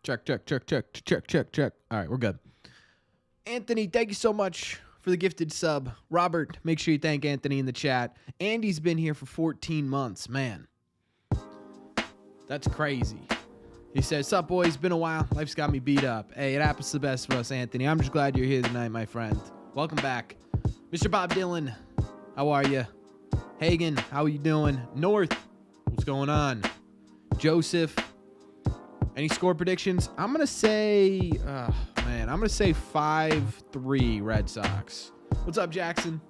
Check. All right, we're good. Anthony, thank you so much for the gifted sub. Robert, make sure you thank Anthony in the chat. Andy's been here for 14 months. Man, that's crazy. He says, sup, boys? Been a while. Life's got me beat up. Hey, it happens to the best of us, Anthony. I'm just glad you're here tonight, my friend. Welcome back. Mr. Bob Dylan, how are you? Hagen, how are you doing? North, what's going on? Joseph, any score predictions? I'm going to say, I'm going to say 5-3 Red Sox. What's up, Jackson?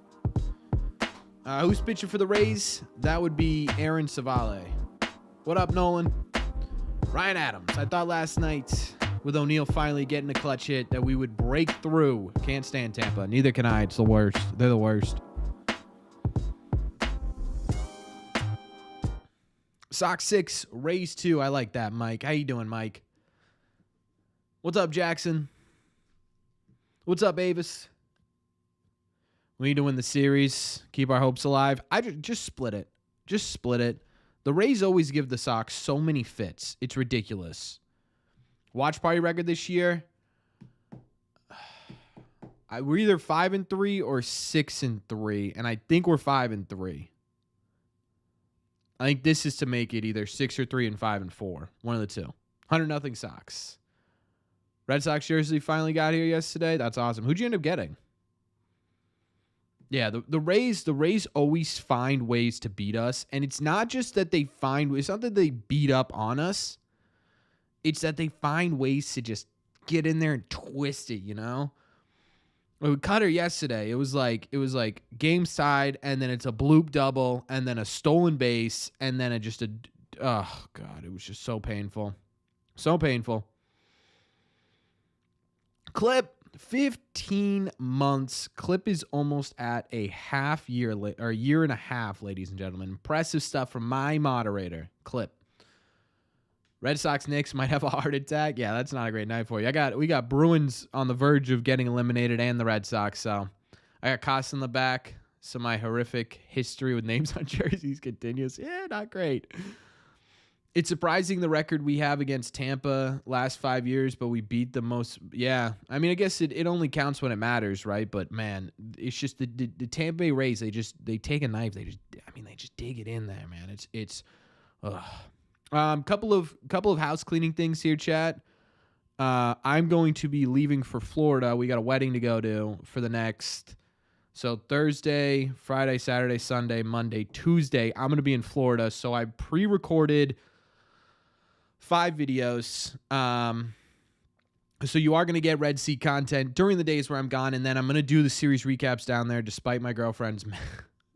Who's pitching for the Rays? That would be Aaron Savale. What up, Nolan? Ryan Adams. I thought last night with O'Neill finally getting a clutch hit that we would break through. Can't stand Tampa. Neither can I. It's the worst. They're the worst. Sox 6, Rays 2. I like that, Mike. How you doing, Mike? What's up, Jackson? What's up, Avis? We need to win the series. Keep our hopes alive. I just split it. Just split it. The Rays always give the Sox so many fits. It's ridiculous. Watch party record this year. We're either 5-3 or 6-3, and I think we're 5-3. I think this is to make it either 6-3 and 5-4. One of the two. 100-0 Sox. Red Sox jersey finally got here yesterday. That's awesome. Who'd you end up getting? Yeah, the Rays always find ways to beat us, and it's not just that it's not that they beat up on us. It's that they find ways to just get in there and twist it, you know? With Cutter yesterday, it was like game side, and then it's a bloop double, and then a stolen base, and then it was just so painful. So painful. Clip. 15 months. Clip is almost at a half year or a year and a half, ladies and gentlemen. Impressive stuff from my moderator, Clip. Red Sox Knicks might have a heart attack. Yeah, that's not a great night for you. We got Bruins on the verge of getting eliminated and the Red Sox. So I got Costa in the back. So my horrific history with names on jerseys continues. Yeah, not great. It's surprising the record we have against Tampa last 5 years, but we beat the most. Yeah, I mean, I guess it only counts when it matters, right? But man, it's just the Tampa Bay Rays. They take a knife. They just dig it in there, man. It's. Couple of house cleaning things here, chat. I'm going to be leaving for Florida. We got a wedding to go to for the next. So Thursday, Friday, Saturday, Sunday, Monday, Tuesday, I'm going to be in Florida. So I pre-recorded 5 videos. So you are going to get Red Sea content during the days where I'm gone, and then I'm going to do the series recaps down there despite my girlfriend's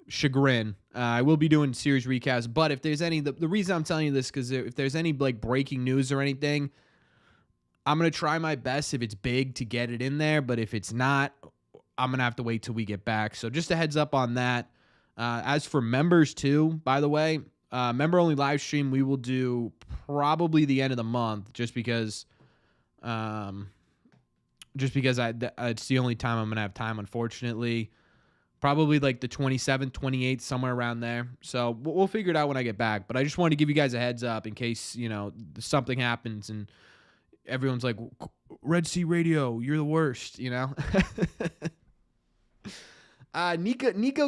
chagrin. I will be doing series recaps, but if there's any, the reason I'm telling you this, because if there's any like breaking news or anything, I'm going to try my best if it's big to get it in there, but if it's not, I'm going to have to wait till we get back. So just a heads up on that. As for members too, by the way, member only live stream we will do probably the end of the month, just because it's the only time I'm gonna have time, unfortunately. Probably like the 27th, 28th, somewhere around there. So we'll figure it out when I get back. But I just wanted to give you guys a heads up in case something happens and everyone's like, Red Sea Radio, you're the worst, Nico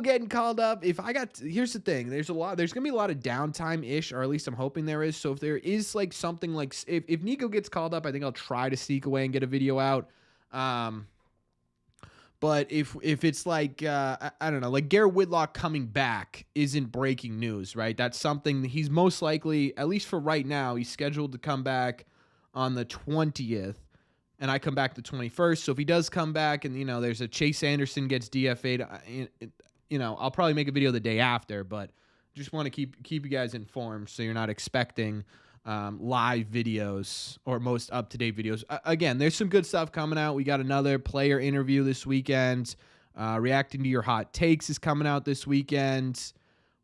getting called up. Here's the thing. There's going to be a lot of downtime-ish, or at least I'm hoping there is. So if there is like something like, if Nico gets called up, I think I'll try to sneak away and get a video out. But if it's like, I don't know, like Garrett Whitlock coming back isn't breaking news, right? That's something that he's most likely, at least for right now, he's scheduled to come back on the 20th. And I come back the 21st. So if he does come back and, there's a Chase Anderson gets DFA'd, I'll probably make a video the day after. But just want to keep you guys informed so you're not expecting live videos or most up-to-date videos. Again, there's some good stuff coming out. We got another player interview this weekend. Reacting to your hot takes is coming out this weekend.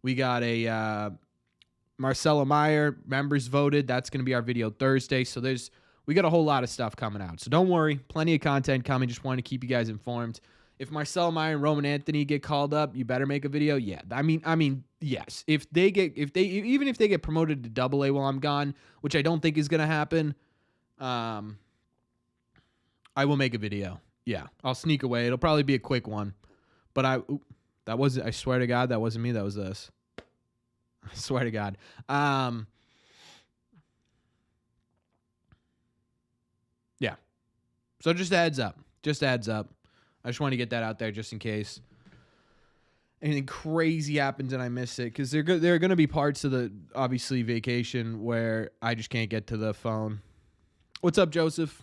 We got a Marcelo Meyer, members voted. That's going to be our video Thursday. So we got a whole lot of stuff coming out. So don't worry. Plenty of content coming. Just want to keep you guys informed. If Marcelo Meyer and Roman Anthony get called up, you better make a video. Yeah. I mean, yes. Even if they get promoted to AA while I'm gone, which I don't think is going to happen, I will make a video. Yeah, I'll sneak away. It'll probably be a quick one. But I swear to God, that wasn't me. That was this. I swear to God. Yeah. So just a heads up. I just want to get that out there just in case anything crazy happens and I miss it. Because there are going to be parts of the, obviously, vacation where I just can't get to the phone. What's up, Joseph?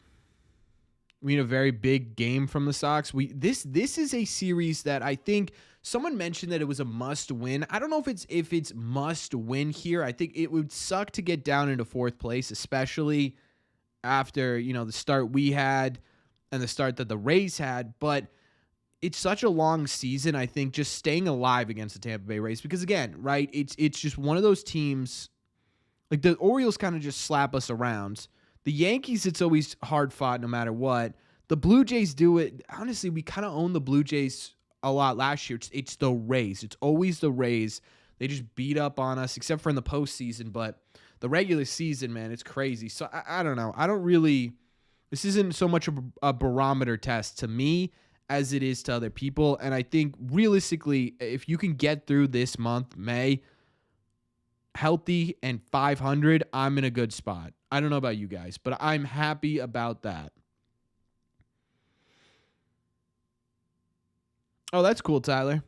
We need a very big game from the Sox. This is a series that I think someone mentioned that it was a must win. I don't know if it's must win here. I think it would suck to get down into fourth place, especially after, the start we had and the start that the Rays had. But it's such a long season. I think just staying alive against the Tampa Bay Rays, because again, right, it's just one of those teams. Like the Orioles kind of just slap us around. The Yankees, it's always hard fought no matter what. The Blue Jays do it. Honestly, we kind of owned the Blue Jays a lot last year. It's the Rays. It's always the Rays. They just beat up on us, except for in the postseason. But the regular season, man, it's crazy. So I don't know. This isn't so much a barometer test to me as it is to other people. And I think realistically, if you can get through this month, May, healthy and 500, I'm in a good spot. I don't know about you guys, but I'm happy about that. Oh, that's cool, Tyler.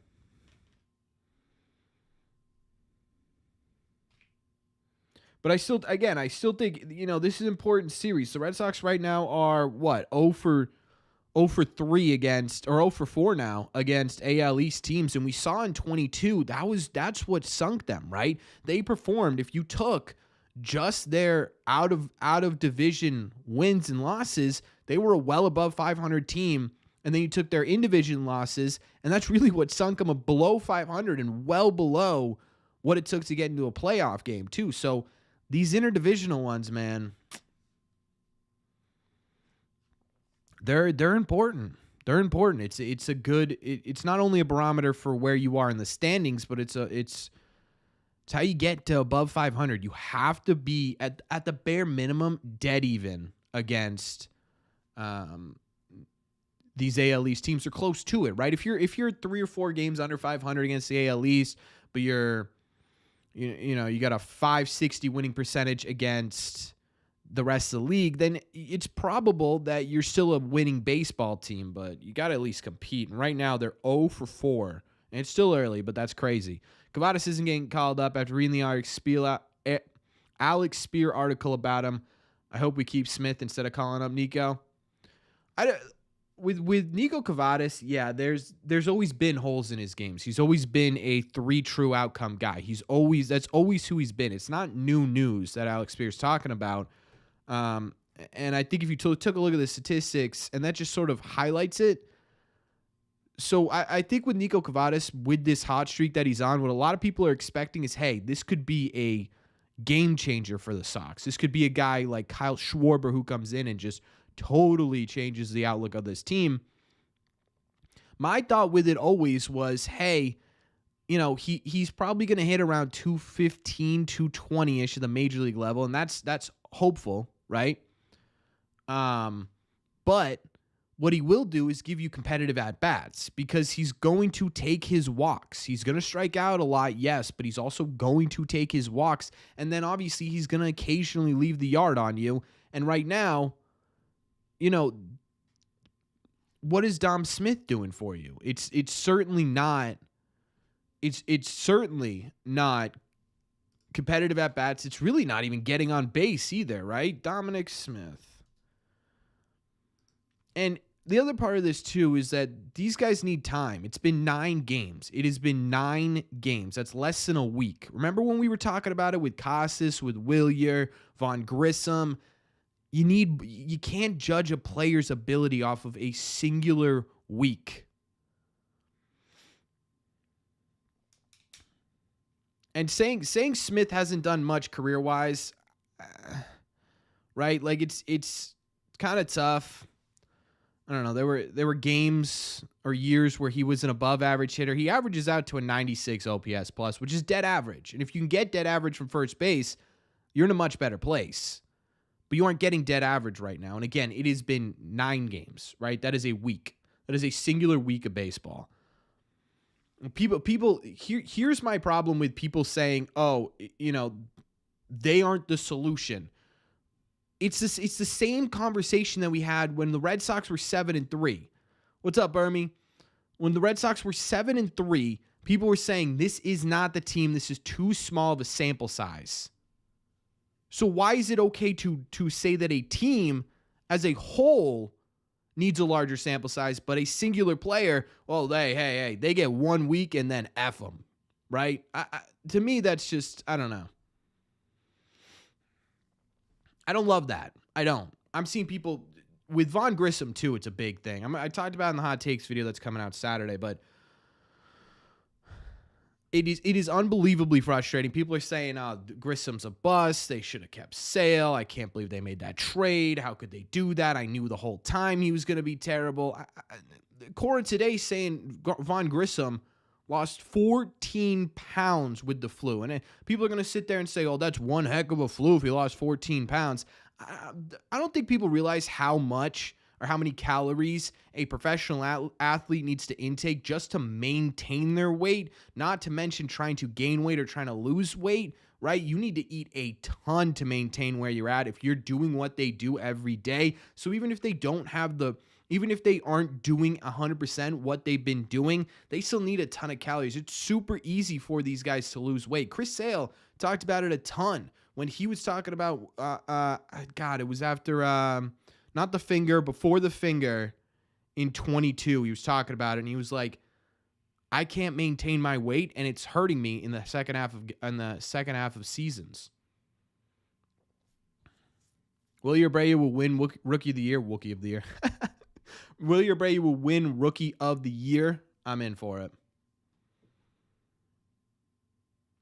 But I still think, this is an important series. The Red Sox right now are what? 0 for 3 against, or 0 for 4 now against AL East teams. And we saw in 22, that's what sunk them, right? They performed. If you took just their out of division wins and losses, they were a well above 500 team. And then you took their in-division losses, and that's really what sunk them below 500 and well below what it took to get into a playoff game too. So these interdivisional ones, man, they're important. They're important. It's not only a barometer for where you are in the standings, but it's how you get to above 500. You have to be at the bare minimum dead even against these AL East teams, are close to it, right? If you're 3 or 4 games under 500 against the AL East, but you got a 560 winning percentage against the rest of the league, then it's probable that you're still a winning baseball team, but you got to at least compete. And right now they're 0 for 4, and it's still early, but that's crazy. Kavadas isn't getting called up after reading the Alex Spear article about him. I hope we keep Smith instead of calling up Nico. With Nico Kavadas, yeah, there's always been holes in his games. He's always been a 3 true outcome guy. That's always who he's been. It's not new news that Alex Spear's talking about. And I think if you took a look at the statistics, and that just sort of highlights it. So I think with Nico Kavadas, with this hot streak that he's on, what a lot of people are expecting is, hey, this could be a game changer for the Sox. This could be a guy like Kyle Schwarber who comes in and just totally changes the outlook of this team. My thought with it always was, hey, he's probably going to hit around 215, 220-ish at the major league level, and that's hopeful, right? But what he will do is give you competitive at-bats, because he's going to take his walks. He's going to strike out a lot, yes, but he's also going to take his walks, and then obviously he's going to occasionally leave the yard on you. And right now, what is Dom Smith doing for you? It's certainly not. It's certainly not competitive at bats. It's really not even getting on base either, right? Dominic Smith. And the other part of this too is that these guys need time. It's been 9 games. It has been 9 games. That's less than a week. Remember when we were talking about it with Casas, with Willier, Von Grissom? You can't judge a player's ability off of a singular week. And saying Smith hasn't done much career-wise, right? Like it's kind of tough. I don't know. There were games or years where he was an above-average hitter. He averages out to a 96 OPS plus, which is dead average. And if you can get dead average from first base, you're in a much better place. but you aren't getting dead average right now. And again, it has been 9 games, right? That is a week. That is a singular week of baseball. Here's my problem with people saying, oh, they aren't the solution. It's the same conversation that we had when the Red Sox were 7-3. What's up, Bermie? When the Red Sox were 7-3, people were saying this is not the team. This is too small of a sample size. So why is it okay to say that a team as a whole needs a larger sample size, but a singular player, well, they get 1 week and then F them, right? To me, that's just, I don't know. I don't love that. I don't. I'm seeing people with Vaughn Grissom too. It's a big thing. I talked about it in the hot takes video that's coming out Saturday, but it is unbelievably frustrating. People are saying, Grissom's a bust. They should have kept Sale. I can't believe they made that trade. How could they do that? I knew the whole time he was going to be terrible. Cora today saying Vaughn Grissom lost 14 pounds with the flu. And people are going to sit there and say, oh, that's one heck of a flu if he lost 14 pounds. I don't think people realize how much or how many calories a professional athlete needs to intake just to maintain their weight, not to mention trying to gain weight or trying to lose weight, right? You need to eat a ton to maintain where you're at if you're doing what they do every day. So even if they aren't doing 100% what they've been doing, they still need a ton of calories. It's super easy for these guys to lose weight. Chris Sale talked about it a ton when he was talking about, it was after, not the finger, before the finger in 22. He was talking about it, and he was like, I can't maintain my weight, and it's hurting me in the second half of seasons. Willie Abreu will win Rookie of the Year. Willie Abreu will win Rookie of the Year. I'm in for it.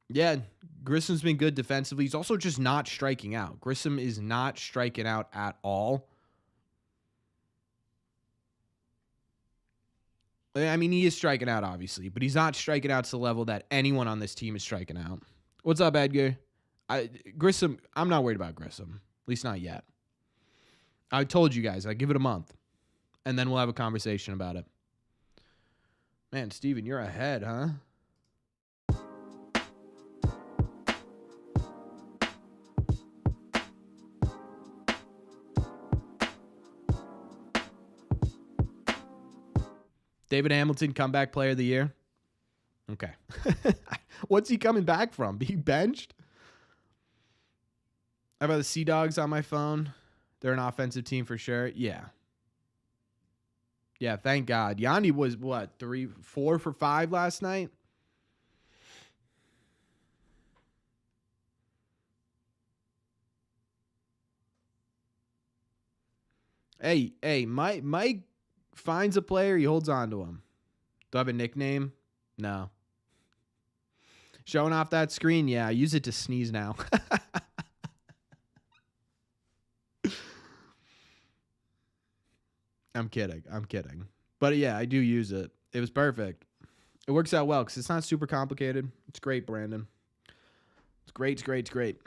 Yeah, Grissom's been good defensively. He's also just not striking out. Grissom is not striking out at all. I mean, he is striking out, obviously, but he's not striking out to the level that anyone on this team is striking out. What's up, Edgar? Grissom, I'm not worried about Grissom, at least not yet. I told you guys, I give it a month, and then we'll have a conversation about it. Man, Steven, you're ahead, huh? David Hamilton, comeback player of the year. Okay. What's he coming back from? Being benched? How about the Sea Dogs on my phone? They're an offensive team for sure. Yeah. Yeah, thank God. Yandy was, 4 for 5 last night? Hey, Mike finds a player, he holds on to him. Do I have a nickname? No. Showing off that screen? Yeah, I use it to sneeze now. I'm kidding. But yeah, I do use it. It was perfect. It works out well because it's not super complicated. It's great, Brandon. It's great.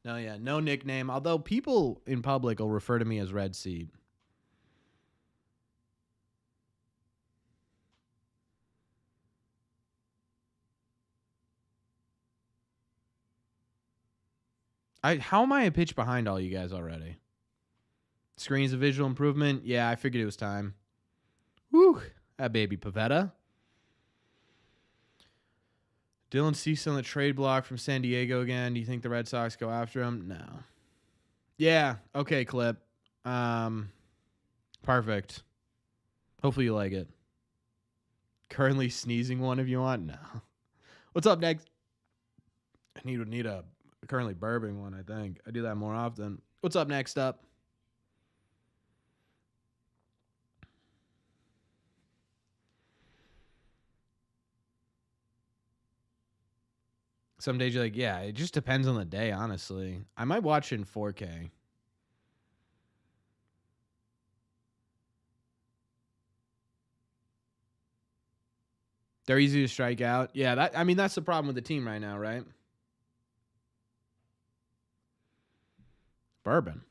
No, yeah, no nickname. Although people in public will refer to me as Red Seed. How am I a pitch behind all you guys already? Screen's a visual improvement. Yeah, I figured it was time. Woo, that baby Pivetta. Dylan Cease on the trade block from San Diego again. Do you think the Red Sox go after him? No. Yeah. Okay, clip. Perfect. Hopefully you like it. Currently sneezing one if you want? No. What's up next? I need a currently burping one, I think. I do that more often. What's up next up? Some days you're like, yeah, it just depends on the day, honestly. I might watch it in 4K. They're easy to strike out. Yeah, that's the problem with the team right now, right? Bourbon.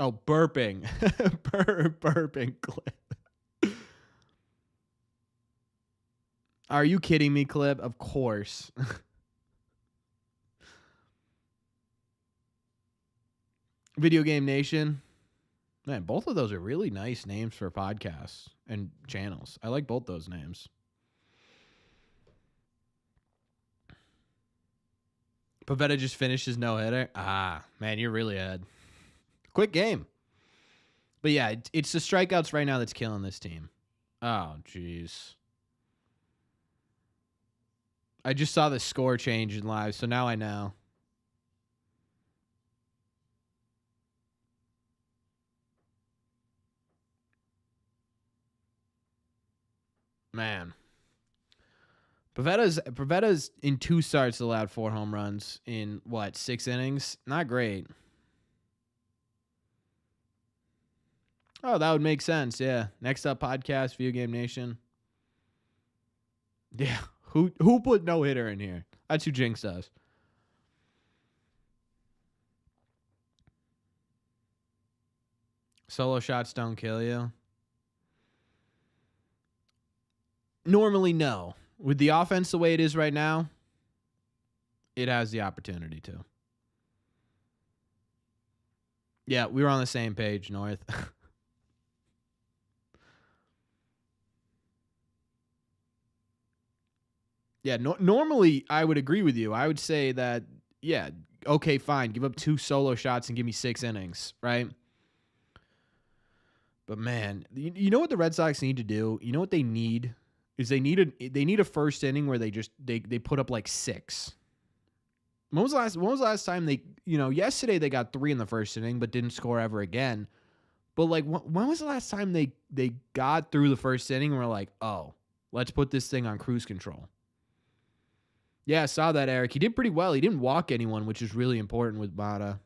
Oh, burping. Burping Clip. Are you kidding me, Clip? Of course. Video Game Nation. Man, both of those are really nice names for podcasts and channels. I like both those names. Pivetta just finished his no-hitter. Ah, man, you're really ahead. Quick game. But yeah, it's the strikeouts right now that's killing this team. Oh, jeez. I just saw the score change in live, so now I know. Man. Pivetta's in 2 starts allowed 4 home runs in, 6 innings? Not great. Oh, that would make sense, yeah. Next up, podcast, Video Game Nation. Yeah, who put no-hitter in here? That's who Jinx does. Solo shots don't kill you. Normally, no. With the offense the way it is right now, it has the opportunity to. Yeah, we were on the same page, North. Yeah, normally I would agree with you. I would say that, yeah, okay, fine. Give up 2 solo shots and give me 6 innings, right? But, man, you know what the Red Sox need to do? You know what they need? Is they need a first inning where they put up like 6. When was the last time they, yesterday they got 3 in the first inning but didn't score ever again. But like when was the last time they got through the first inning and were like, "Oh, let's put this thing on cruise control." Yeah, I saw that, Eric. He did pretty well. He didn't walk anyone, which is really important with Mata.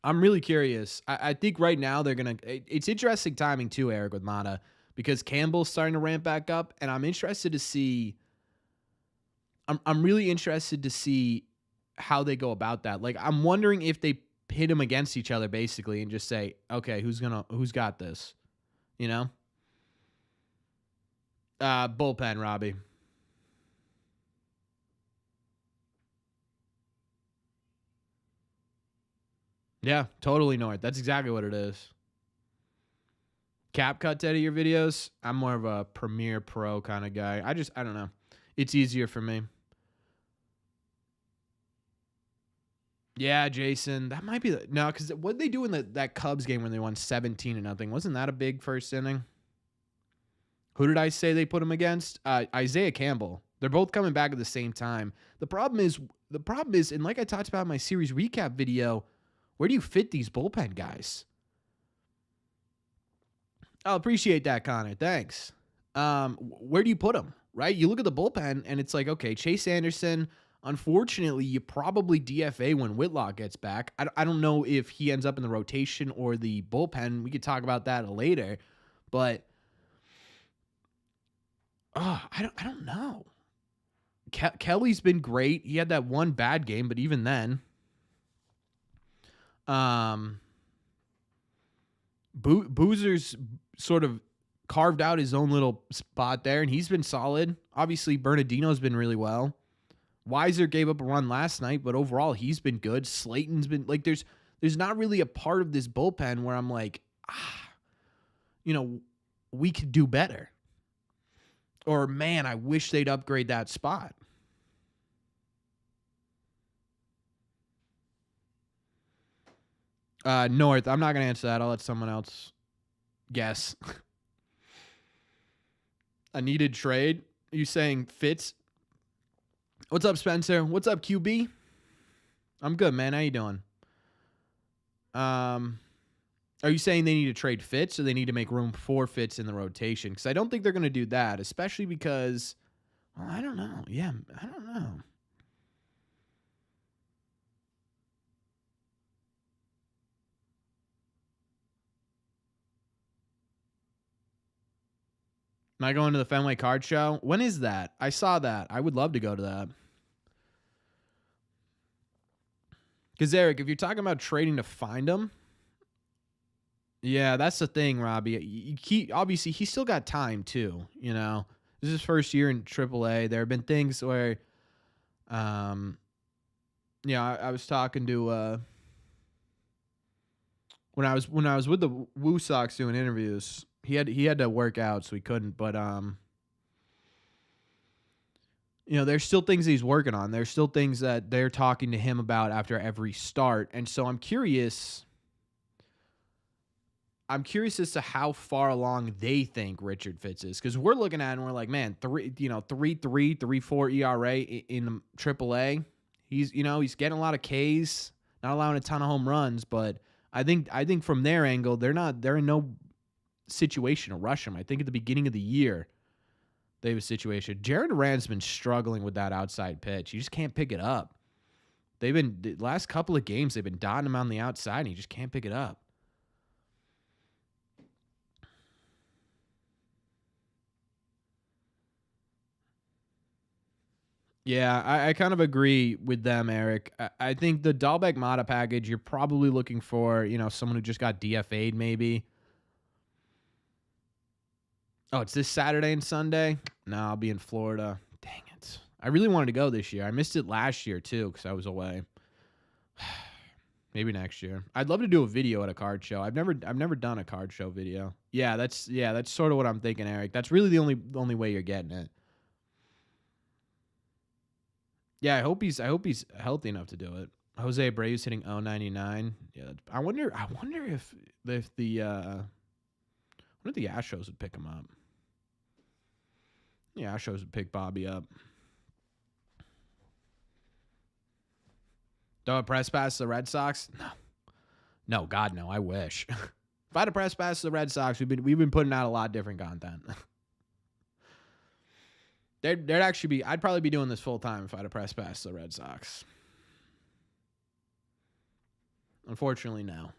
I'm really curious. I think right now they're going to – it's interesting timing too, Eric, with Mata, because Campbell's starting to ramp back up, and I'm interested to see – I'm really interested to see how they go about that. Like, I'm wondering if they pit them against each other, basically, and just say, okay, who's got this? You know? Bullpen, Robbie. Yeah, totally North. That's exactly what it is. Cap cut to edit your videos. I'm more of a Premiere Pro kind of guy. I don't know. It's easier for me. Yeah, Jason. That might be no, because what they do in that Cubs game when they won 17-0? Wasn't that a big first inning? Who did I say they put him against? Isaiah Campbell. They're both coming back at the same time. The problem is, and like I talked about in my series recap video, where do you fit these bullpen guys? I'll appreciate that, Connor. Thanks. Where do you put them, right? You look at the bullpen, and it's like, okay, Chase Anderson, unfortunately, you probably DFA when Whitlock gets back. I don't know if he ends up in the rotation or the bullpen. We could talk about that later. But I don't know. Kelly's been great. He had that one bad game, but even then, Boozer's sort of carved out his own little spot there, and he's been solid. Obviously, Bernardino's been really well. Weiser gave up a run last night, but overall, he's been good. Slayton's been like, there's not really a part of this bullpen where I'm like, we could do better. Or, man, I wish they'd upgrade that spot. North, I'm not going to answer that. I'll let someone else guess. A needed trade? Are you saying Fitz? What's up, Spencer? What's up, QB? I'm good, man. How you doing? Are you saying they need to trade Fitz or they need to make room for Fitz in the rotation? Because I don't think they're going to do that, especially because, well, I don't know. Yeah, I don't know. Am I going to the Fenway Card Show? When is that? I saw that. I would love to go to that. Because, Eric, if you're talking about trading to find him, yeah, that's the thing, Robbie. Obviously, he's still got time, too. You know, this is his first year in AAA. There have been things where, I was talking to, when I was with the Woo Sox doing interviews, he had to work out, so he couldn't. But there's still things he's working on. There's still things that they're talking to him about after every start, and so I'm curious. I'm curious as to how far along they think Richard Fitz is, because we're looking at it and we're like, man, 3.4 ERA in AAA. He's getting a lot of Ks, not allowing a ton of home runs, but I think from their angle, they're in no situation to rush him. I think at the beginning of the year, they have a situation. Jarren Duran's been struggling with that outside pitch. You just can't pick it up. The last couple of games, they've been dotting him on the outside, and he just can't pick it up. Yeah, I kind of agree with them, Eric. I think the Dahlbeck Mata package, you're probably looking for, someone who just got DFA'd maybe. Oh, it's this Saturday and Sunday? No, I'll be in Florida. Dang it. I really wanted to go this year. I missed it last year, too, because I was away. Maybe next year. I'd love to do a video at a card show. I've never done a card show video. Yeah, that's sort of what I'm thinking, Eric. That's really the only way you're getting it. Yeah, I hope he's healthy enough to do it. Jose Abreu's hitting 0.99. Yeah, I wonder if the Astros would pick him up. Yeah, Astros would pick Bobby up. Do a press pass to the Red Sox? No, God no. I wish. If I had a press pass to the Red Sox, we've been putting out a lot of different content. There'd actually be. I'd probably be doing this full time if I had a press pass to the Red Sox. Unfortunately, no.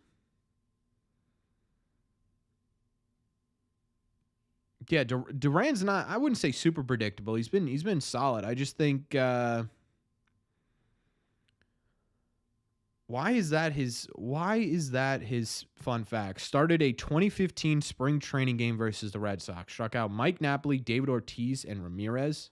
Yeah, Duran's not. I wouldn't say super predictable. He's been solid. I just think. Why is that his fun fact? Started a 2015 spring training game versus the Red Sox. Struck out Mike Napoli, David Ortiz, and Ramirez.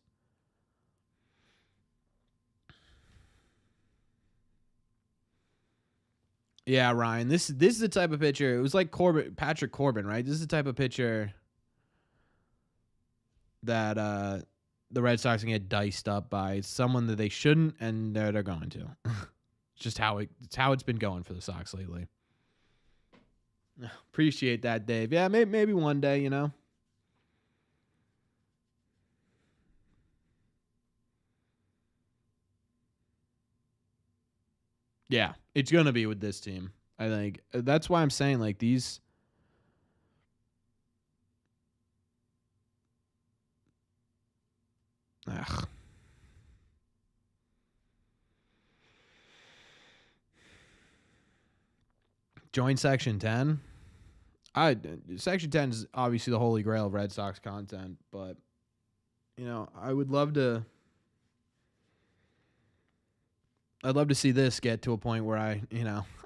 Yeah, Ryan. This is the type of pitcher. It was like Patrick Corbin, right? This is the type of pitcher that the Red Sox can get diced up by. It's someone that they shouldn't, and they're going to. Just how it's been going for the Sox lately. Appreciate that, Dave. Yeah, maybe one day, Yeah, it's gonna be with this team. I think that's why I'm saying like these. Ugh. Join Section 10. Section 10 is obviously the holy grail of Red Sox content, but I would love to. I'd love to see this get to a point where I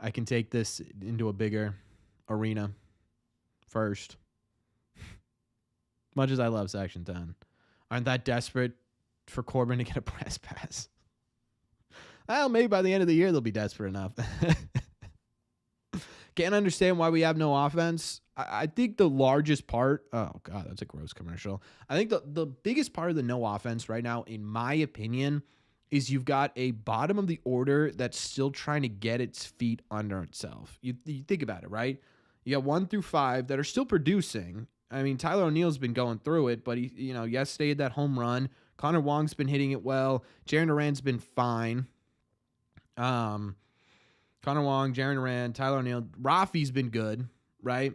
can take this into a bigger arena first. Much as I love Section 10, aren't that desperate for Corbin to get a press pass? Well, maybe by the end of the year they'll be desperate enough. Can't understand why we have no offense. I think the largest part, oh God, that's a gross commercial. I think the biggest part of the no offense right now, in my opinion, is you've got a bottom of the order that's still trying to get its feet under itself. You think about it, right? You got 1 through 5 that are still producing. I mean, Tyler O'Neill's been going through it, but he, yesterday had that home run. Connor Wong's been hitting it well. Jarren Duran's been fine. Connor Wong, Jarren Duran, Tyler O'Neill. Rafi's been good, right?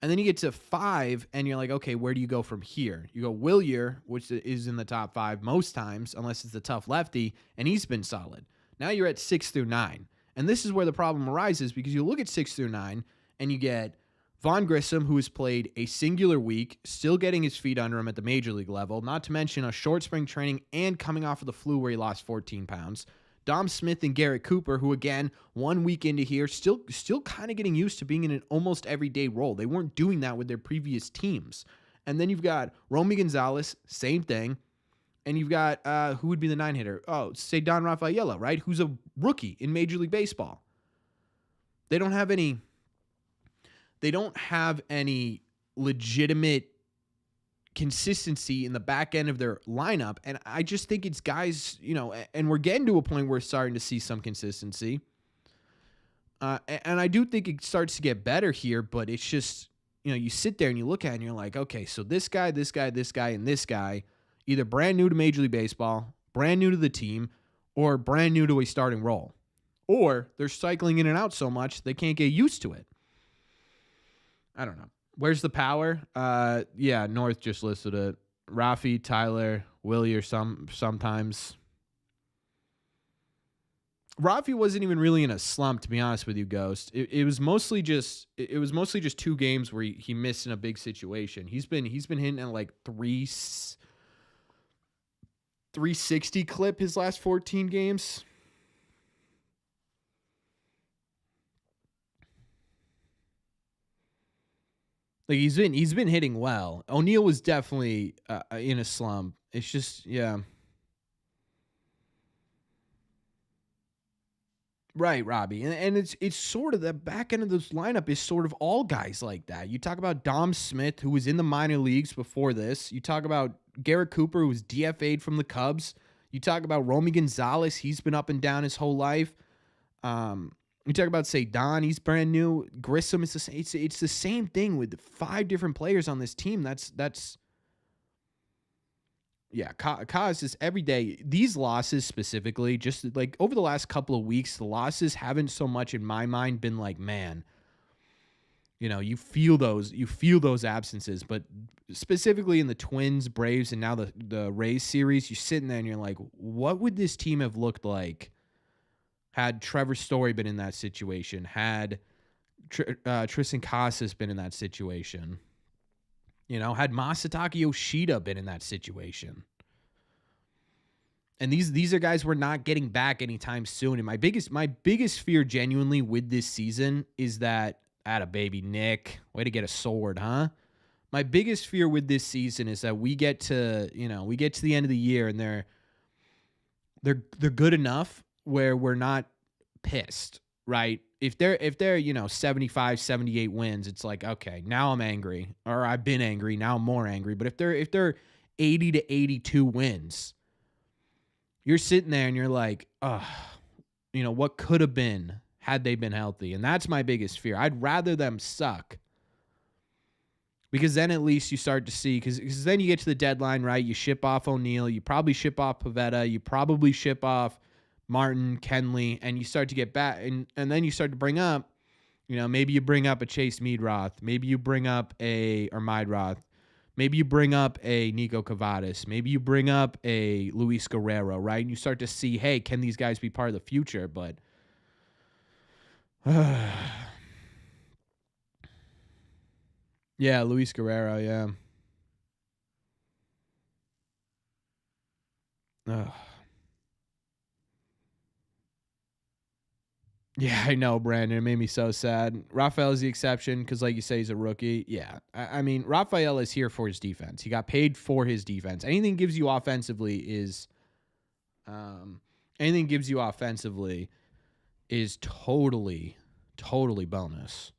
And then you get to 5, and you're like, okay, where do you go from here? You go Willier, which is in the top 5 most times, unless it's the tough lefty, and he's been solid. Now you're at 6 through 9. And this is where the problem arises, because you look at 6 through 9, and you get Vaughn Grissom, who has played a singular week, still getting his feet under him at the major league level, not to mention a short spring training and coming off of the flu where he lost 14 pounds. Dom Smith and Garrett Cooper, who again, 1 week into here, still kind of getting used to being in an almost everyday role. They weren't doing that with their previous teams. And then you've got Romy Gonzalez, same thing. And you've got, who would be the 9-hitter? Oh, say Don Rafaela, right? Who's a rookie in Major League Baseball. They don't have any legitimate consistency in the back end of their lineup. And I just think it's guys, and we're getting to a point where we're starting to see some consistency. And I do think it starts to get better here, but it's just, you sit there and you look at it and you're like, okay, so this guy, and this guy, either brand new to Major League Baseball, brand new to the team, or brand new to a starting role. Or they're cycling in and out so much they can't get used to it. I don't know. Where's the power? Yeah, North just listed it. Rafi, Tyler, Willie, or sometimes. Rafi wasn't even really in a slump, to be honest with you, Ghost. It was mostly just 2 games where he missed in a big situation. He's been hitting at like 360 clip his last 14 games. Like he's been hitting well. O'Neill was definitely in a slump. It's just, yeah. Right, Robbie. And it's sort of the back end of this lineup is sort of all guys like that. You talk about Dom Smith, who was in the minor leagues before this. You talk about Garrett Cooper, who was DFA'd from the Cubs. You talk about Romy Gonzalez. He's been up and down his whole life. You talk about, say, Don, he's brand new. Grissom is the same. It's the same thing with 5 different players on this team. Yeah, Kaz is every day. These losses specifically, just like over the last couple of weeks, the losses haven't so much in my mind been like, man, you feel those absences. But specifically in the Twins, Braves, and now the Rays series, you're sitting there and you're like, what would this team have looked like had Trevor Story been in that situation? Had Tristan Casas been in that situation? Had Masataka Yoshida been in that situation? And these are guys we're not getting back anytime soon. And my biggest fear genuinely with this season is that, baby Nick, way to get a sword, huh? My biggest fear with this season is that we get to the end of the year and they're good enough where we're not pissed, right? If they're 75, 78 wins, it's like, okay, now I'm angry, or I've been angry, now I'm more angry. But if they're 80 to 82 wins, you're sitting there and you're like, what could have been had they been healthy? And that's my biggest fear. I'd rather them suck, because then at least you start to see, because then you get to the deadline, right? You ship off O'Neill, you probably ship off Pivetta, you probably ship off Martin, Kenley, and you start to get back, and then you start to bring up, maybe you bring up a Chase Meadroth, maybe you bring up a Meidroth, maybe you bring up a Nico Cavadas, maybe you bring up a Luis Guerrero, right? And you start to see, hey, can these guys be part of the future? But yeah, Luis Guerrero, yeah. Yeah, I know, Brandon. It made me so sad. Rafael is the exception because, like you say, he's a rookie. Yeah. I mean, Rafael is here for his defense. He got paid for his defense. Anything gives you offensively is totally, totally bonus.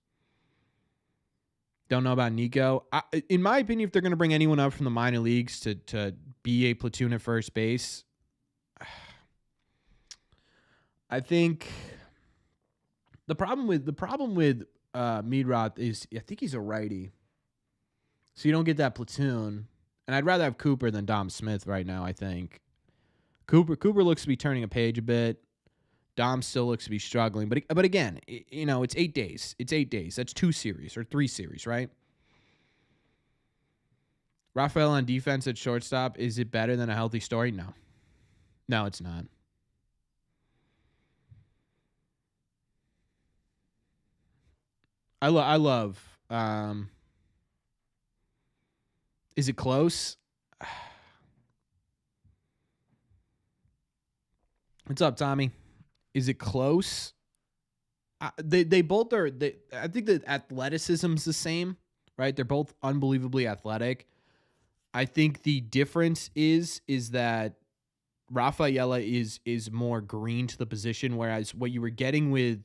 Don't know about Nico. In my opinion, if they're going to bring anyone up from the minor leagues to be a platoon at first base, I think the problem with Meadroth is I think he's a righty, so you don't get that platoon. And I'd rather have Cooper than Dom Smith right now. I think Cooper looks to be turning a page a bit. Dom still looks to be struggling, but again, it's 8 days. It's 8 days. That's 2 series or 3 series, right? Rafael on defense at shortstop, is it better than a healthy Story? No, it's not. I love. Is it close? What's up, Tommy? Is it close? They both are. I think that athleticism's the same, right? They're both unbelievably athletic. I think the difference is that Rafaela is more green to the position, whereas what you were getting with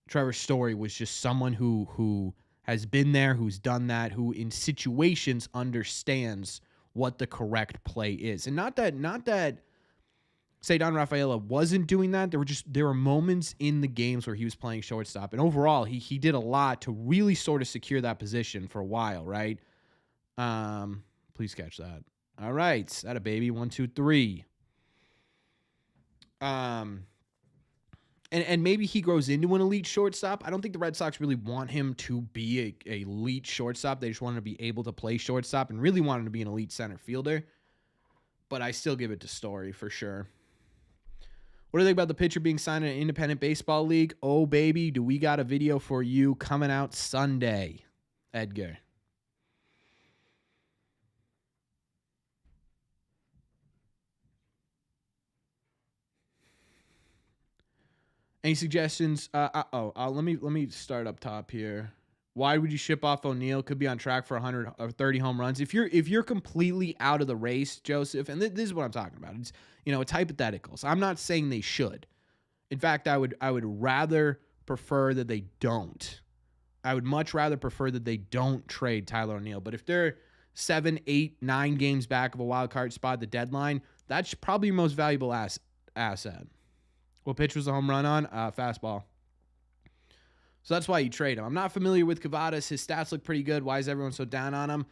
Trevor Story was just someone who has been there, who's done that, who in situations understands what the correct play is. And not that say Don Rafaela wasn't doing that. There were moments in the games where he was playing shortstop. And overall, he did a lot to really sort of secure that position for a while, right? Please catch that. All right. That a baby. 1, 2, 3. And maybe he grows into an elite shortstop. I don't think the Red Sox really want him to be a elite shortstop. They just want him to be able to play shortstop and really want him to be an elite center fielder. But I still give it to Story for sure. What do you think about the pitcher being signed in an independent baseball league? Oh, baby, do we got a video for you coming out Sunday, Edgar? Any suggestions? Let me start up top here. Why would you ship off O'Neill? Could be on track for 100 or 30 home runs. If you're completely out of the race, Joseph, and this is what I'm talking about. It's it's hypotheticals. I'm not saying they should. In fact, I would rather prefer that they don't. I would much rather prefer that they don't trade Tyler O'Neill. But if they're 7, 8, 9 games back of a wild card spot at the deadline, that's probably your most valuable asset. What pitch was the home run on? Fastball. So that's why you trade him. I'm not familiar with Kavadas. His stats look pretty good. Why is everyone so down on him?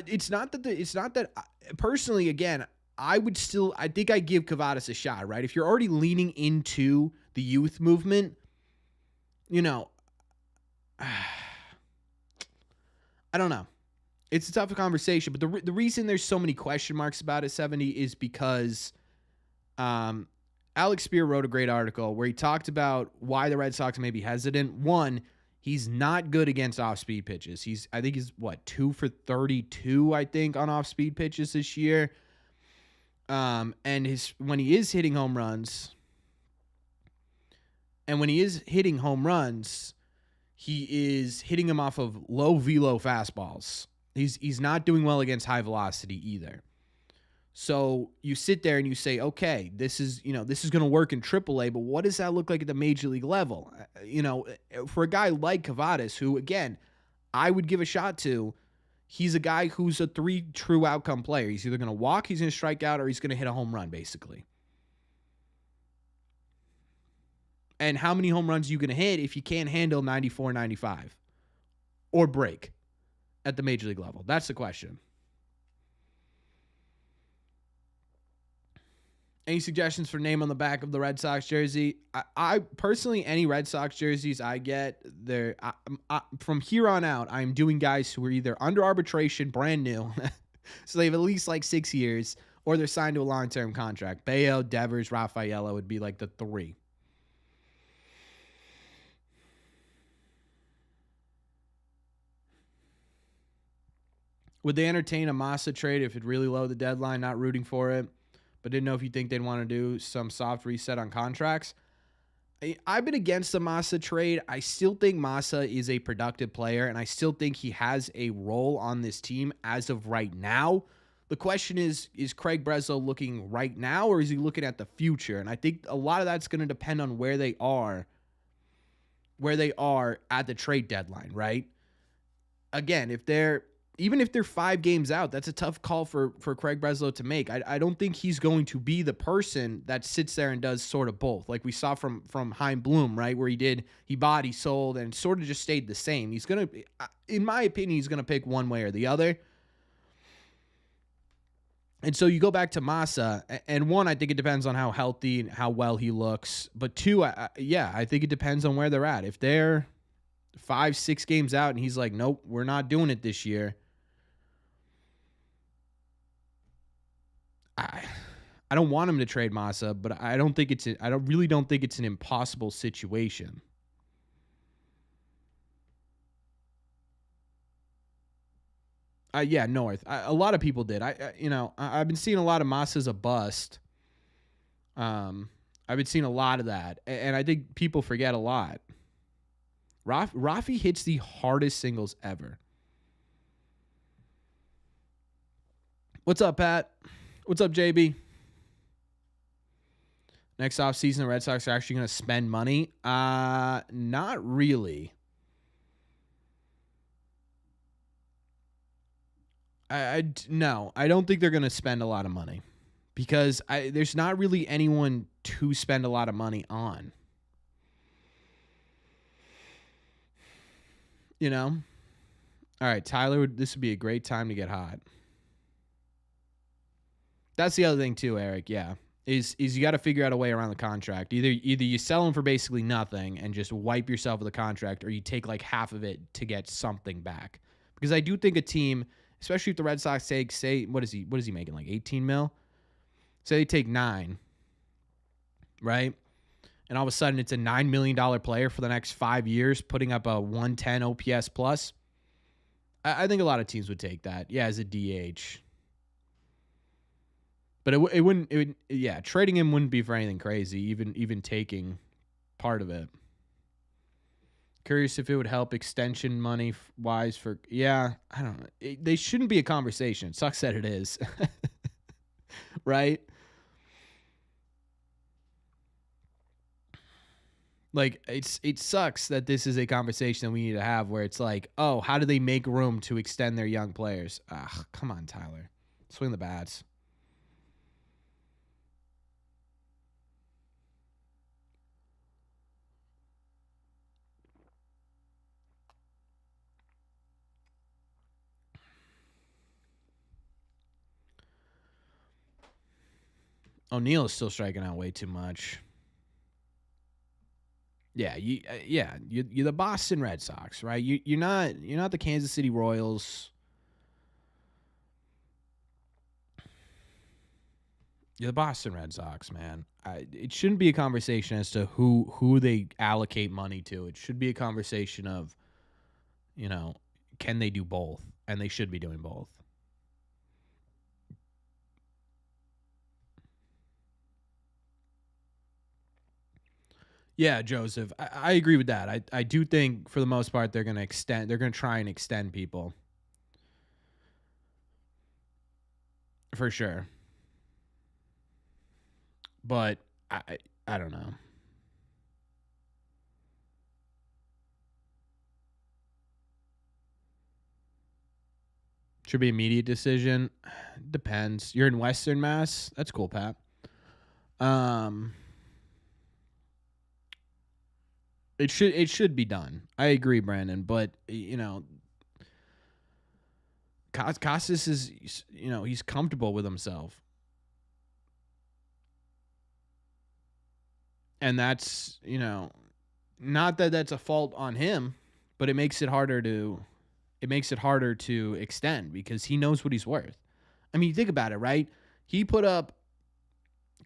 It's not that personally, again, I think I give Kavadas a shot, right? If you're already leaning into the youth movement, I don't know. It's a tough conversation, but the reason there's so many question marks about it, 70, is because Alex Spear wrote a great article where he talked about why the Red Sox may be hesitant. One, he's not good against off-speed pitches. I think he's 2 for 32, I think, on off-speed pitches this year. And when he is hitting home runs, he is hitting them off of low velo fastballs. He's not doing well against high velocity either. So you sit there and you say, okay, this is going to work in AAA, but what does that look like at the major league level? For a guy like Kavadas, who, again, I would give a shot to, he's a guy who's a 3 true outcome player. He's either going to walk, he's going to strike out, or he's going to hit a home run, basically. And how many home runs are you going to hit if you can't handle 94, 95 or break at the major league level? That's the question. Any suggestions for name on the back of the Red Sox jersey? I personally, any Red Sox jerseys I get, from here on out, I'm doing guys who are either under arbitration, brand new, so they have at least 6 years, or they're signed to a long-term contract. Bayo, Devers, Rafaela would be the 3. Would they entertain a Massa trade if it really low the deadline? Not rooting for it, but didn't know if you think they'd want to do some soft reset on contracts. I've been against the Massa trade. I still think Massa is a productive player, and I still think he has a role on this team as of right now. The question is Craig Breslow looking right now, or is he looking at the future? And I think a lot of that's going to depend on where they are at the trade deadline, right? Again, even if they're 5 games out, that's a tough call for Craig Breslow to make. I don't think he's going to be the person that sits there and does sort of both, like we saw from Chaim Bloom, right, where he bought, he sold, and sort of just stayed the same. He's going to, in my opinion, he's going to pick one way or the other. And so you go back to Massa, and one, I think it depends on how healthy and how well he looks. But two, I think it depends on where they're at. If they're 5, 6 games out and he's like, nope, we're not doing it this year, I don't want him to trade Massa, but I really don't think it's an impossible situation. North. A lot of people did. I've been seeing a lot of Massa's a bust. I've been seeing a lot of that, and I think people forget a lot. Rafi hits the hardest singles ever. What's up, Pat? What's up, JB? Next offseason, the Red Sox are actually going to spend money? Not really. No, I don't think they're going to spend a lot of money because there's not really anyone to spend a lot of money on. You know? All right, Tyler, this would be a great time to get hot. That's the other thing too, Eric. Yeah. Is you got to figure out a way around the contract. Either you sell him for basically nothing and just wipe yourself of the contract, or you take like half of it to get something back. Because I do think a team, especially if the Red Sox take, say, what is he making, like 18 mil? Say they take 9, right? And all of a sudden it's a $9 million player for the next 5 years, putting up a 110 OPS plus. I think a lot of teams would take that. Yeah, as a DH. But it wouldn't. Trading him wouldn't be for anything crazy. Even taking part of it. Curious if it would help extension money wise for. Yeah, I don't know. They shouldn't be a conversation. It sucks that it is. Right. Like it sucks that this is a conversation that we need to have where it's like, oh, how do they make room to extend their young players? Come on, Tyler, swing the bats. O'Neill is still striking out way too much. Yeah, you're the Boston Red Sox, right? You're not the Kansas City Royals. You're the Boston Red Sox, man. It shouldn't be a conversation as to who they allocate money to. It should be a conversation of, can they do both? And they should be doing both. Yeah, Joseph, I agree with that. I do think for the most part they're going to try and extend people. For sure. But I don't know. Should be immediate decision. Depends. You're in Western Mass. That's cool, Pat. It should be done. I agree, Brandon. But Casas is he's comfortable with himself, and that's not that that's a fault on him, but it makes it harder to extend because he knows what he's worth. I mean, think about it, right? He put up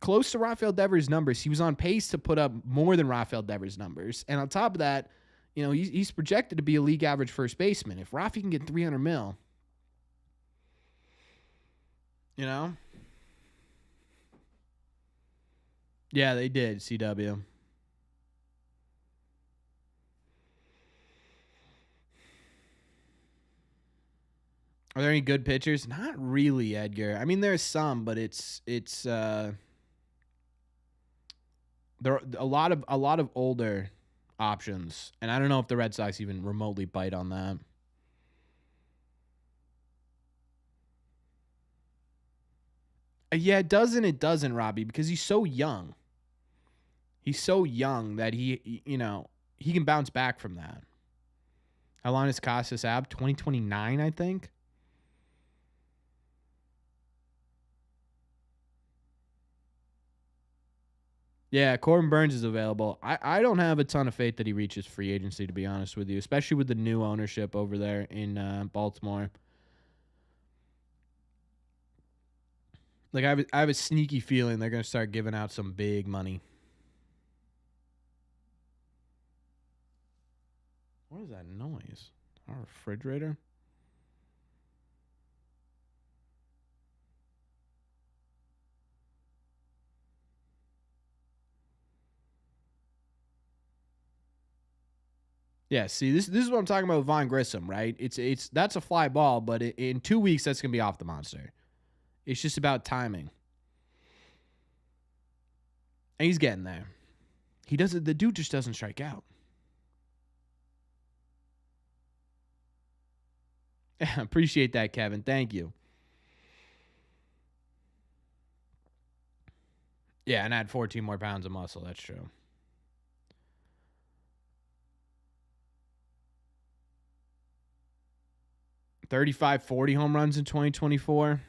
close to Rafael Devers' numbers. He was on pace to put up more than Rafael Devers' numbers. And on top of that, he's projected to be a league average first baseman. If Rafi can get 300 mil, Yeah, they did, CW. Are there any good pitchers? Not really, Edgar. I mean, there's some, but there are a lot of older options, and I don't know if the Red Sox even remotely bite on that. Yeah, it doesn't, Robbie, because he's so young. He's so young that he can bounce back from that. How long is Casas Ab? 2029, I think. Yeah, Corbin Burns is available. I don't have a ton of faith that he reaches free agency, to be honest with you, especially with the new ownership over there in Baltimore. Like I have a sneaky feeling they're going to start giving out some big money. What is that noise? Our refrigerator? Yeah, see, this is what I'm talking about with Von Grissom, right? It's that's a fly ball, but in 2 weeks that's gonna be off the monster. It's just about timing, and he's getting there. He doesn't. The dude just doesn't strike out. Appreciate that, Kevin. Thank you. Yeah, and add 14 more pounds of muscle. That's true. 35, 40 home runs in 2024.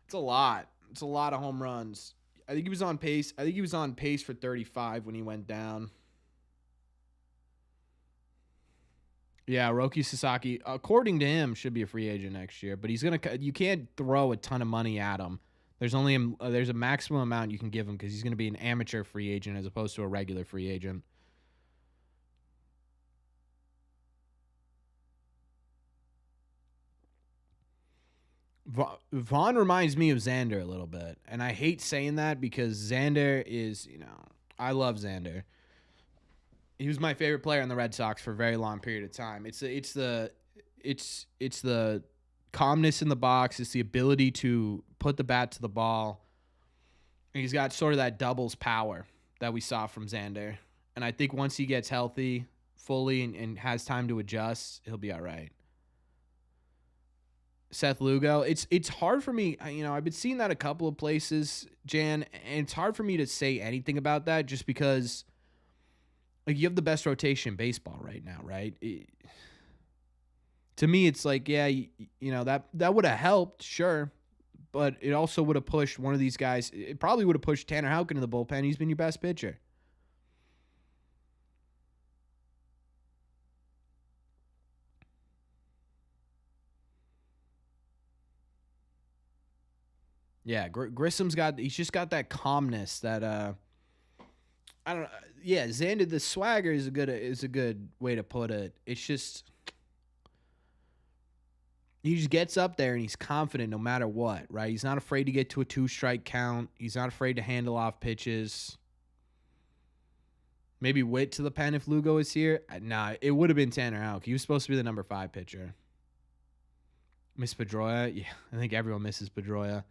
It's a lot. It's a lot of home runs. I think he was on pace. I think he was on pace for 35 when he went down. Yeah, Roki Sasaki, according to him, should be a free agent next year. But you can't throw a ton of money at him. There's a maximum amount you can give him because he's going to be an amateur free agent as opposed to a regular free agent. Vaughn reminds me of Xander a little bit, and I hate saying that because Xander is, I love Xander. He was my favorite player in the Red Sox for a very long period of time. It's the calmness in the box. It's the ability to put the bat to the ball. And he's got sort of that doubles power that we saw from Xander. And I think once he gets healthy fully and has time to adjust, he'll be all right. Seth Lugo, it's hard for me. I've been seeing that a couple of places, Jan, and it's hard for me to say anything about that just because you have the best rotation in baseball right now, right? To me, it's like, yeah, that would have helped, sure, but it also would have pushed one of these guys. It probably would have pushed Tanner Houck into the bullpen. He's been your best pitcher. Yeah, Grissom's he's just got that calmness that I don't know. Yeah, Xander, the swagger is a good way to put it. It's just he just gets up there and he's confident no matter what, right? He's not afraid to get to a 2-strike count. He's not afraid to handle off pitches. Maybe Witt to the pen if Lugo is here. Nah, it would have been Tanner Houck. He was supposed to be the number 5 pitcher. Miss Pedroia? Yeah, I think everyone misses Pedroia.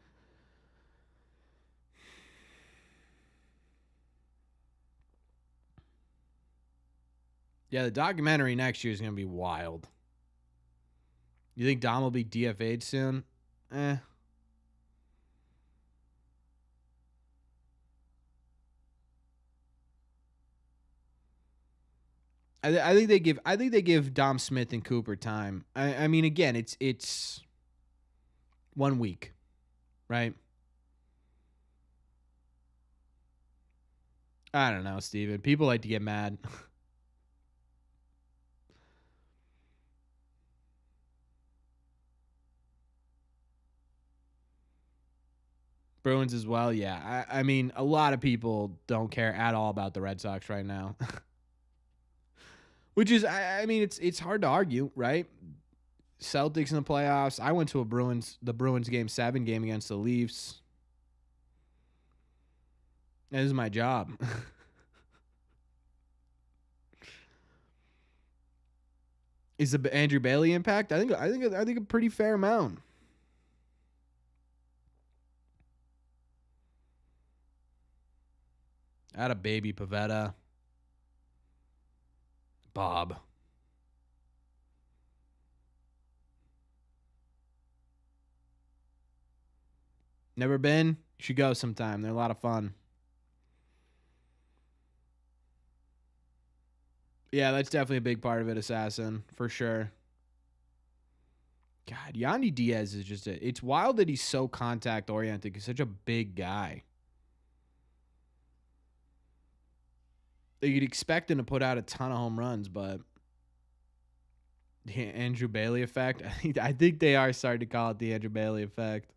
Yeah, the documentary next year is going to be wild. You think Dom will be DFA'd soon? I think they give Dom Smith and Cooper time. I mean, again, it's 1 week, right? I don't know, Steven. People like to get mad. Bruins as well, yeah. I mean, a lot of people don't care at all about the Red Sox right now. Which is, I mean, it's hard to argue, right? Celtics in the playoffs. I went to the Bruins Game 7 game against the Leafs. This is my job. Is the Andrew Bailey impact? I think a pretty fair amount. Out of baby Pivetta. Bob. Never been? You should go sometime. They're a lot of fun. Yeah, that's definitely a big part of it, Assassin, for sure. God, Yandy Diaz is just it's wild that he's so contact oriented. He's such a big guy. You'd expect him to put out a ton of home runs, but the Andrew Bailey effect. I think they are starting to call it the Andrew Bailey effect.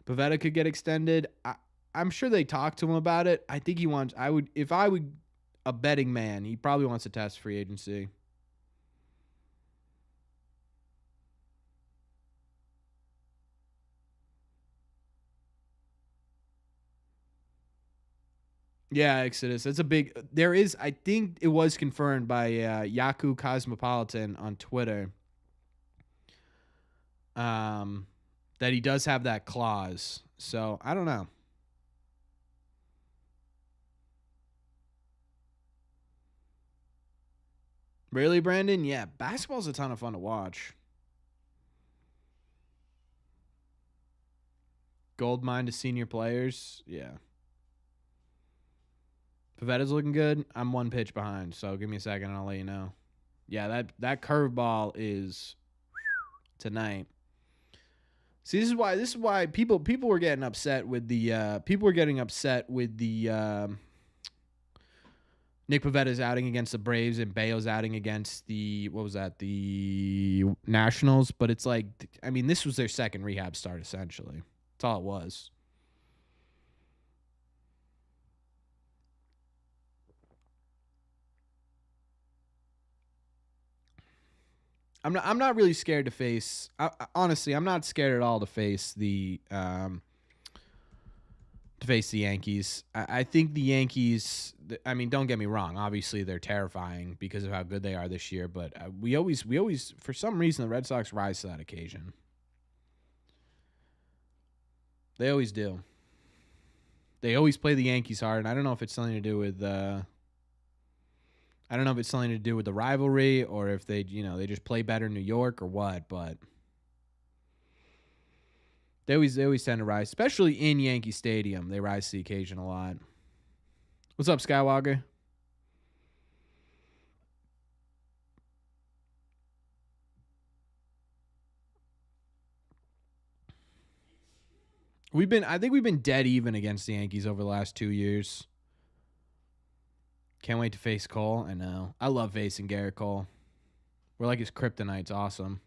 Pivetta could get extended. I'm sure they talked to him about it. I think he wants. If I would a betting man, he probably wants to test free agency. Yeah, Exodus. That's a big. There is. I think it was confirmed by Yaku Cosmopolitan on Twitter. That he does have that clause. So I don't know. Really, Brandon? Yeah, basketball's a ton of fun to watch. Gold mine to senior players. Yeah. Pavetta's looking good. I'm one pitch behind, so give me a second and I'll let you know. Yeah, that curveball is tonight. See, this is why people were getting upset with the Nick Pivetta's outing against the Braves and Bayo's outing against the Nationals, but it's like, I mean, this was their second rehab start essentially. That's all it was. I'm not really scared to face. Honestly, I'm not scared at all to face the Yankees. I think the Yankees. I mean, don't get me wrong. Obviously, they're terrifying because of how good they are this year. But we always, for some reason, the Red Sox rise to that occasion. They always do. They always play the Yankees hard, and I don't know if it's something to do with. I don't know if it's something to do with the rivalry or if they just play better in New York or what, but they always tend to rise, especially in Yankee Stadium. They rise to the occasion a lot. What's up, Skywalker? I think we've been dead even against the Yankees over the last 2 years. Can't wait to face Cole. I know. I love facing Garrett Cole. We're like his kryptonite's awesome.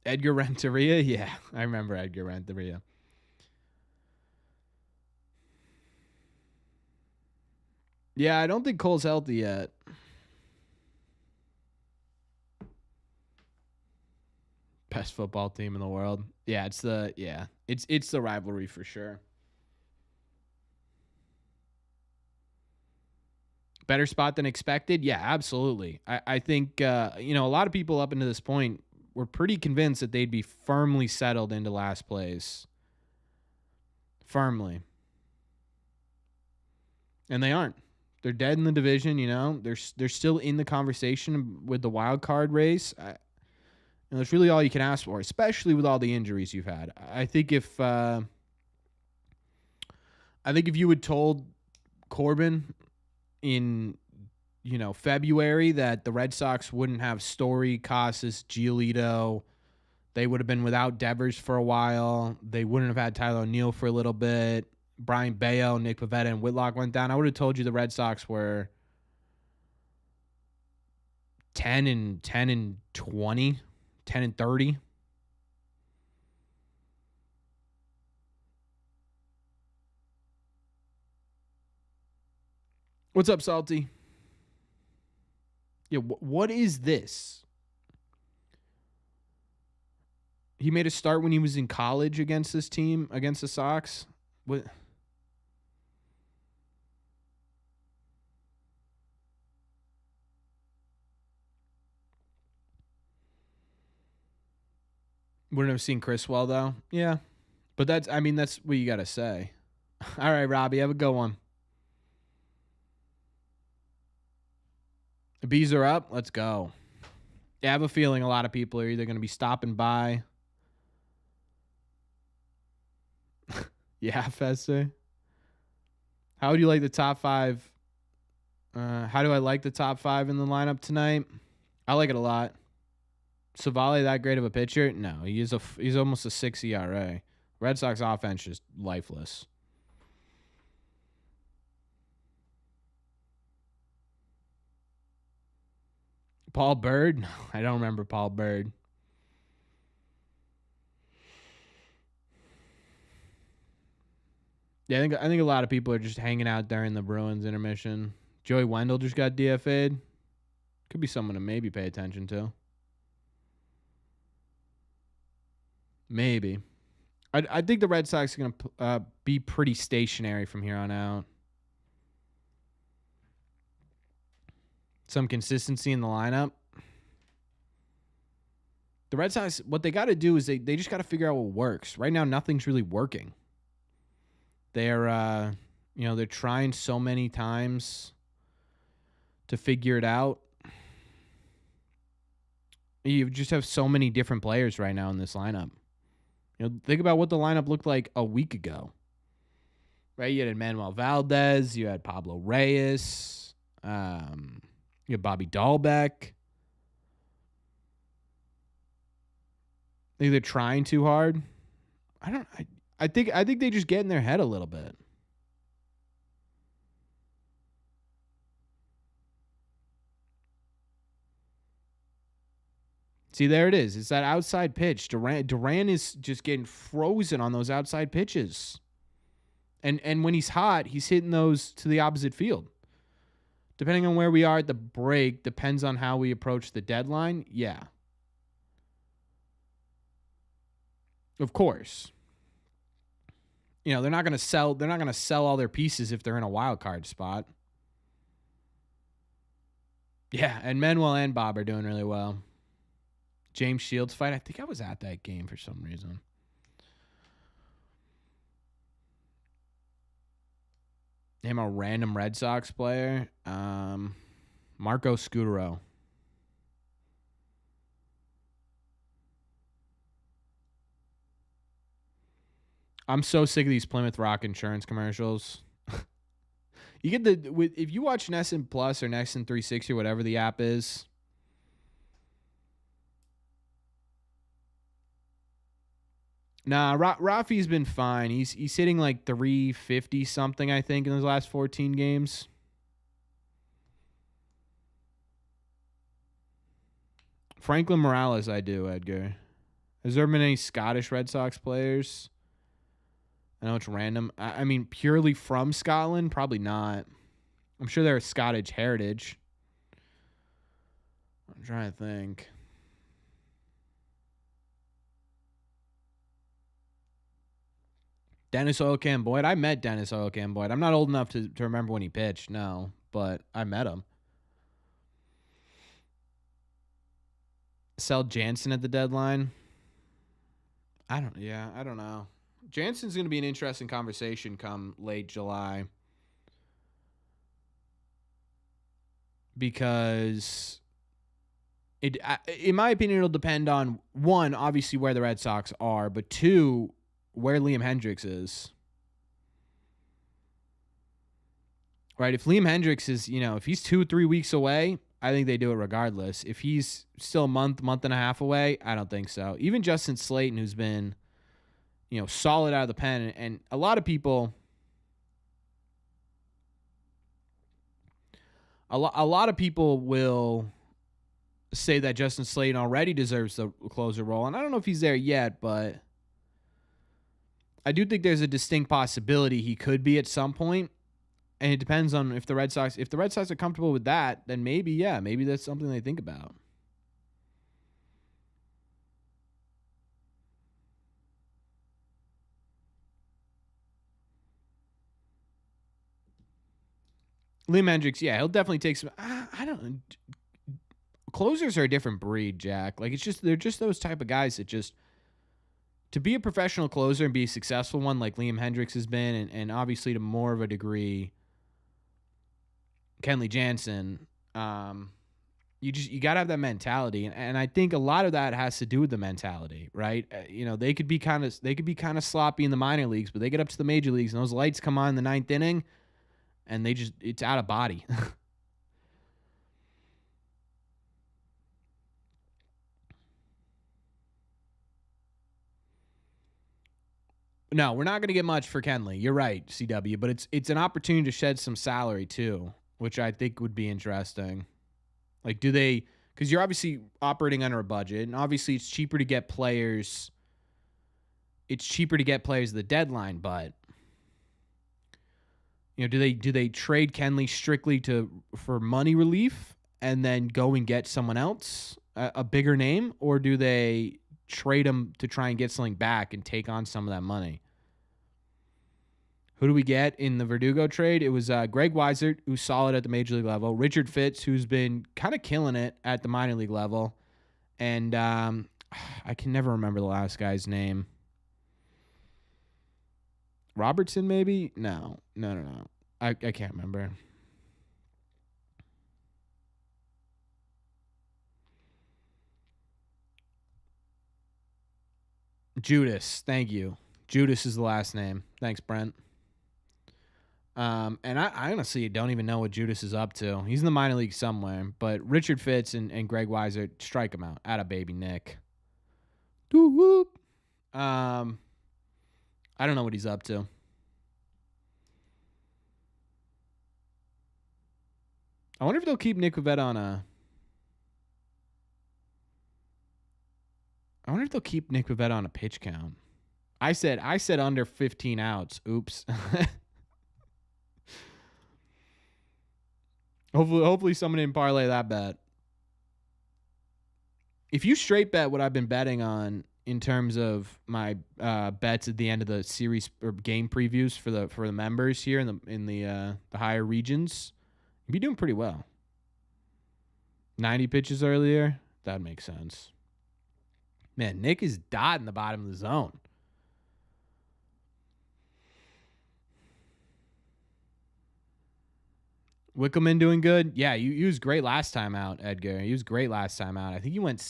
Edgar Renteria? Yeah, I remember Edgar Renteria. Yeah, I don't think Cole's healthy yet. Best football team in the world. Yeah, it's the rivalry for sure. Better spot than expected? Yeah, absolutely. I think a lot of people up until this point were pretty convinced that they'd be firmly settled into last place. Firmly. And they aren't. They're dead in the division, They're still in the conversation with the wild card race. That's really all you can ask for, especially with all the injuries you've had. I think if you had told Corbin in February that the Red Sox wouldn't have Story, Casas, Giolito, they would have been without Devers for a while. They wouldn't have had Tyler O'Neill for a little bit. Brian Bayo, Nick Pivetta, and Whitlock went down. I would have told you the Red Sox were 10 and 20, 10 and 30. What's up, Salty? Yeah, what is this? He made a start when he was in college against this team, against the Sox. What? Wouldn't have seen Chris well though. Yeah, but that's what you gotta say. All right, Robbie, have a good one. The bees are up. Let's go. Yeah, I have a feeling a lot of people are either going to be stopping by. Yeah, Fester. How would you like the top five? How do I like the top five in the lineup tonight? I like it a lot. Savali that great of a pitcher? No, he's almost a 6 ERA. Red Sox offense just lifeless. Paul Bird? No, I don't remember Paul Bird. Yeah, I think a lot of people are just hanging out during the Bruins intermission. Joey Wendell just got DFA'd. Could be someone to maybe pay attention to. Maybe. I think the Red Sox are going to be pretty stationary from here on out. Some consistency in the lineup. The Red Sox, what they got to do is they just got to figure out what works. Right now, nothing's really working. They're they're trying so many times to figure it out. You just have so many different players right now in this lineup. Think about what the lineup looked like a week ago. Right? You had Manuel Valdez, you had Pablo Reyes, you had Bobby Dahlbeck. Think they're trying too hard. I think they just get in their head a little bit. See, there it is. It's that outside pitch. Duran is just getting frozen on those outside pitches. And when he's hot, he's hitting those to the opposite field. Depending on where we are at the break, depends on how we approach the deadline. Yeah. Of course. They're not going to sell all their pieces if they're in a wild card spot. Yeah, and Manuel and Bob are doing really well. James Shields fight. I think I was at that game for some reason. Name a random Red Sox player. Marco Scutaro. I'm so sick of these Plymouth Rock insurance commercials. You get if you watch NESN Plus or NESN 360 or whatever the app is. Nah, Rafi's been fine. He's hitting like 350 something, I think, in his last 14 games. Franklin Morales, I do, Edgar. Has there been any Scottish Red Sox players? I know it's random. I mean, purely from Scotland? Probably not. I'm sure they're Scottish heritage. I'm trying to think. Dennis Oilcan Boyd. I met Dennis Oilcan Boyd. I'm not old enough to remember when he pitched, no. But I met him. Sell Jansen at the deadline. I don't know. Jansen's going to be an interesting conversation come late July. Because in my opinion, it'll depend on, one, obviously where the Red Sox are, but two, where Liam Hendricks is. Right? If Liam Hendricks is, if he's 2-3 weeks away, I think they do it regardless. If he's still a month and a half away, I don't think so. Even Justin Slayton, who's been, solid out of the pen, and a lot of people, a lot of people will say that Justin Slayton already deserves the closer role, and I don't know if he's there yet, but I do think there's a distinct possibility he could be at some point. And it depends on if the Red Sox are comfortable with that, then maybe that's something they think about. Liam Hendricks, he'll definitely take some. I don't. Closers are a different breed, Jack. Like they're just those type of guys that just, to be a professional closer and be a successful one like Liam Hendricks has been, and obviously to more of a degree, Kenley Jansen, you got to have that mentality, and I think a lot of that has to do with the mentality, right? They could be kind of sloppy in the minor leagues, but they get up to the major leagues and those lights come on in the ninth inning, and it's out of body. No, we're not going to get much for Kenley. You're right, CW, but it's an opportunity to shed some salary too, which I think would be interesting. Like, do they? Because you're obviously operating under a budget, and obviously it's cheaper to get players. It's cheaper to get players at the deadline, but do they trade Kenley strictly for money relief and then go and get someone else, a bigger name, or do they trade him to try and get something back and take on some of that money. Who do we get in the Verdugo trade? It was Greg Weissert, who's solid at the major league level. Richard Fitz, who's been kind of killing it at the minor league level. And I can never remember the last guy's name. Robertson, maybe? No. I can't remember. Judas. Thank you. Judas is the last name. Thanks, Brent. And I honestly don't even know what Judas is up to. He's in the minor league somewhere. But Richard Fitz and Greg Weiser, strike him out. Atta baby Nick. Whoop. I don't know what he's up to. I wonder if they'll keep Nick Pivetta on a... I wonder if they'll keep Nick Pivetta on a pitch count. I said under 15 outs. Oops. Hopefully someone didn't parlay that bet. If you straight bet what I've been betting on in terms of my bets at the end of the series or game previews for the members here in the higher regions, you'd be doing pretty well. 90 pitches earlier, that makes sense. Man, Nick is dotting the bottom of the zone. Wickelman doing good? Yeah, he was great last time out, Edgar. He was great last time out. I think he went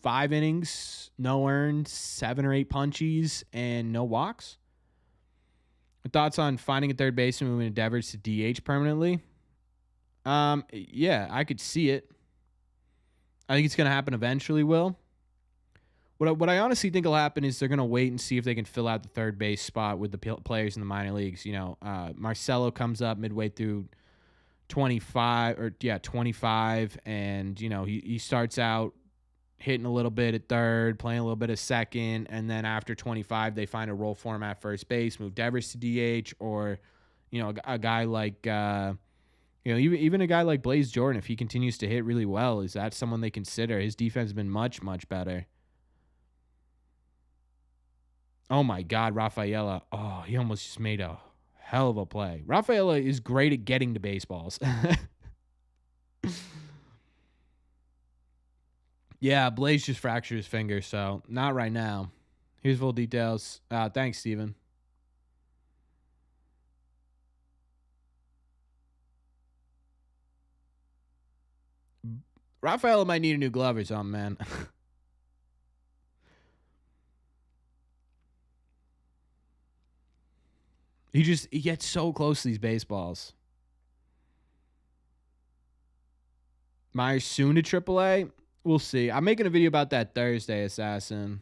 5 innings, no earned, 7 or 8 punchies, and no walks. Thoughts on finding a third baseman who endeavors to DH permanently? Yeah, I could see it. I think it's going to happen eventually, Will. What I honestly think will happen is they're going to wait and see if they can fill out the third base spot with the players in the minor leagues. You know, Marcelo comes up midway through 25, and, you know, he starts out hitting a little bit at third, playing a little bit of second, and then after 25, they find a role for him at first base, move Devers to DH, or, you know, a guy like, even a guy like Blaze Jordan, if he continues to hit really well, is that someone they consider? His defense has been much, much better. Oh, my God, Rafaela. Oh, he almost just made a hell of a play. Rafaela is great at getting to baseballs. Yeah, Blaze just fractured his finger, so not right now. Here's full details. Thanks, Steven. Rafaela might need a new glove or something, man. He gets so close to these baseballs. Myers soon to AAA? We'll see. I'm making a video about that Thursday, Assassin.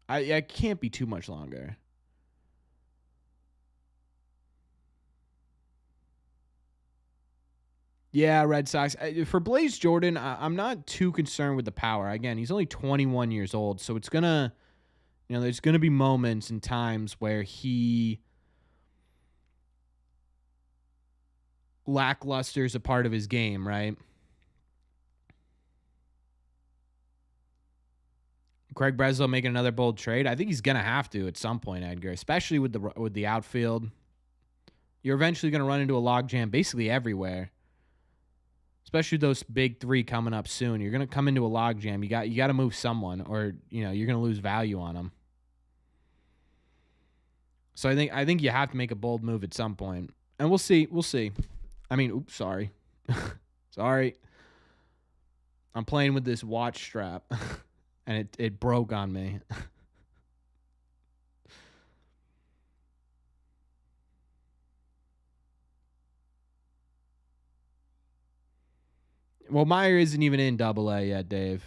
I can't be too much longer. Yeah, Red Sox. For Blaze Jordan, I'm not too concerned with the power. Again, he's only 21 years old, so it's gonna, there's gonna be moments and times where he lackluster is a part of his game, right? Craig Breslow making another bold trade. I think he's gonna have to at some point, Edgar, especially with the outfield. You're eventually gonna run into a logjam basically everywhere, especially those big 3 coming up soon. You're gonna come into a logjam. You got to move someone, or you're gonna lose value on them. So I think you have to make a bold move at some point, and we'll see. I mean, oops, sorry. Sorry. I'm playing with this watch strap, and it broke on me. Well, Meyer isn't even in AA yet, Dave.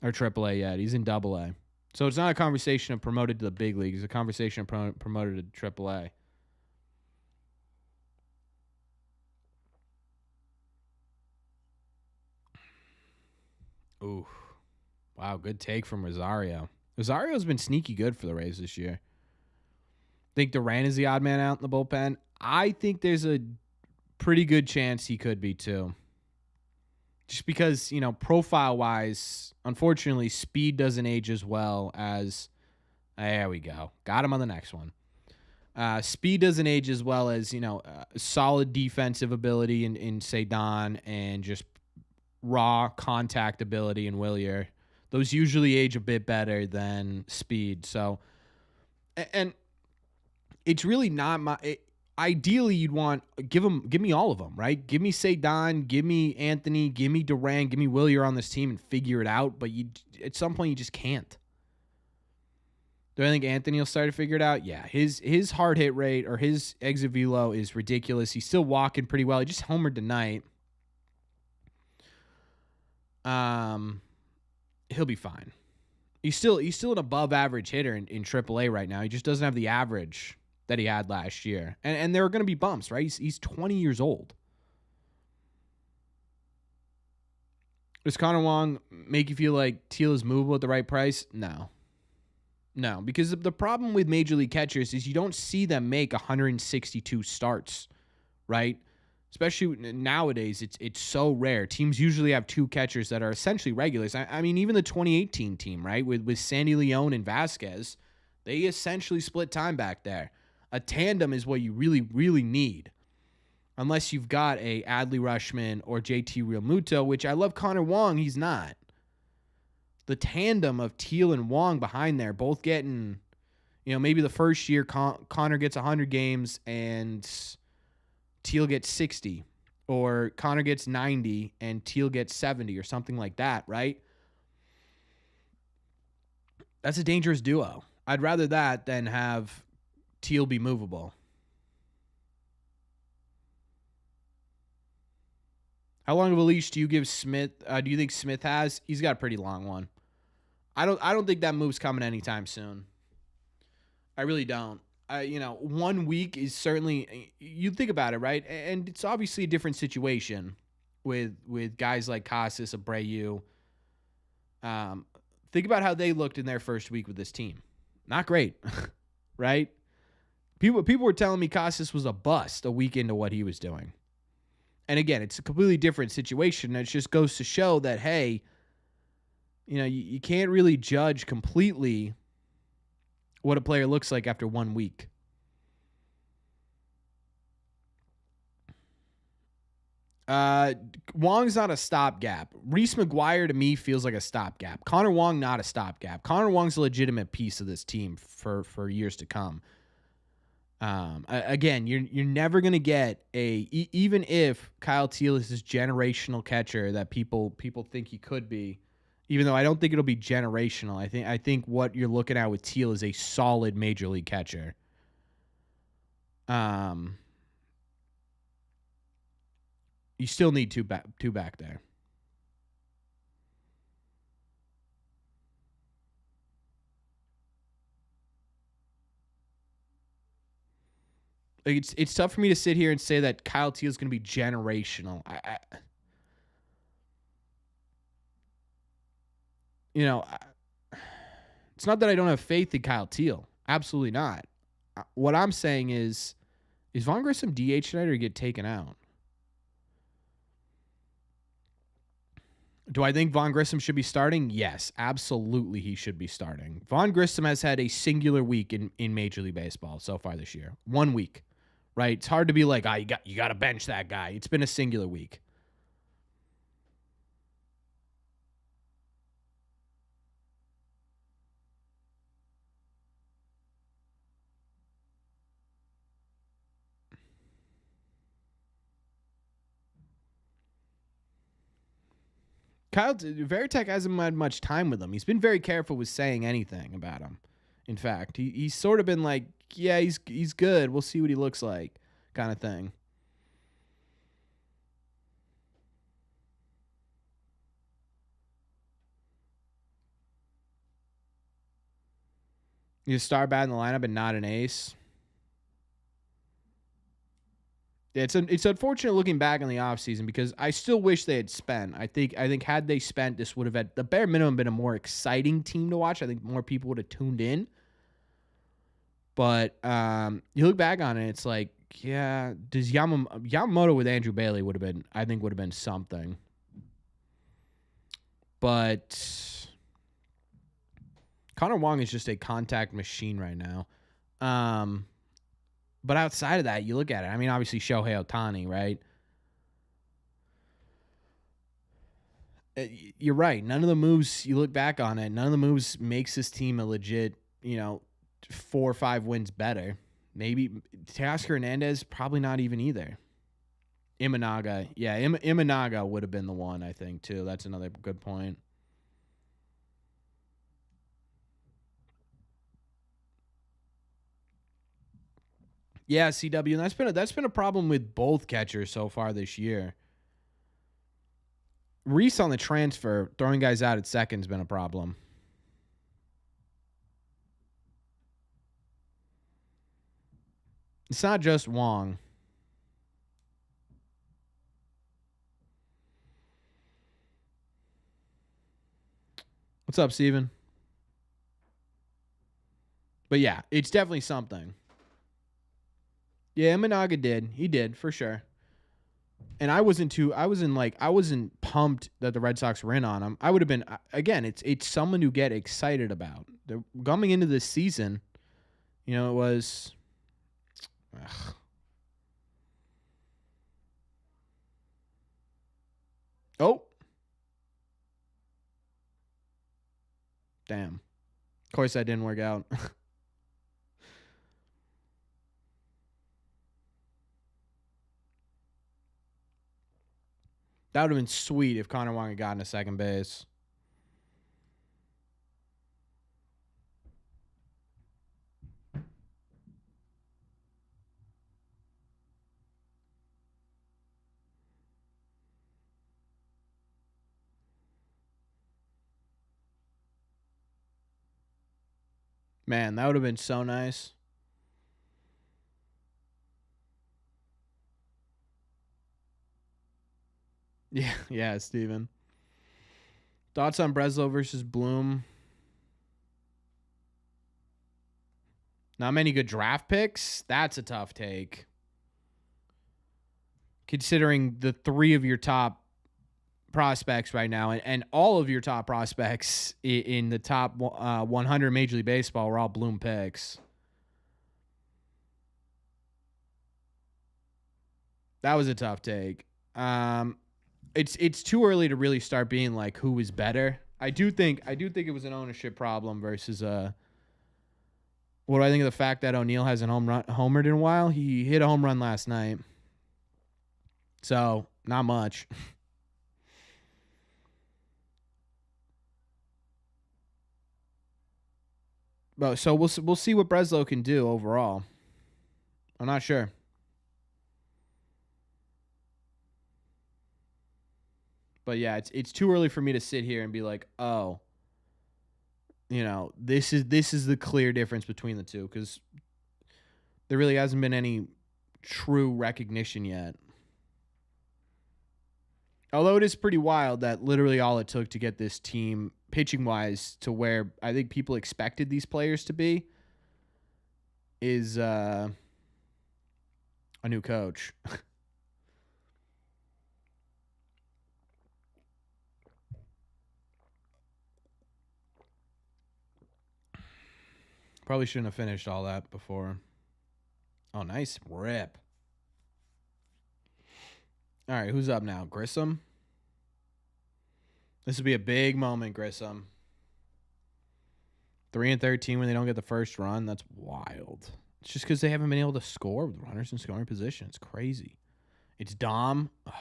Or AAA yet. He's in AA. So it's not a conversation of promoted to the big league. It's a conversation of promoted to AAA. Ooh. Wow, good take from Rosario. Rosario's been sneaky good for the Rays this year. Think Duran is the odd man out in the bullpen? I think there's a pretty good chance he could be too. just because, profile-wise, unfortunately, speed doesn't age as well as there we go. Got him on the next one. Speed doesn't age as well as, solid defensive ability in say, Don, and just raw contact ability in Willier. Those usually age a bit better than speed. So, and it's really not ideally, you'd want give me all of them, right? Give me Cedon, give me Anthony, give me Duran, give me Willier on this team and figure it out. But at some point you just can't. Do I think Anthony will start to figure it out? Yeah, his hard hit rate or his exit velo is ridiculous. He's still walking pretty well. He just homered tonight. He'll be fine. He's still an above average hitter in AAA right now. He just doesn't have the average that he had last year. And there are going to be bumps, right? He's 20 years old. Does Connor Wong make you feel like Teal is movable at the right price? No, because the problem with Major League catchers is you don't see them make 162 starts, right? Especially nowadays, it's so rare. Teams usually have two catchers that are essentially regulars. I mean, even the 2018 team, right, with Sandy Leon and Vasquez, they essentially split time back there. A tandem is what you really, really need, unless you've got a Adley Rutschman or JT Realmuto, which I love Connor Wong. He's not. The tandem of Teal and Wong behind there, both getting, maybe the first year Connor gets 100 games and Teal gets 60, or Connor gets 90 and Teal gets 70 or something like that, right? That's a dangerous duo. I'd rather that than have Teal be movable. How long of a leash do you give Smith? Do you think Smith has? He's got a pretty long one. I don't think that move's coming anytime soon. I really don't. 1 week is certainly, you think about it, right? And it's obviously a different situation with guys like Casas, Abreu. Think about how they looked in their first week with this team. Not great, right? People were telling me Casas was a bust a week into what he was doing. And again, it's a completely different situation. It just goes to show that, hey, you can't really judge completely what a player looks like after 1 week. Wong's not a stopgap. Reese McGuire, to me, feels like a stopgap. Connor Wong, not a stopgap. Connor Wong's a legitimate piece of this team for years to come. Again, you're never going to get even if Kyle Teal is this generational catcher that people think he could be, even though I don't think it'll be generational. I think what you're looking at with Teal is a solid major league catcher. You still need two back there. It's tough for me to sit here and say that Kyle Teal is going to be generational. It's not that I don't have faith in Kyle Teal. Absolutely not. What I'm saying is Vaughn Grissom DH tonight or get taken out? Do I think Vaughn Grissom should be starting? Yes, absolutely he should be starting. Vaughn Grissom has had a singular week in Major League Baseball so far this year. 1 week, right? It's hard to be like, you got to bench that guy. It's been a singular week. Kyle Veritek hasn't had much time with him. He's been very careful with saying anything about him. In fact, he's sort of been like, yeah, he's good. We'll see what he looks like, kind of thing. You star bat in the lineup and not an ace. It's unfortunate looking back on the offseason because I still wish they had spent. I think had they spent, this would have at the bare minimum been a more exciting team to watch. I think more people would have tuned in. But you look back on it, it's like, yeah, does Yamamoto with Andrew Bailey would have been something. But Connor Wong is just a contact machine right now. But outside of that, you look at it. I mean, obviously Shohei Ohtani, right? You're right. None of the moves, you look back on it, none of the moves makes this team a legit, 4 or 5 wins better. Maybe Teoscar Hernandez, probably not even either. Imanaga. Yeah, Imanaga would have been the one, I think, too. That's another good point. Yeah, CW, and that's been a problem with both catchers so far this year. Reese on the transfer, throwing guys out at second has been a problem. It's not just Wong. What's up, Steven? But yeah, it's definitely something. Yeah, Imanaga did. He did, for sure. And I wasn't pumped that the Red Sox were in on him. I would have been, again, it's someone to get excited about. They're coming into this season, it was, ugh. Oh. Damn. Of course that didn't work out. That would have been sweet if Connor Wong had gotten to second base. Man, that would have been so nice. Yeah, Steven. Thoughts on Breslow versus Bloom? Not many good draft picks? That's a tough take. Considering the 3 of your top prospects right now and all of your top prospects in the top 100 Major League Baseball were all Bloom picks. That was a tough take. It's too early to really start being like who is better. I do think it was an ownership problem versus what do I think of the fact that O'Neill hasn't homered in a while? He hit a home run last night. So, not much. But so we'll see what Breslow can do overall. I'm not sure. But yeah, it's too early for me to sit here and be like, oh, this is the clear difference between the two because there really hasn't been any true recognition yet. Although it is pretty wild that literally all it took to get this team pitching wise to where I think people expected these players to be is a new coach. Probably shouldn't have finished all that before. Oh, nice rip. All right, who's up now? Grissom? This would be a big moment, Grissom. 3-13 when they don't get the first run. That's wild. It's just because they haven't been able to score with runners in scoring position. It's crazy. It's Dom. Ugh.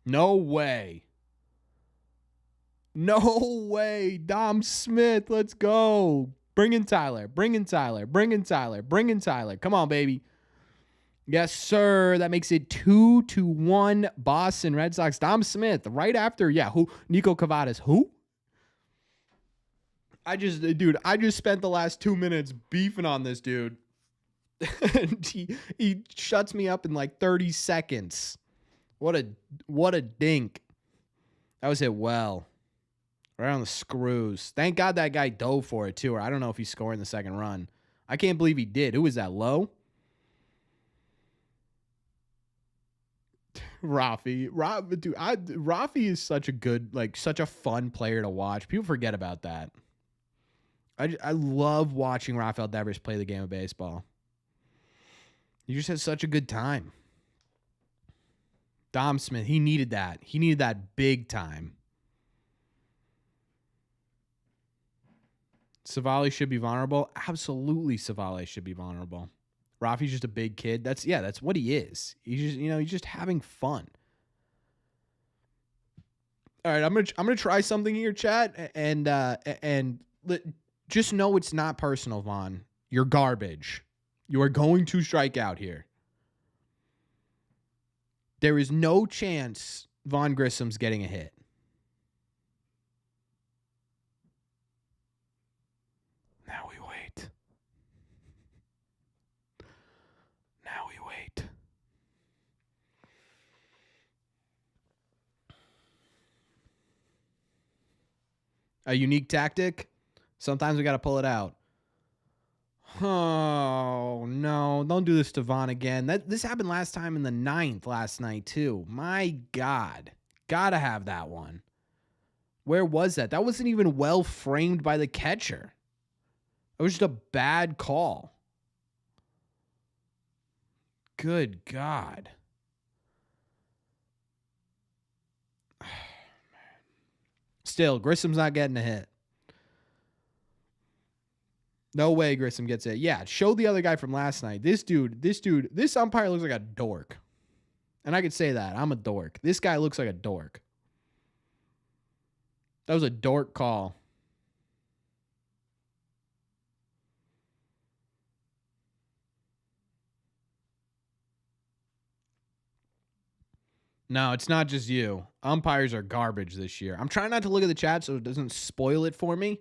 No way. No way. Dom Smith, let's go. Bring in Tyler. Bring in Tyler. Bring in Tyler. Bring in Tyler. Come on, baby. Yes, sir. That makes it 2-1 Boston Red Sox. Dom Smith right after, who? Nico Cavadas. Who? I just spent the last 2 minutes beefing on this dude. And he shuts me up in like 30 seconds. What a dink. That was hit well. Right on the screws. Thank God that guy dove for it, too. Or I don't know if he's scoring the second run. I can't believe he did. Who was that, Low? Rafi. Dude, Rafi is such a good, such a fun player to watch. People forget about that. I love watching Rafael Devers play the game of baseball. He just has such a good time. Dom Smith, he needed that. He needed that big time. Savali should be vulnerable. Absolutely, Savali should be vulnerable. Rafi's just a big kid. That's what he is. He's just having fun. All right, I'm gonna try something here, chat, and just know it's not personal, Vaughn. You're garbage. You are going to strike out here. There is no chance Vaughn Grissom's getting a hit. Now we wait. Now we wait. A unique tactic? Sometimes we got to pull it out. Oh, no. Don't do this to Vaughn again. This happened last time in the 9th last night, too. My God. Gotta have that one. Where was that? That wasn't even well framed by the catcher. It was just a bad call. Good God. Still, Grissom's not getting a hit. No way Grissom gets it. Yeah, show the other guy from last night. This umpire looks like a dork. And I could say that. I'm a dork. This guy looks like a dork. That was a dork call. No, it's not just you. Umpires are garbage this year. I'm trying not to look at the chat so it doesn't spoil it for me.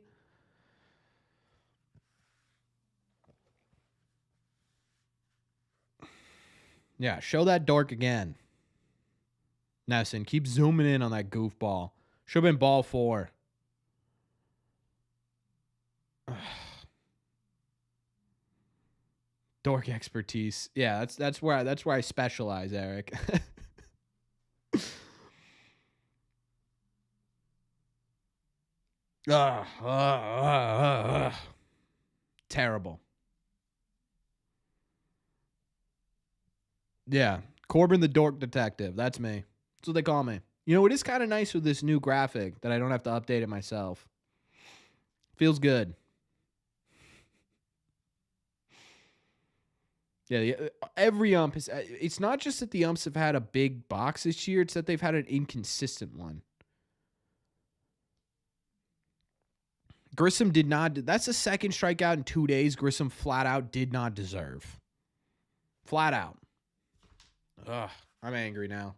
Yeah, show that dork again. Nesson, keep zooming in on that goofball. Should have been ball 4. Dork expertise. Yeah, that's where I specialize, Eric. Terrible. Yeah, Corbin the Dork Detective. That's me. That's what they call me. You know, it is kind of nice with this new graphic that I don't have to update it myself. Feels good. Yeah, every ump is. It's not just that the umps have had a big box this year; it's that they've had an inconsistent one. Grissom did not. That's the second strikeout in 2 days. Grissom flat out did not deserve. Flat out. Ugh, I'm angry now.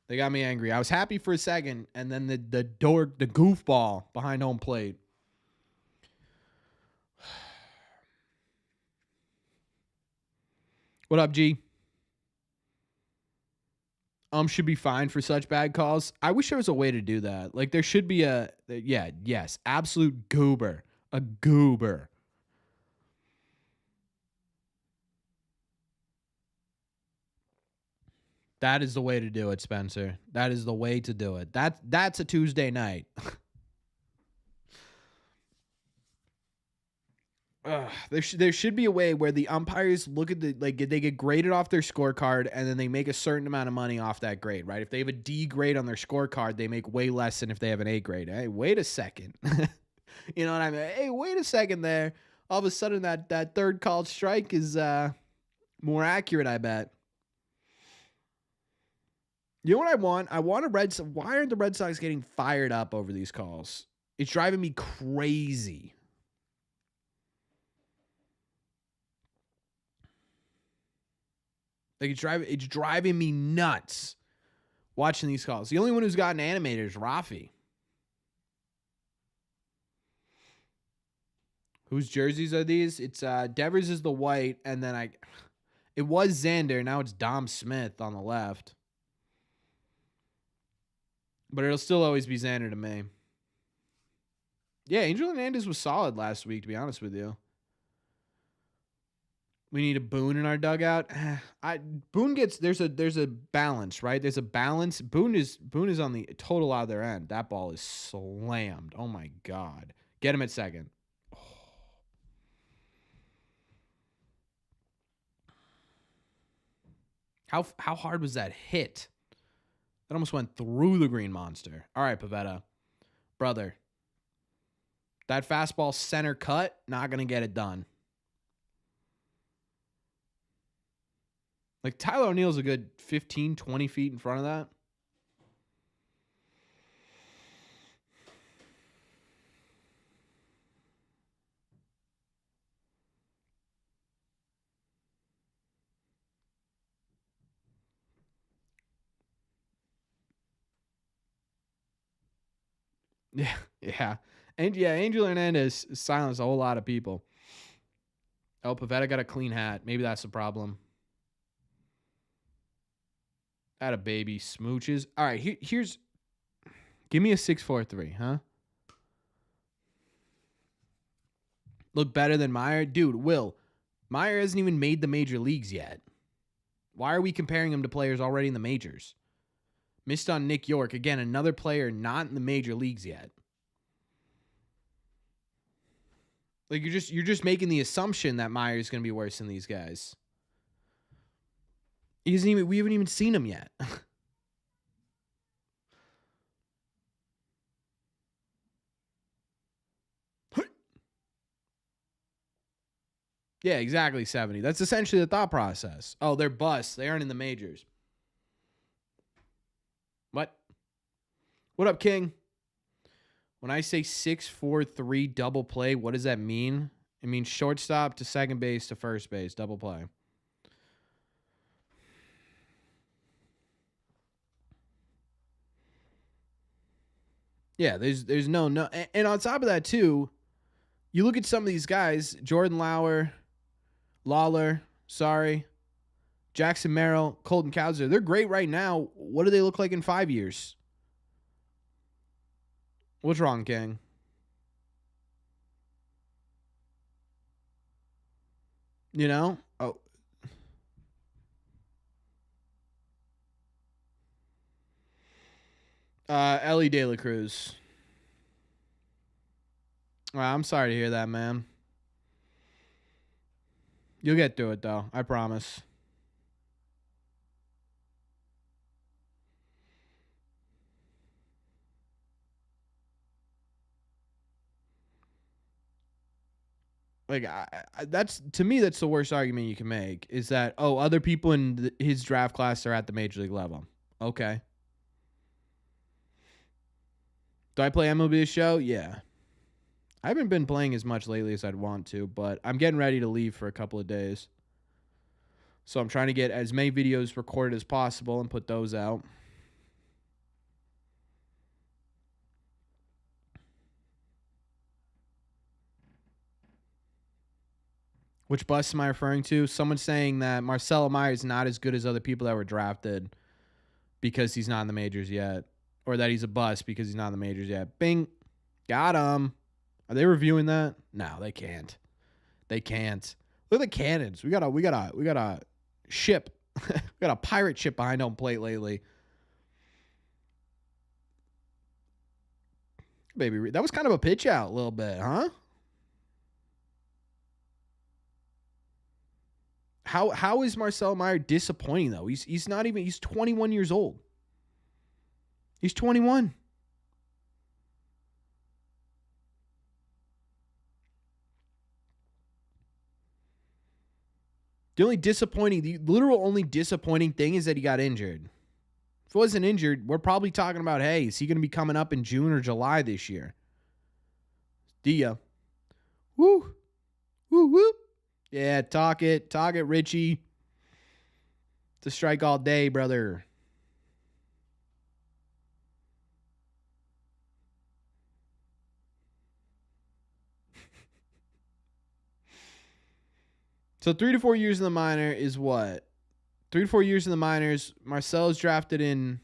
They got me angry. I was happy for a second, and then the goofball behind home plate. What up, G? Should be fine for such bad calls. I wish there was a way to do that. Like, there should be absolute goober. A goober. That is the way to do it, Spencer. That is the way to do it. That's a Tuesday night. There should be a way where the umpires look at they get graded off their scorecard and then they make a certain amount of money off that grade, right? If they have a D grade on their scorecard, they make way less than if they have an A grade. Hey, wait a second. You know what I mean? Hey, wait a second there. All of a sudden that third called strike is more accurate, I bet. You know what I want? I want why aren't the Red Sox getting fired up over these calls? It's driving me crazy. Like, it's driving me nuts watching these calls. The only one who's gotten animated is Rafi. Whose jerseys are these? It's Devers is the white, and then it was Xander. Now it's Dom Smith on the left. But it'll still always be Xander to me. Yeah, Angel Hernandez was solid last week, to be honest with you. We need a Boone in our dugout. Boone gets there's a balance, right? There's a balance. Boone is on the total other end. That ball is slammed. Oh my god. Get him at second. How hard was that hit? That almost went through the green monster. All right, Pivetta. Brother. That fastball center cut, not going to get it done. Like, Tyler O'Neill's a good 15, 20 feet in front of that. Yeah. And yeah, Angel Hernandez silenced a whole lot of people. Oh, Pivetta got a clean hat. Maybe that's the problem. Had a baby smooches. All right, here's. Give me a 6.43, huh? Look better than Meyer? Dude, Will. Meyer hasn't even made the major leagues yet. Why are we comparing him to players already in the majors? Missed on Nick York. Again, another player not in the major leagues yet. Like, you're just making the assumption that Meyer's going to be worse than these guys. We haven't even seen him yet. Yeah, exactly, 70. That's essentially the thought process. Oh, they're busts. They aren't in the majors. What? What up, King? When I say 6-4-3 double play, what does that mean? It means shortstop to second base to first base, double play. Yeah, there's no. And on top of that, too, you look at some of these guys, Jordan Lawler, Jackson Merrill, Colton Cowser. They're great right now. What do they look like in 5 years? What's wrong, King? You know? Oh. Ellie De La Cruz. Well, I'm sorry to hear that, man. You'll get through it, though. I promise. Like, that's, to me, that's the worst argument you can make, is that, oh, other people in his draft class are at the major league level. Okay. Do I play MLB Show? Yeah. I haven't been playing as much lately as I'd want to, but I'm getting ready to leave for a couple of days. So I'm trying to get as many videos recorded as possible and put those out. Which bust am I referring to? Someone saying that Marcelo Meyer is not as good as other people that were drafted because he's not in the majors yet. Or that he's a bust because he's not in the majors yet. Bing. Got him. Are they reviewing that? No, they can't. They can't. Look at the cannons. We got a ship. We got a pirate ship behind home plate lately. Baby, that was kind of a pitch out a little bit, huh? How is Marcelo Meyer disappointing though? He's not even, he's 21 years old. He's 21. The literal only disappointing thing is that he got injured. If he wasn't injured, we're probably talking about, hey, is he going to be coming up in June or July this year? Dia. Woo. Woo, woo. Yeah, talk it, Richie. It's a strike all day, brother. So 3 to 4 years in the minor is what? 3 to 4 years in the minors. Marcelo's drafted in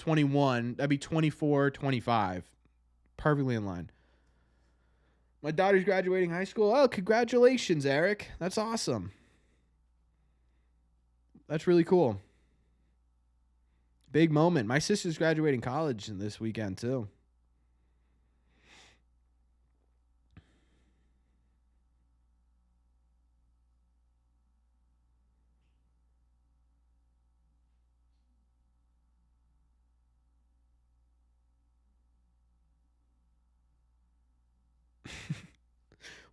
21. That'd be 24, 25. Perfectly in line. My daughter's graduating high school. Oh, congratulations, Eric. That's awesome. That's really cool. Big moment. My sister's graduating college this weekend, too.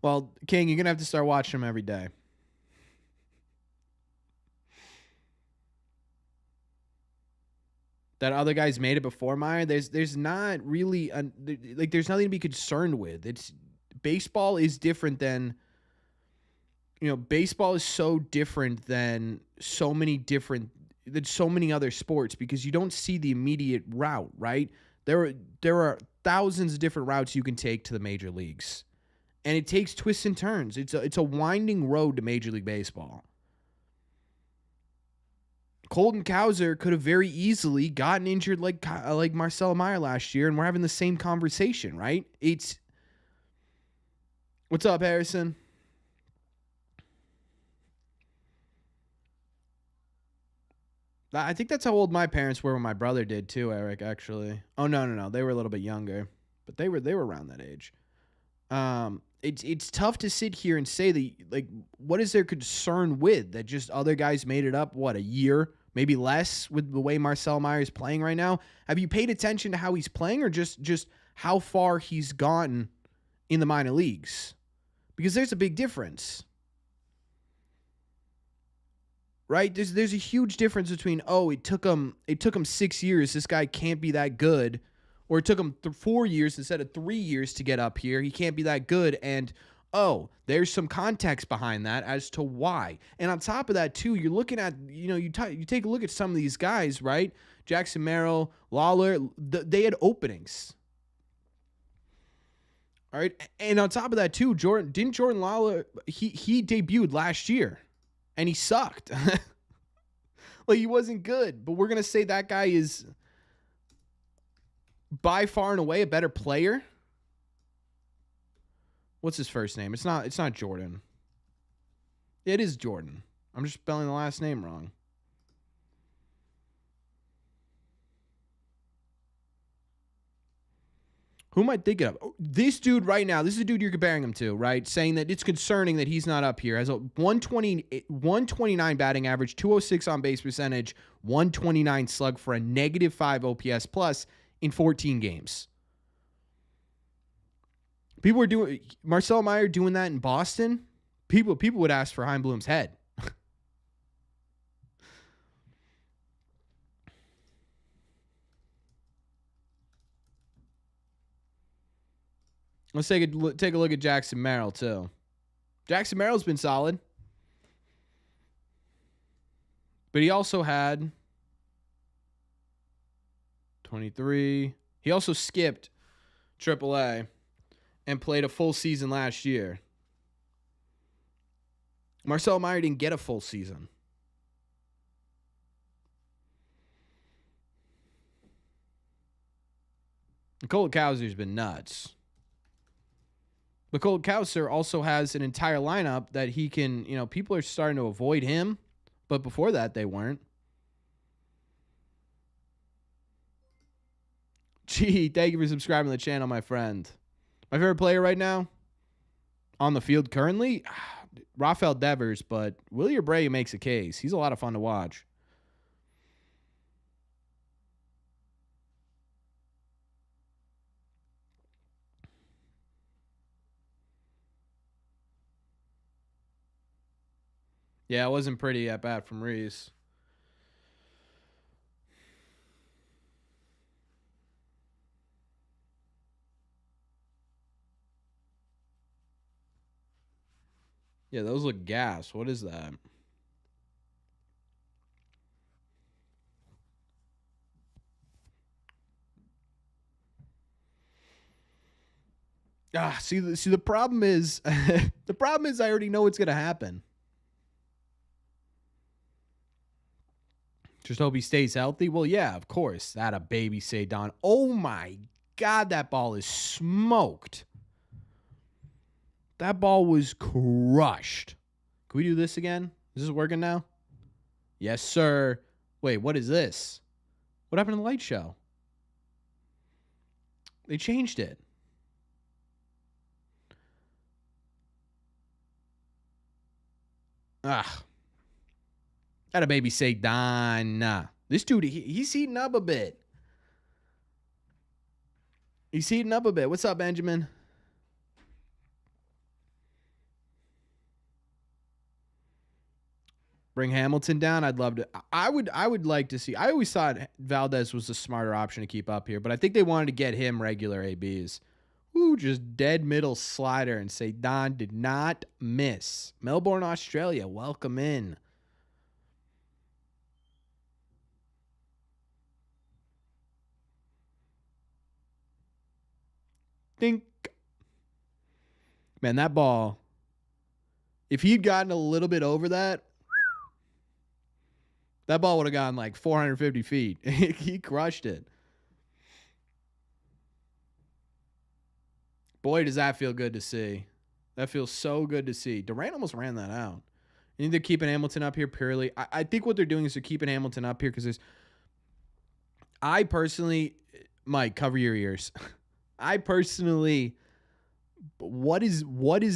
Well, King, you're going to have to start watching them every day. That other guys made it before mine. There's not really there's nothing to be concerned with. It's baseball is different than baseball is so different than so many other sports because you don't see the immediate route, right? There are thousands of different routes you can take to the major leagues. And it takes twists and turns. It's a winding road to Major League Baseball. Colton Cowser could have very easily gotten injured like Marcelo Meyer last year, and we're having the same conversation, right? What's up, Harrison? I think that's how old my parents were when my brother did too, Eric, actually. Oh, no. They were a little bit younger, but they were around that age. It's tough to sit here and say that, what is their concern with that just other guys made it up, a year, maybe less with the way Marcel Meyer is playing right now? Have you paid attention to how he's playing or just how far he's gotten in the minor leagues? Because there's a big difference. Right? There's a huge difference between, it took him 6 years, this guy can't be that good, or it took him 4 years instead of 3 years to get up here, he can't be that good, and there's some context behind that as to why. And on top of that too, you're looking at, you take a look at some of these guys, right? Jackson Merrill, Lawler, they had openings. All right, and on top of that too, Jordan Lawler, he debuted last year. And he sucked. He wasn't good. But we're going to say that guy is by far and away a better player. What's his first name? It's not Jordan. It is Jordan. I'm just spelling the last name wrong. Who am I thinking of? This dude right now, this is a dude you're comparing him to, right? Saying that it's concerning that he's not up here. Has a 129 batting average, 206 on base percentage, 129 slug for a -5 OPS plus in 14 games. People were doing Marcel Meyer doing that in Boston. People would ask for Chaim Bloom's head. Let's take a look at Jackson Merrill, too. Jackson Merrill's been solid. But he also had 23. He also skipped AAA and played a full season last year. Marcel Meyer didn't get a full season. Cole Cowser's been nuts. But Cole Cowser also has an entire lineup that he can, people are starting to avoid him, but before that they weren't. Gee, thank you for subscribing to the channel, my friend. My favorite player right now on the field currently, Rafael Devers, but Willie Abreu makes a case. He's a lot of fun to watch. Yeah, it wasn't pretty at bat from Reese. Yeah, those look gas. What is that? See, the problem is, I already know what's going to happen. Just hope he stays healthy. Well, yeah, of course. That a baby say Don. Oh my God, that ball is smoked. That ball was crushed. Can we do this again? Is this working now? Yes, sir. Wait, what is this? What happened to the light show? They changed it. Ah. Got a baby say Don. This dude, he's heating up a bit. He's heating up a bit. What's up, Benjamin? Bring Hamilton down. I'd love to. I would like to see. I always thought Valdez was the smarter option to keep up here, but I think they wanted to get him regular ABs. Ooh, just dead middle slider and say Don did not miss. Melbourne, Australia. Welcome in. Think. Man, that ball, if he'd gotten a little bit over that ball would have gone like 450 feet. He crushed it. Boy, does that feel good to see. That feels so good to see. Durant almost ran that out. I think they're keeping Hamilton up here purely. I think what they're doing is they're keeping Hamilton up here because I personally, Mike, cover your ears. I personally, what is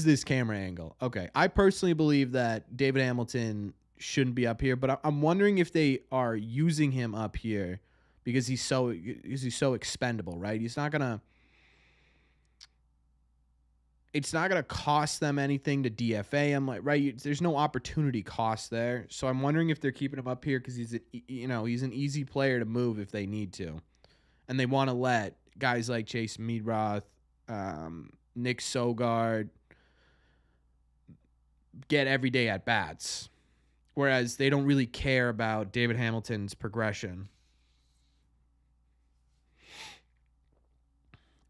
this camera angle? Okay, I personally believe that David Hamilton shouldn't be up here, but I'm wondering if they are using him up here because he's so expendable, right? It's not gonna cost them anything to DFA him, like, right? There's no opportunity cost there, so I'm wondering if they're keeping him up here because he's an easy player to move if they need to, and they want to let guys like Chase Meadroth, Nick Sogard get everyday at bats. Whereas they don't really care about David Hamilton's progression.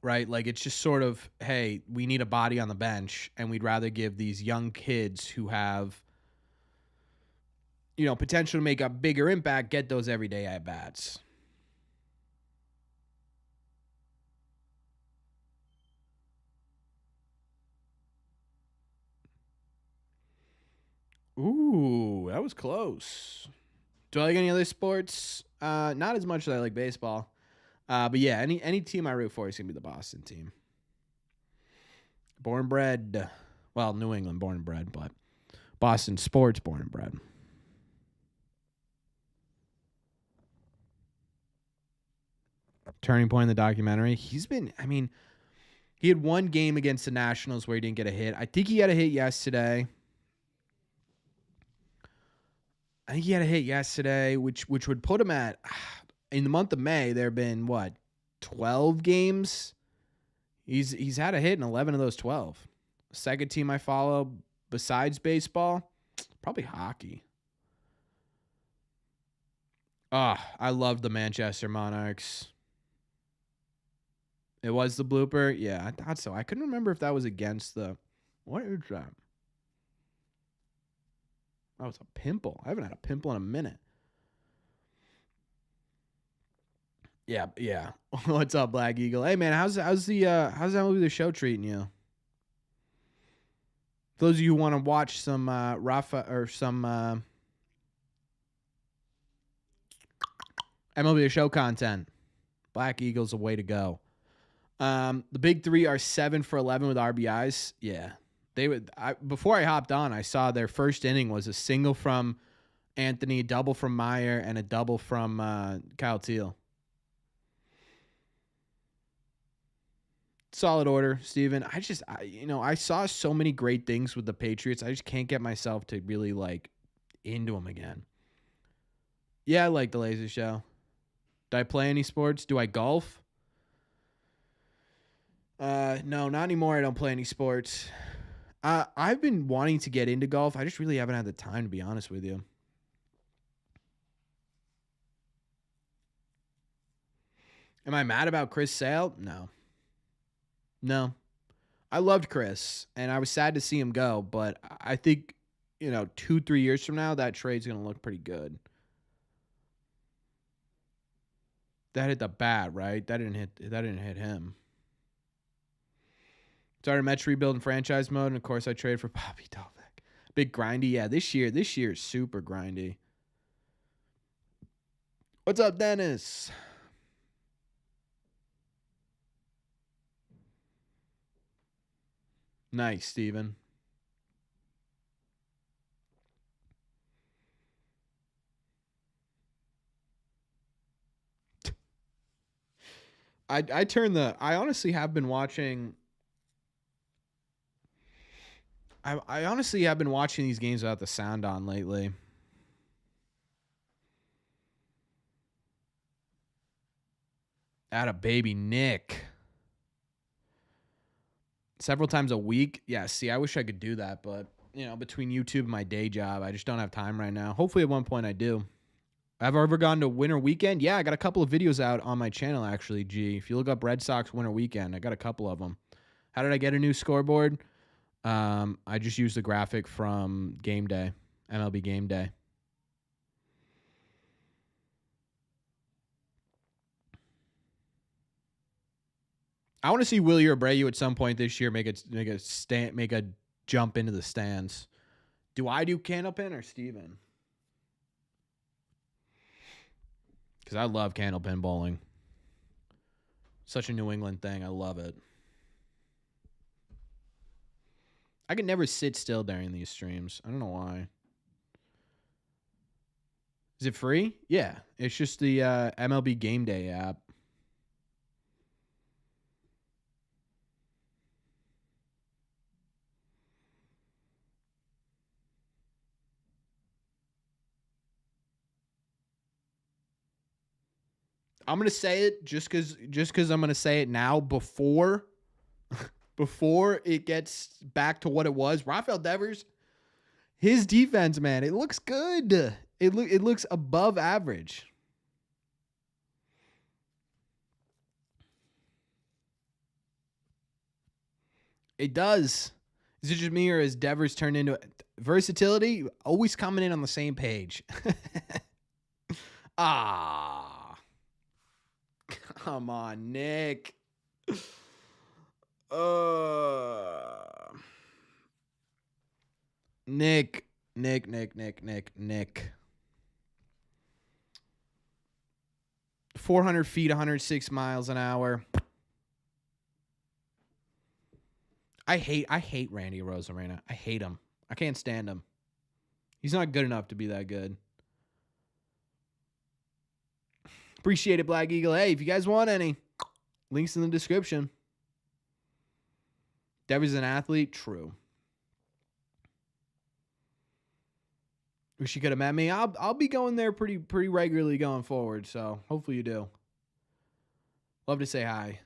Right? Like, it's just sort of, hey, we need a body on the bench, and we'd rather give these young kids who have, potential to make a bigger impact, get those everyday at-bats. Ooh, that was close. Do I like any other sports? Not as much as I like baseball. But yeah, any team I root for is going to be the Boston team. Born and bred. Well, New England born and bred, but Boston sports born and bred. Turning point in the documentary. He had one game against the Nationals where he didn't get a hit. I think he had a hit yesterday. Which would put him at, in the month of May, there have been, 12 games? He's had a hit in 11 of those 12. Second team I follow besides baseball, probably hockey. I love the Manchester Monarchs. It was the blooper? Yeah, I thought so. I couldn't remember if that was against the... What is that? That was a pimple. I haven't had a pimple in a minute. Yeah. What's up, Black Eagle? Hey man, how's that movie The Show treating you? For those of you who want to watch some Rafa or some MLB The Show content, Black Eagle's a way to go. The big three are 7 for 11 with RBIs. Yeah. Before I hopped on, I saw their first inning was a single from Anthony, a double from Meyer, and a double from Kyle Teal. Solid order, Steven. I saw so many great things with the Patriots. I just can't get myself to really into them again. Yeah, I like the Laser Show. Do I play any sports? Do I golf? No, not anymore. I don't play any sports. I've been wanting to get into golf. I just really haven't had the time, to be honest with you. Am I mad about Chris Sale? No. I loved Chris, and I was sad to see him go, but I think, 2-3 years from now, that trade's going to look pretty good. That hit the bat, right? That didn't hit him. Started Mets rebuild in franchise mode, and of course I traded for Bobby Dalbec. Big grindy. Yeah, this year is super grindy. What's up, Dennis? Nice, Steven. I honestly have been watching. I honestly have been watching these games without the sound on lately. Atta baby Nick. Several times a week. Yeah, see, I wish I could do that, but between YouTube and my day job, I just don't have time right now. Hopefully at one point I do. Have I ever gone to Winter Weekend? Yeah, I got a couple of videos out on my channel, actually, G. If you look up Red Sox Winter Weekend, I got a couple of them. How did I get a new scoreboard? I just used the graphic from Game Day, MLB Game Day. I want to see Willie Abreu at some point this year make a jump into the stands. Do I do Candlepin or Steven? Because I love Candlepin bowling. Such a New England thing. I love it. I can never sit still during these streams. I don't know why. Is it free? Yeah. It's just the MLB Game Day app. I'm going to say it just because I'm going to say it now before it gets back to what it was. Rafael Devers, his defense, man, it looks good. It looks above average. It does. Is it just me or has Devers turned into versatility? Always coming in on the same page. Come on, Nick. Nick. 400 feet, 106 miles an hour. I hate Randy Arozarena. I hate him. I can't stand him. He's not good enough to be that good. Appreciate it, Black Eagle. Hey, if you guys want any, links in the description. Devers is an athlete. True. Wish you could have met me. I'll be going there pretty regularly going forward. So hopefully you do. Love to say hi.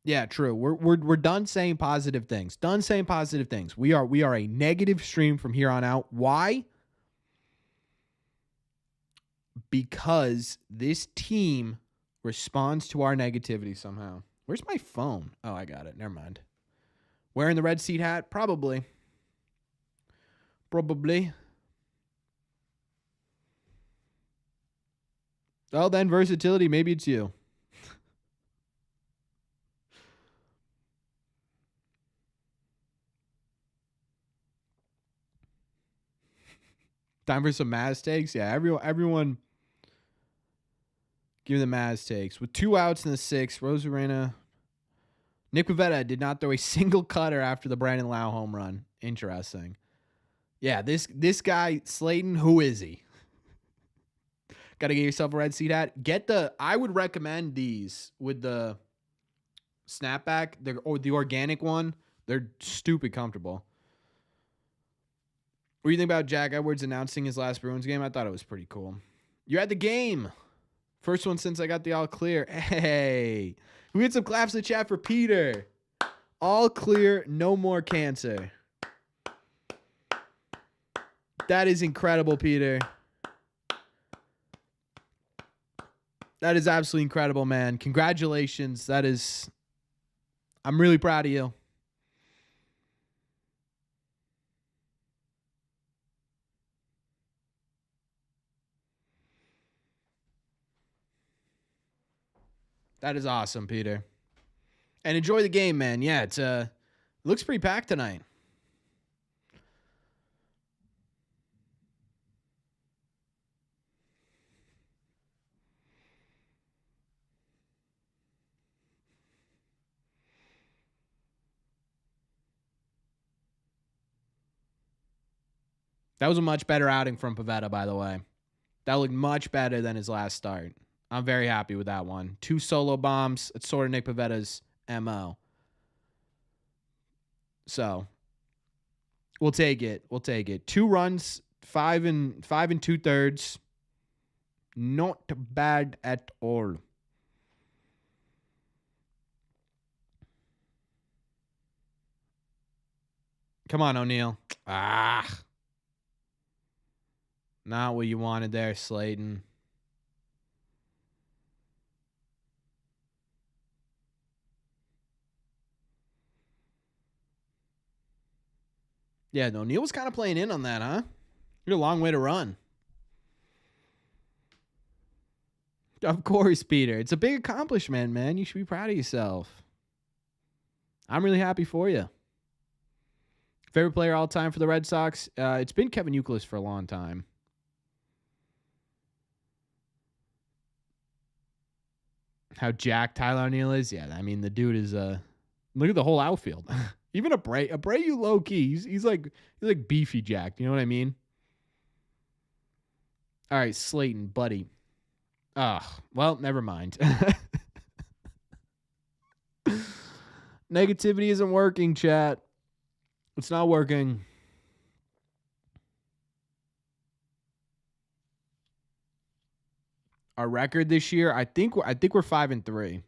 Yeah, true. We're done saying positive things. Done saying positive things. We are a negative stream from here on out. Why? Because this team responds to our negativity somehow. Where's my phone? Oh, I got it. Never mind. Wearing the red seat hat? Probably. Oh, then versatility. Maybe it's you. Time for some Maz takes? Yeah, everyone give me the Maz takes. With 2 outs in the 6th, Arozarena. Nick Pivetta did not throw a single cutter after the Brandon Lau home run. Interesting. Yeah, this guy, Slayton, who is he? Got to get yourself a red seat hat. I would recommend these with the snapback, or the organic one. They're stupid comfortable. What do you think about Jack Edwards announcing his last Bruins game? I thought it was pretty cool. You're at the game. First one since I got the all clear. Hey, we get some claps in the chat for Peter. All clear, no more cancer. That is incredible, Peter. That is absolutely incredible, man. Congratulations. I'm really proud of you. That is awesome, Peter. And enjoy the game, man. Yeah, it looks pretty packed tonight. That was a much better outing from Pivetta, by the way. That looked much better than his last start. I'm very happy with that one. 2 solo bombs. It's sort of Nick Pivetta's MO. So we'll take it. 2 runs, 5 and 2/3. Not bad at all. Come on, O'Neal. Not what you wanted there, Slayton. Yeah, O'Neal was kind of playing in on that, huh? You're a long way to run. Of course, Peter. It's a big accomplishment, man. You should be proud of yourself. I'm really happy for you. Favorite player all time for the Red Sox? It's been Kevin Youkilis for a long time. How jacked Tyler O'Neill is? Yeah, I mean, the dude is look at the whole outfield. Even Abreu low key. He's like beefy jacked. You know what I mean? All right, Slayton, buddy. Well, never mind. Negativity isn't working, chat. It's not working. Our record this year, I think we're 5-3.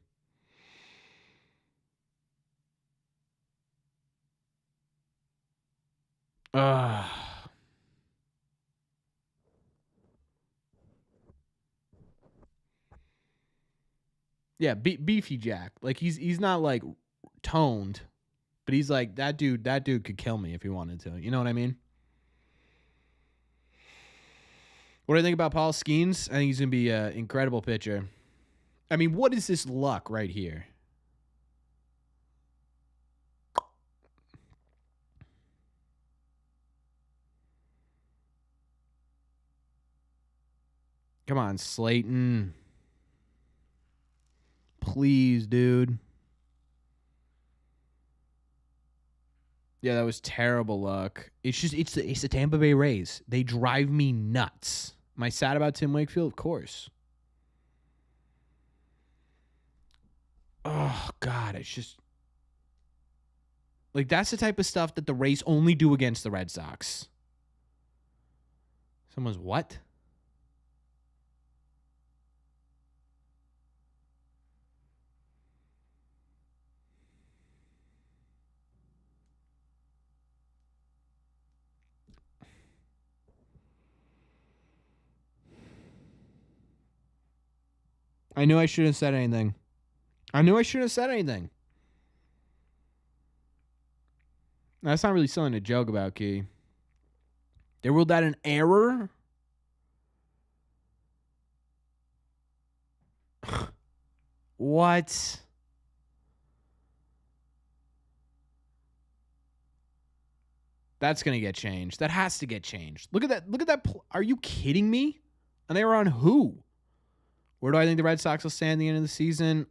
Yeah, beefy Jack. Like he's not like toned, but he's like that dude. That dude could kill me if he wanted to. You know what I mean? What do I think about Paul Skeens? I think he's gonna be an incredible pitcher. I mean, what is this luck right here? Come on, Slayton. Please, dude. Yeah, that was terrible luck. It's the Tampa Bay Rays. They drive me nuts. Am I sad about Tim Wakefield? Of course. Oh, God. It's just like that's the type of stuff that the Rays only do against the Red Sox. Someone's what? I knew I shouldn't have said anything. That's not really something to joke about, Key. They ruled that an error? What? That's going to get changed. That has to get changed. Look at that. Are you kidding me? And they were on who? Where do I think the Red Sox will stand at the end of the season?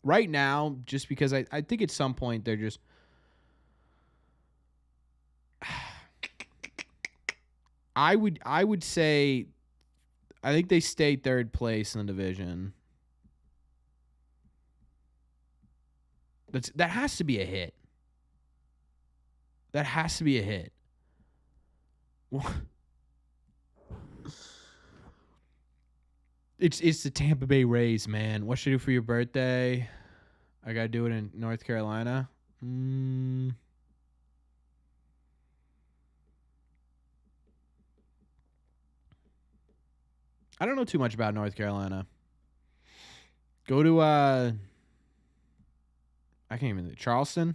Right now, just because I think at some point they're just... I would say I think they stay third place in the division. That has to be a hit. That has to be a hit. It's the Tampa Bay Rays, man. What should I do for your birthday? I gotta do it in North Carolina. I don't know too much about North Carolina. Go to I can't even think. Charleston.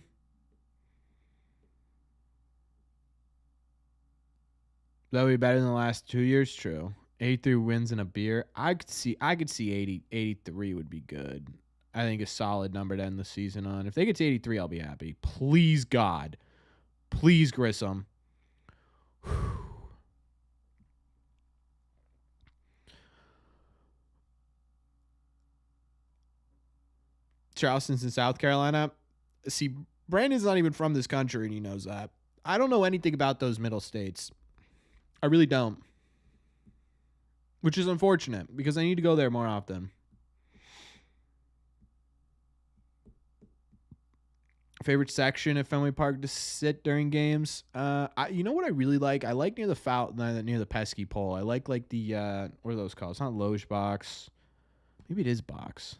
That would be better than the last 2 years. True. 83 wins and a beer. I could see 83 would be good. I think a solid number to end the season on. If they get to 83, I'll be happy. Please, God. Please, Grissom. Charleston's in South Carolina. See, Brandon's not even from this country, and he knows that. I don't know anything about those middle states. I really don't. Which is unfortunate, because I need to go there more often. Favorite section at Fenway Park to sit during games? You know what I really like? I like near the foul, near the pesky pole. I like the what are those called? It's not loge box. Maybe it is box.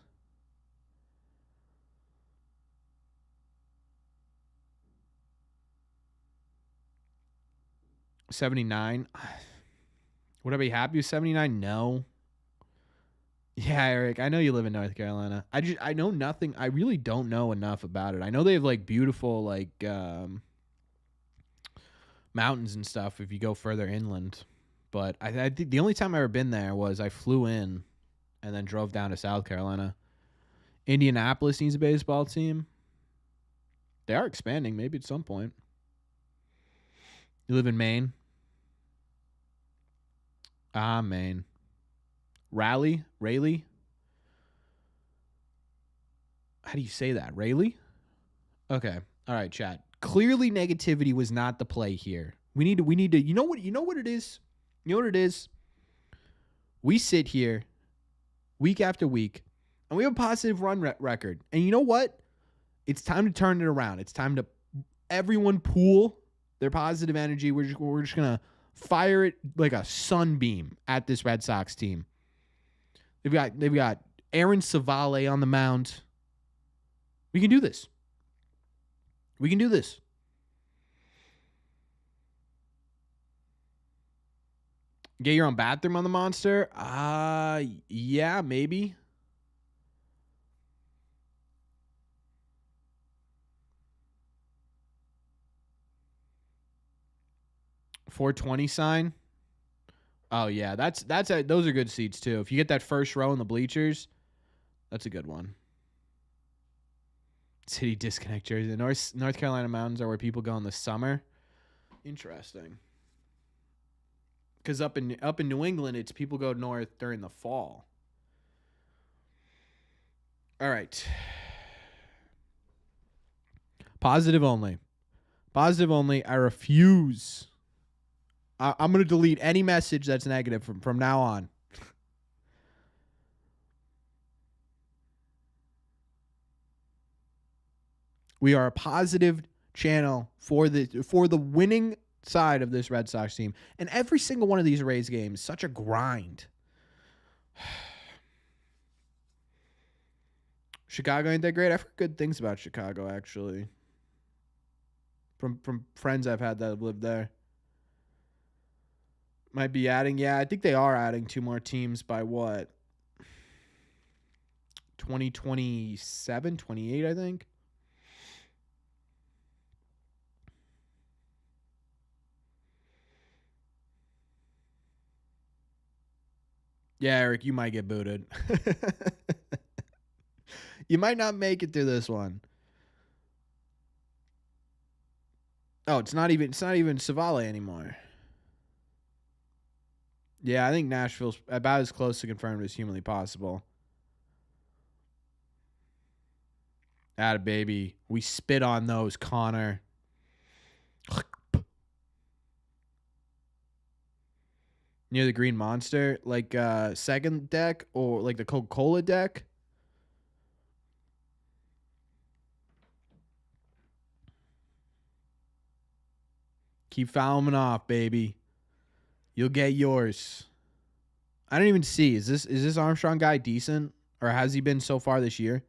$79. Would I be happy with 79? No. Yeah, Eric, I know you live in North Carolina. I know nothing. I really don't know enough about it. I know they have like beautiful mountains and stuff if you go further inland. But I think the only time I ever been there was I flew in and then drove down to South Carolina. Indianapolis needs a baseball team. They are expanding maybe at some point. You live in Maine? Maine. Raleigh? How do you say that? Raleigh? Okay. All right, chat. Clearly negativity was not the play here. We need to you know what it is? You know what it is? We sit here week after week and we have a positive run record. And you know what? It's time to turn it around. It's time to everyone pool their positive energy. We're just going to fire it like a sunbeam at this Red Sox team. They've got Aaron Savale on the mound. We can do this. We can do this. Get your own bathroom on the Monster? Yeah, maybe. $420 sign. Oh yeah, those are good seats too. If you get that first row in the bleachers, that's a good one. City disconnect jersey. The North Carolina mountains are where people go in the summer. Interesting. Because up in New England, it's people go north during the fall. All right. Positive only. Positive only. I refuse. I'm going to delete any message that's negative from now on. We are a positive channel for the winning side of this Red Sox team. And every single one of these Rays games, such a grind. Chicago ain't that great. I've heard good things about Chicago, actually. From friends I've had that have lived there. Might be adding. Yeah, I think they are adding 2 more teams by what? 2027, 28, I think. Yeah, Eric, you might get booted. You might not make it through this one. Oh, it's not even Savale anymore. Yeah, I think Nashville's about as close to confirmed as humanly possible. Atta baby. We spit on those, Connor. Near the Green Monster, like second deck or like the Coca-Cola deck. Keep fouling off, baby. You'll get yours. I don't even see. Is this Armstrong guy decent? Or has he been so far this year?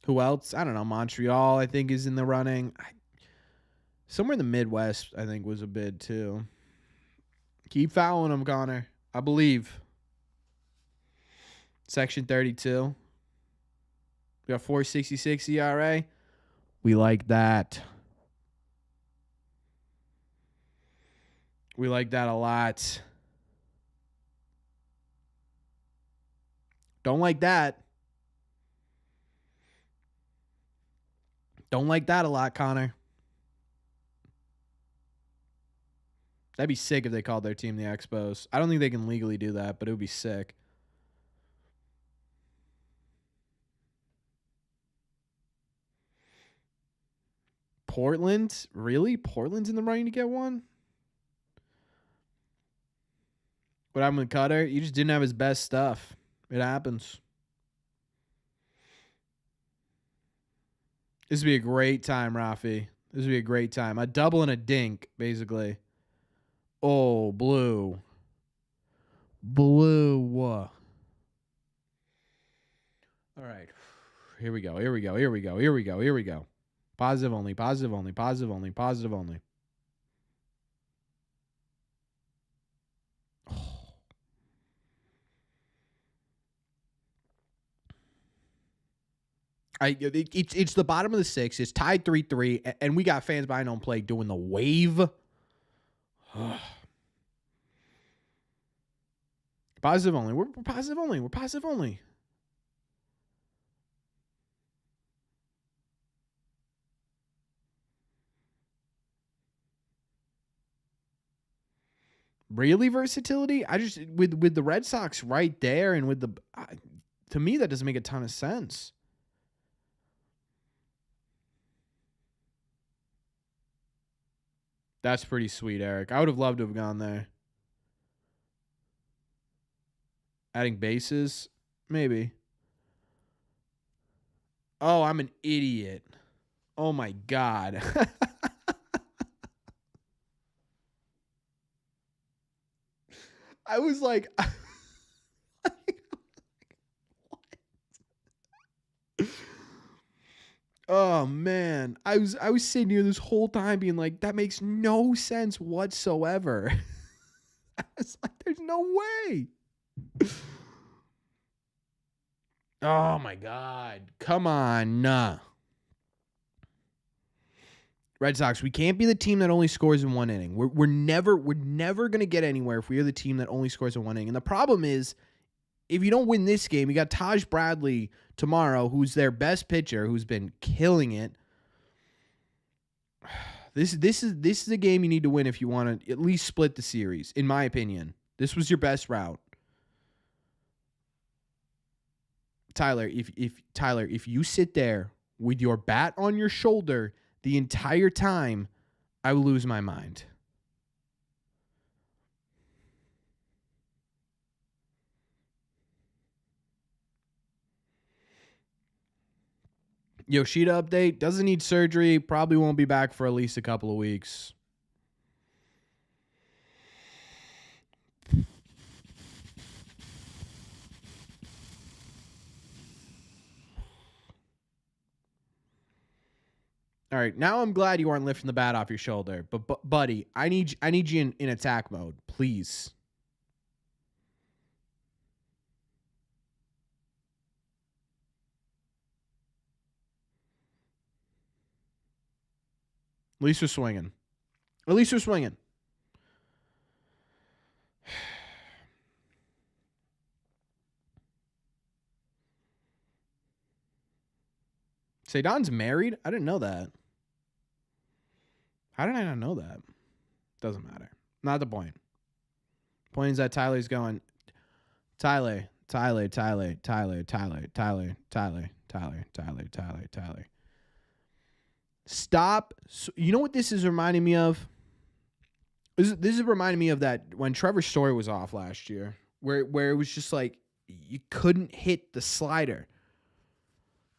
Who else? I don't know. Montreal, I think, is in the running. Somewhere in the Midwest, I think, was a bid, too. Keep fouling him, Connor. I believe. Section 32. We got 4.66 ERA. We like that. We like that a lot. Don't like that. Don't like that a lot, Connor. That'd be sick if they called their team the Expos. I don't think they can legally do that, but it would be sick. Portland? Really? Portland's in the running to get one? What happened with Cutter? You just didn't have his best stuff. It happens. This would be a great time, Rafi. This would be a great time. A double and a dink, basically. Oh, blue. Blue. All right. Here we go. Here we go. Here we go. Here we go. Here we go. Positive only. Positive only. Positive only. Positive only. It's the bottom of the sixth. It's tied 3-3, and we got fans behind home plate doing the wave. Positive only. We're positive only. We're positive only. Really versatility? I just with the Red Sox right there, and with the to me that doesn't make a ton of sense. That's pretty sweet, Eric. I would have loved to have gone there. Adding bases? Maybe. Oh, I'm an idiot. Oh, my God. I was like... what? Oh, man. I was sitting here this whole time being like, that makes no sense whatsoever. I was like, there's no way. Oh my God. Come on. Nah. Red Sox, we can't be the team that only scores in one inning. We're never going to get anywhere if we are the team that only scores in one inning. And the problem is, if you don't win this game, you got Taj Bradley tomorrow, who's their best pitcher, who's been killing it. This is a game you need to win if you want to at least split the series, in my opinion. This was your best route. Tyler, if you sit there with your bat on your shoulder the entire time, I will lose my mind. Yoshida update, doesn't need surgery, probably won't be back for at least a couple of weeks. All right, now I'm glad you aren't lifting the bat off your shoulder, but buddy, I need you in attack mode, please. At least we're swinging. At least we're swinging. Cedon's married? I didn't know that. How did I not know that? Doesn't matter. Not the point. Point is that Tyler's going, Tyler. Stop. You know what this is reminding me of? This is reminding me of that when Trevor Story was off last year, where it was just like you couldn't hit the slider,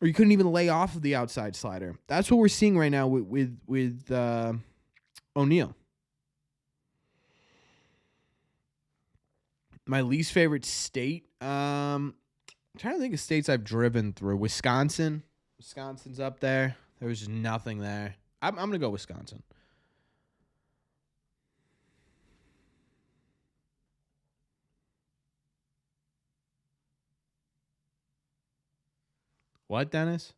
or you couldn't even lay off of the outside slider. That's what we're seeing right now with O'Neill. My least favorite state. I'm trying to think of states I've driven through. Wisconsin. Wisconsin's up there. There was just nothing there. I'm gonna go Wisconsin. What, Dennis?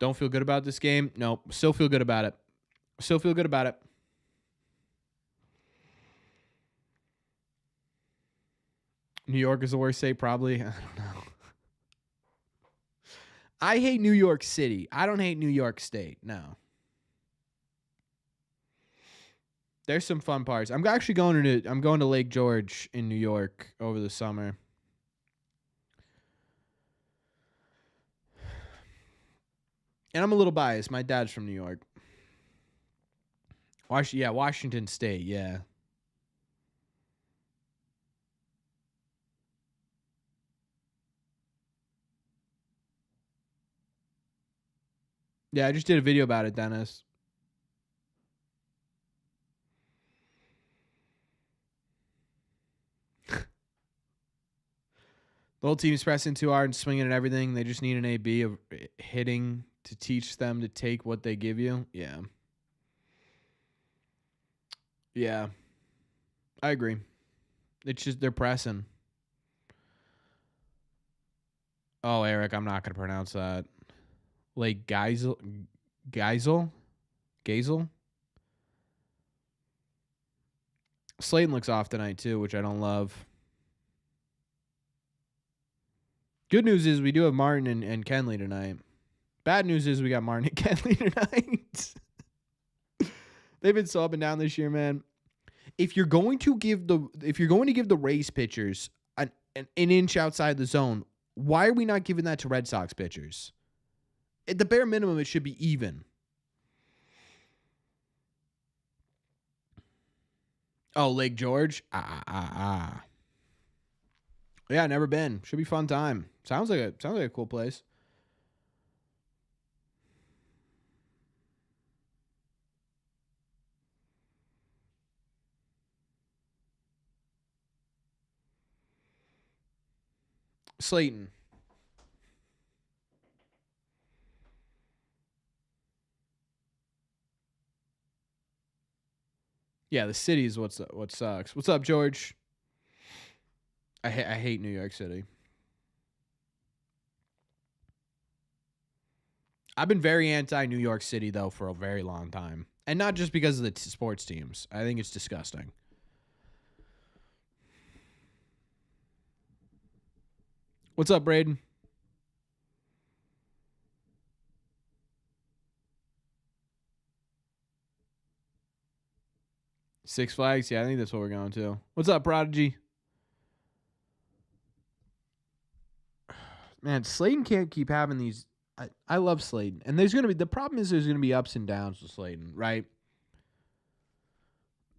Don't feel good about this game? Nope. Still feel good about it. Still feel good about it. New York is the worst state, probably. I don't know. I hate New York City. I don't hate New York State. No. There's some fun parts. I'm actually going to Lake George in New York over the summer. And I'm a little biased. My dad's from New York. Washington State, yeah. Yeah, I just did a video about it, Dennis. The whole team's pressing too hard and swinging at everything. They just need an AB of hitting to teach them to take what they give you. Yeah. Yeah. I agree. It's just they're pressing. Oh, Eric, I'm not going to pronounce that. Like Geisel? Slayton looks off tonight too, which I don't love. Good news is we do have Martin and Kenley tonight. Bad news is we got Martin and Kenley tonight. They've been so up and down this year, man. If you're going to give the Rays pitchers an inch outside the zone, why are we not giving that to Red Sox pitchers? At the bare minimum, it should be even. Oh, Lake George? Yeah, never been. Should be fun time. Sounds like a cool place. Slayton. Yeah, the city is what sucks. What's up, George? I hate New York City. I've been very anti-New York City, though, for a very long time. And not just because of the sports teams. I think it's disgusting. What's up, Braden? Six Flags? Yeah, I think that's what we're going to. What's up, Prodigy? Man, Slayton can't keep having these. I love Slayton. And the problem is there's going to be ups and downs with Slayton, right?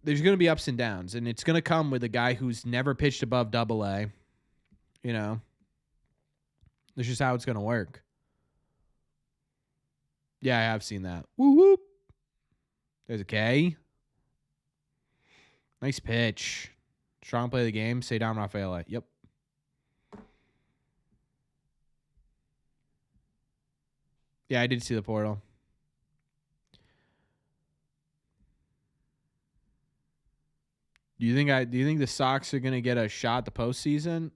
There's going to be ups and downs. And it's going to come with a guy who's never pitched above AA. You know? That's just how it's going to work. Yeah, I have seen that. Woo whoop. There's a K. Nice pitch. Strong play of the game. Say down Rafaela. Yep. Yeah, I did see the portal. Do you think the Sox are gonna get a shot the postseason?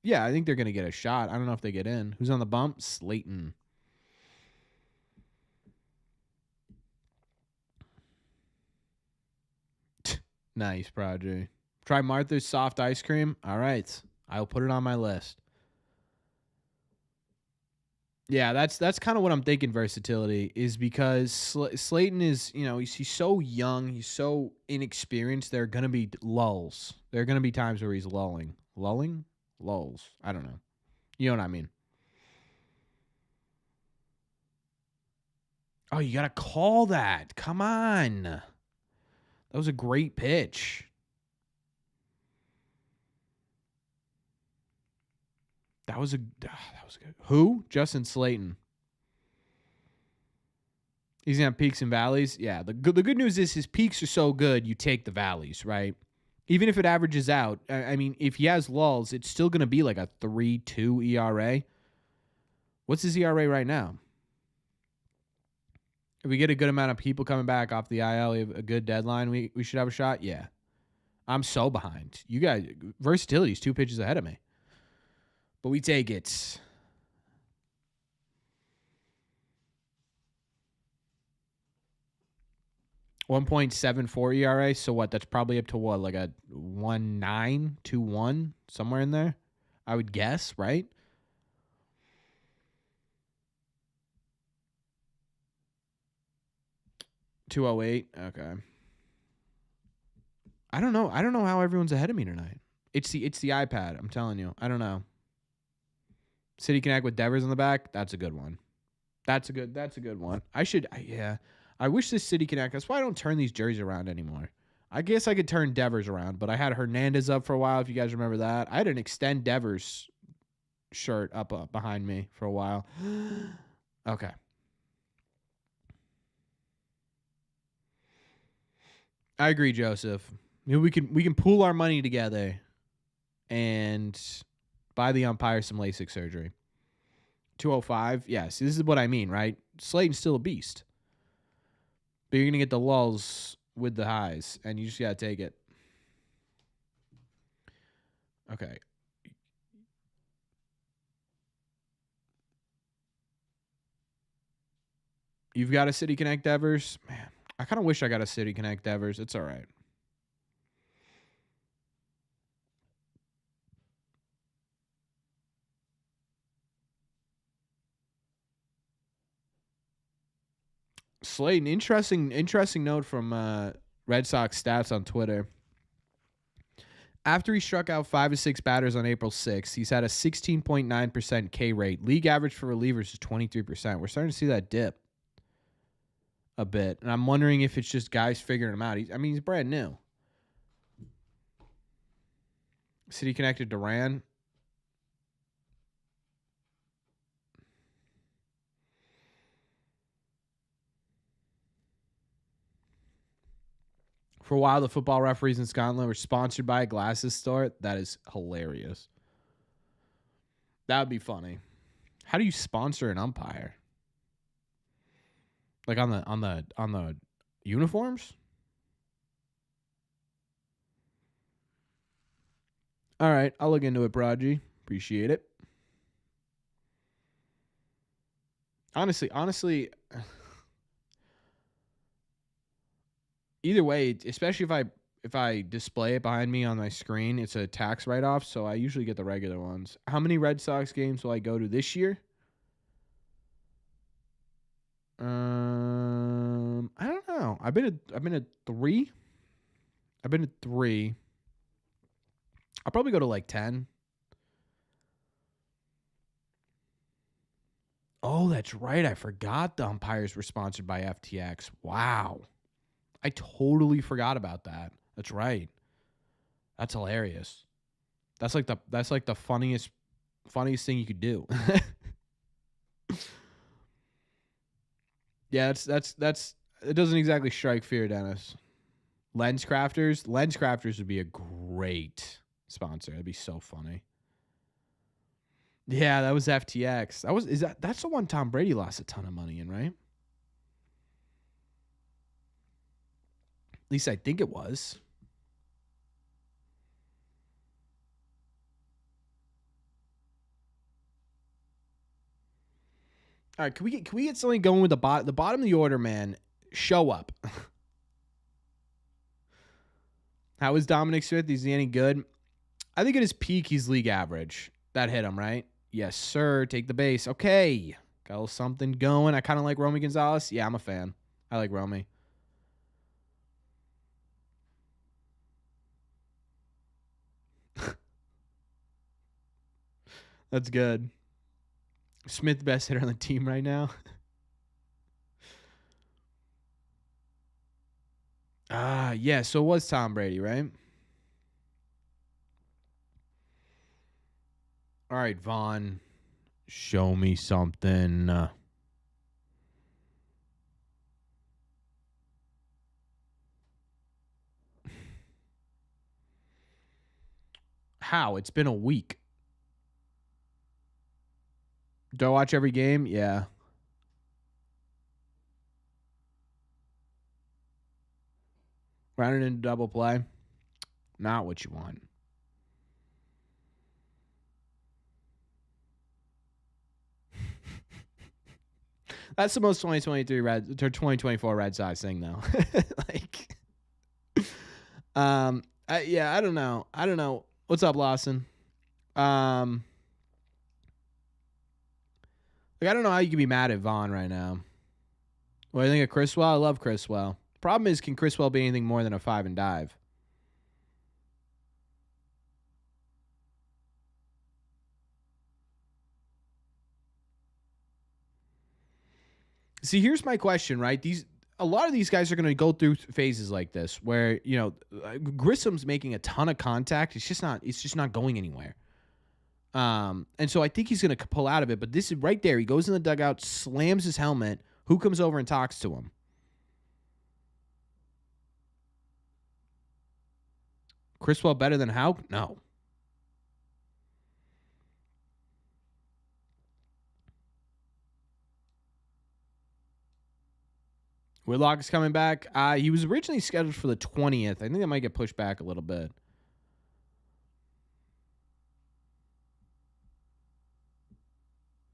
Yeah, I think they're gonna get a shot. I don't know if they get in. Who's on the bump? Slayton. Nice, Prodigy. Try Martha's soft ice cream. All right, I'll put it on my list. Yeah, that's kind of what I'm thinking. Versatility is because Slayton is, he's so young, he's so inexperienced. There are gonna be lulls. There are gonna be times where he's lulls. I don't know. You know what I mean? Oh, you gotta call that. Come on, that was a great pitch. That was good. Who? Justin Slayton. He's gonna have peaks and valleys. Yeah. The good news is his peaks are so good, you take the valleys, right? Even if it averages out, I mean, if he has lulls, it's still gonna be like a 3.2 ERA. What's his ERA right now? If we get a good amount of people coming back off the IL, we have a good deadline, we should have a shot. Yeah. I'm so behind. You guys, versatility is 2 pitches ahead of me. But we take it. 1.74 ERA. So what? That's probably up to what, like a 1.9, 2.1, somewhere in there, I would guess, right? $2.08. Okay. I don't know. I don't know how everyone's ahead of me tonight. It's the iPad. I'm telling you. I don't know. City Connect with Devers on the back. That's a good one. That's a good one. Yeah. I wish this City Connect. That's why I don't turn these jerseys around anymore. I guess I could turn Devers around, but I had Hernandez up for a while. If you guys remember that, I had an extend Devers shirt up behind me for a while. Okay. I agree, Joseph. Maybe we can pool our money together and buy the umpire some LASIK surgery. 205. Yeah, see, this is what I mean, right? Slayton's still a beast. But you're going to get the lulls with the highs, and you just got to take it. Okay. You've got a City Connect Devers? Man, I kind of wish I got a City Connect Devers. It's all right. Slayton, interesting note from Red Sox stats on Twitter. After he struck out 5 of 6 batters on April 6th, he's had a 16.9% K rate. League average for relievers is 23%. We're starting to see that dip a bit, and I'm wondering if it's just guys figuring him out. He's brand new. City connected Duran. For a while, the football referees in Scotland were sponsored by a glasses store. That is hilarious. That would be funny. How do you sponsor an umpire? Like on the uniforms? All right, I'll look into it, Prodigy. Appreciate it. Honestly, either way, especially if I display it behind me on my screen, it's a tax write-off, so I usually get the regular ones. How many Red Sox games will I go to this year? I don't know. I've been at 3. I've been at 3. I'll probably go to like 10. Oh, that's right. I forgot the umpires were sponsored by FTX. Wow. I totally forgot about that. That's right. That's hilarious. That's like the funniest thing you could do. Yeah, that's it doesn't exactly strike fear, Dennis. Lens Crafters would be a great sponsor. That'd be so funny. Yeah, that was FTX. That's the one Tom Brady lost a ton of money in, right? At least I think it was. All right, can we get something going with the bottom of the order, man? Show up. How is Dominic Smith? Is he any good? I think at his peak, he's league average. That hit him, right? Yes, sir. Take the base. Okay. Got a little something going. I kind of like Romy Gonzalez. Yeah, I'm a fan. I like Romy. That's good. Smith, best hitter on the team right now. Yeah. So it was Tom Brady, right? All right, Vaughn. Show me something. How? It's been a week. Do I watch every game? Yeah. Rounded into double play. Not what you want. That's the most 2024 Red Sox thing, though. Like, I don't know. What's up, Lawson? Like, I don't know how you can be mad at Vaughn right now. What do you think of Criswell? I love Criswell. Problem is, can Criswell be anything more than a 5 and dive? See, here's my question, right? A lot of these guys are going to go through phases like this where, Grissom's making a ton of contact. It's just not going anywhere. And so I think he's going to pull out of it, but this is right there. He goes in the dugout, slams his helmet. Who comes over and talks to him? Criswell better than Houck? No. Whitlock is coming back. He was originally scheduled for the 20th. I think that might get pushed back a little bit.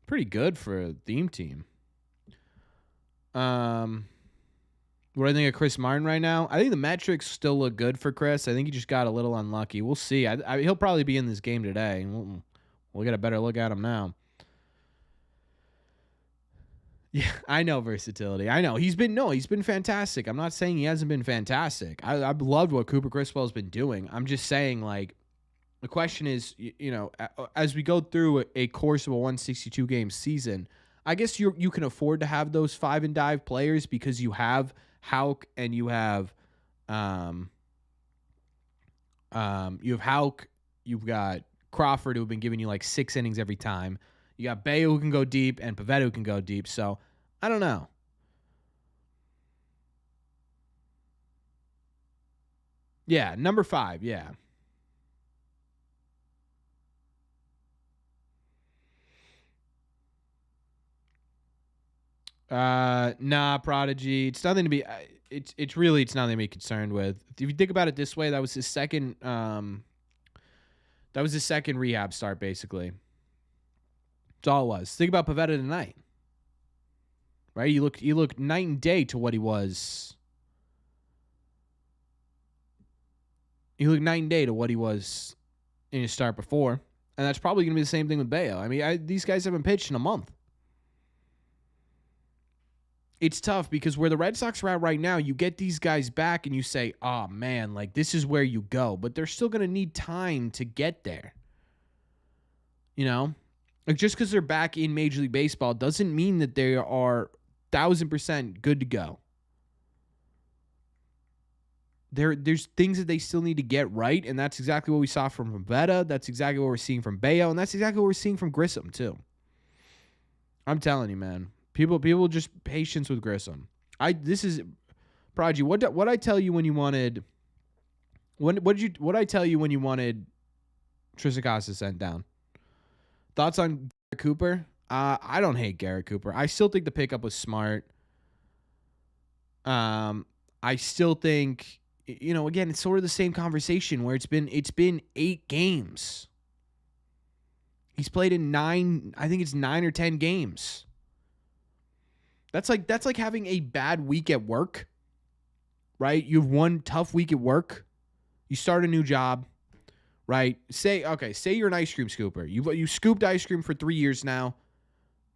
Pretty good for a theme team. What do I think of Chris Martin right now? I think the metrics still look good for Chris. I think he just got a little unlucky. We'll see. He'll probably be in this game today. We'll get a better look at him now. Yeah, I know versatility. I know he's been fantastic. I'm not saying he hasn't been fantastic. I've loved what Cooper Criswell's been doing. I'm just saying, like, the question is, as we go through a course of a 162 game season, I guess you can afford to have those 5 and dive players because you have Houck and you have Houck, you've got Crawford, who have been giving you like 6 innings every time. You got Bayo, who can go deep, and Pivetta, who can go deep. So I don't know. Yeah, number 5. Yeah. Nah, Prodigy. It's nothing to be. It's nothing to be concerned with. If you think about it this way, that was his second. That was his second rehab start, basically. That's all it was. Think about Pivetta tonight. Right? You look night and day to what he was. You look night and day to what he was in his start before, and that's probably going to be the same thing with Bayo. I mean, these guys haven't pitched in a month. It's tough because where the Red Sox are at right now, you get these guys back and you say, oh, man, like, this is where you go. But they're still going to need time to get there. Like, just because they're back in Major League Baseball doesn't mean that they are 1,000% good to go. There's things that they still need to get right, and that's exactly what we saw from Pivetta. That's exactly what we're seeing from Bayo, and that's exactly what we're seeing from Grissom, too. I'm telling you, man. People just patience with Grissom. This is Prodigy. What I tell you when you wanted what I tell you when you wanted Tristan Casas sent down? Thoughts on Garrett Cooper? I don't hate Garrett Cooper. I still think the pickup was smart. I still think again, it's sort of the same conversation where it's been 8 games. He's played in 9, I think it's 9 or 10 games. That's like having a bad week at work, right? You have one tough week at work. You start a new job, right? Say you're an ice cream scooper. You scooped ice cream for 3 years now.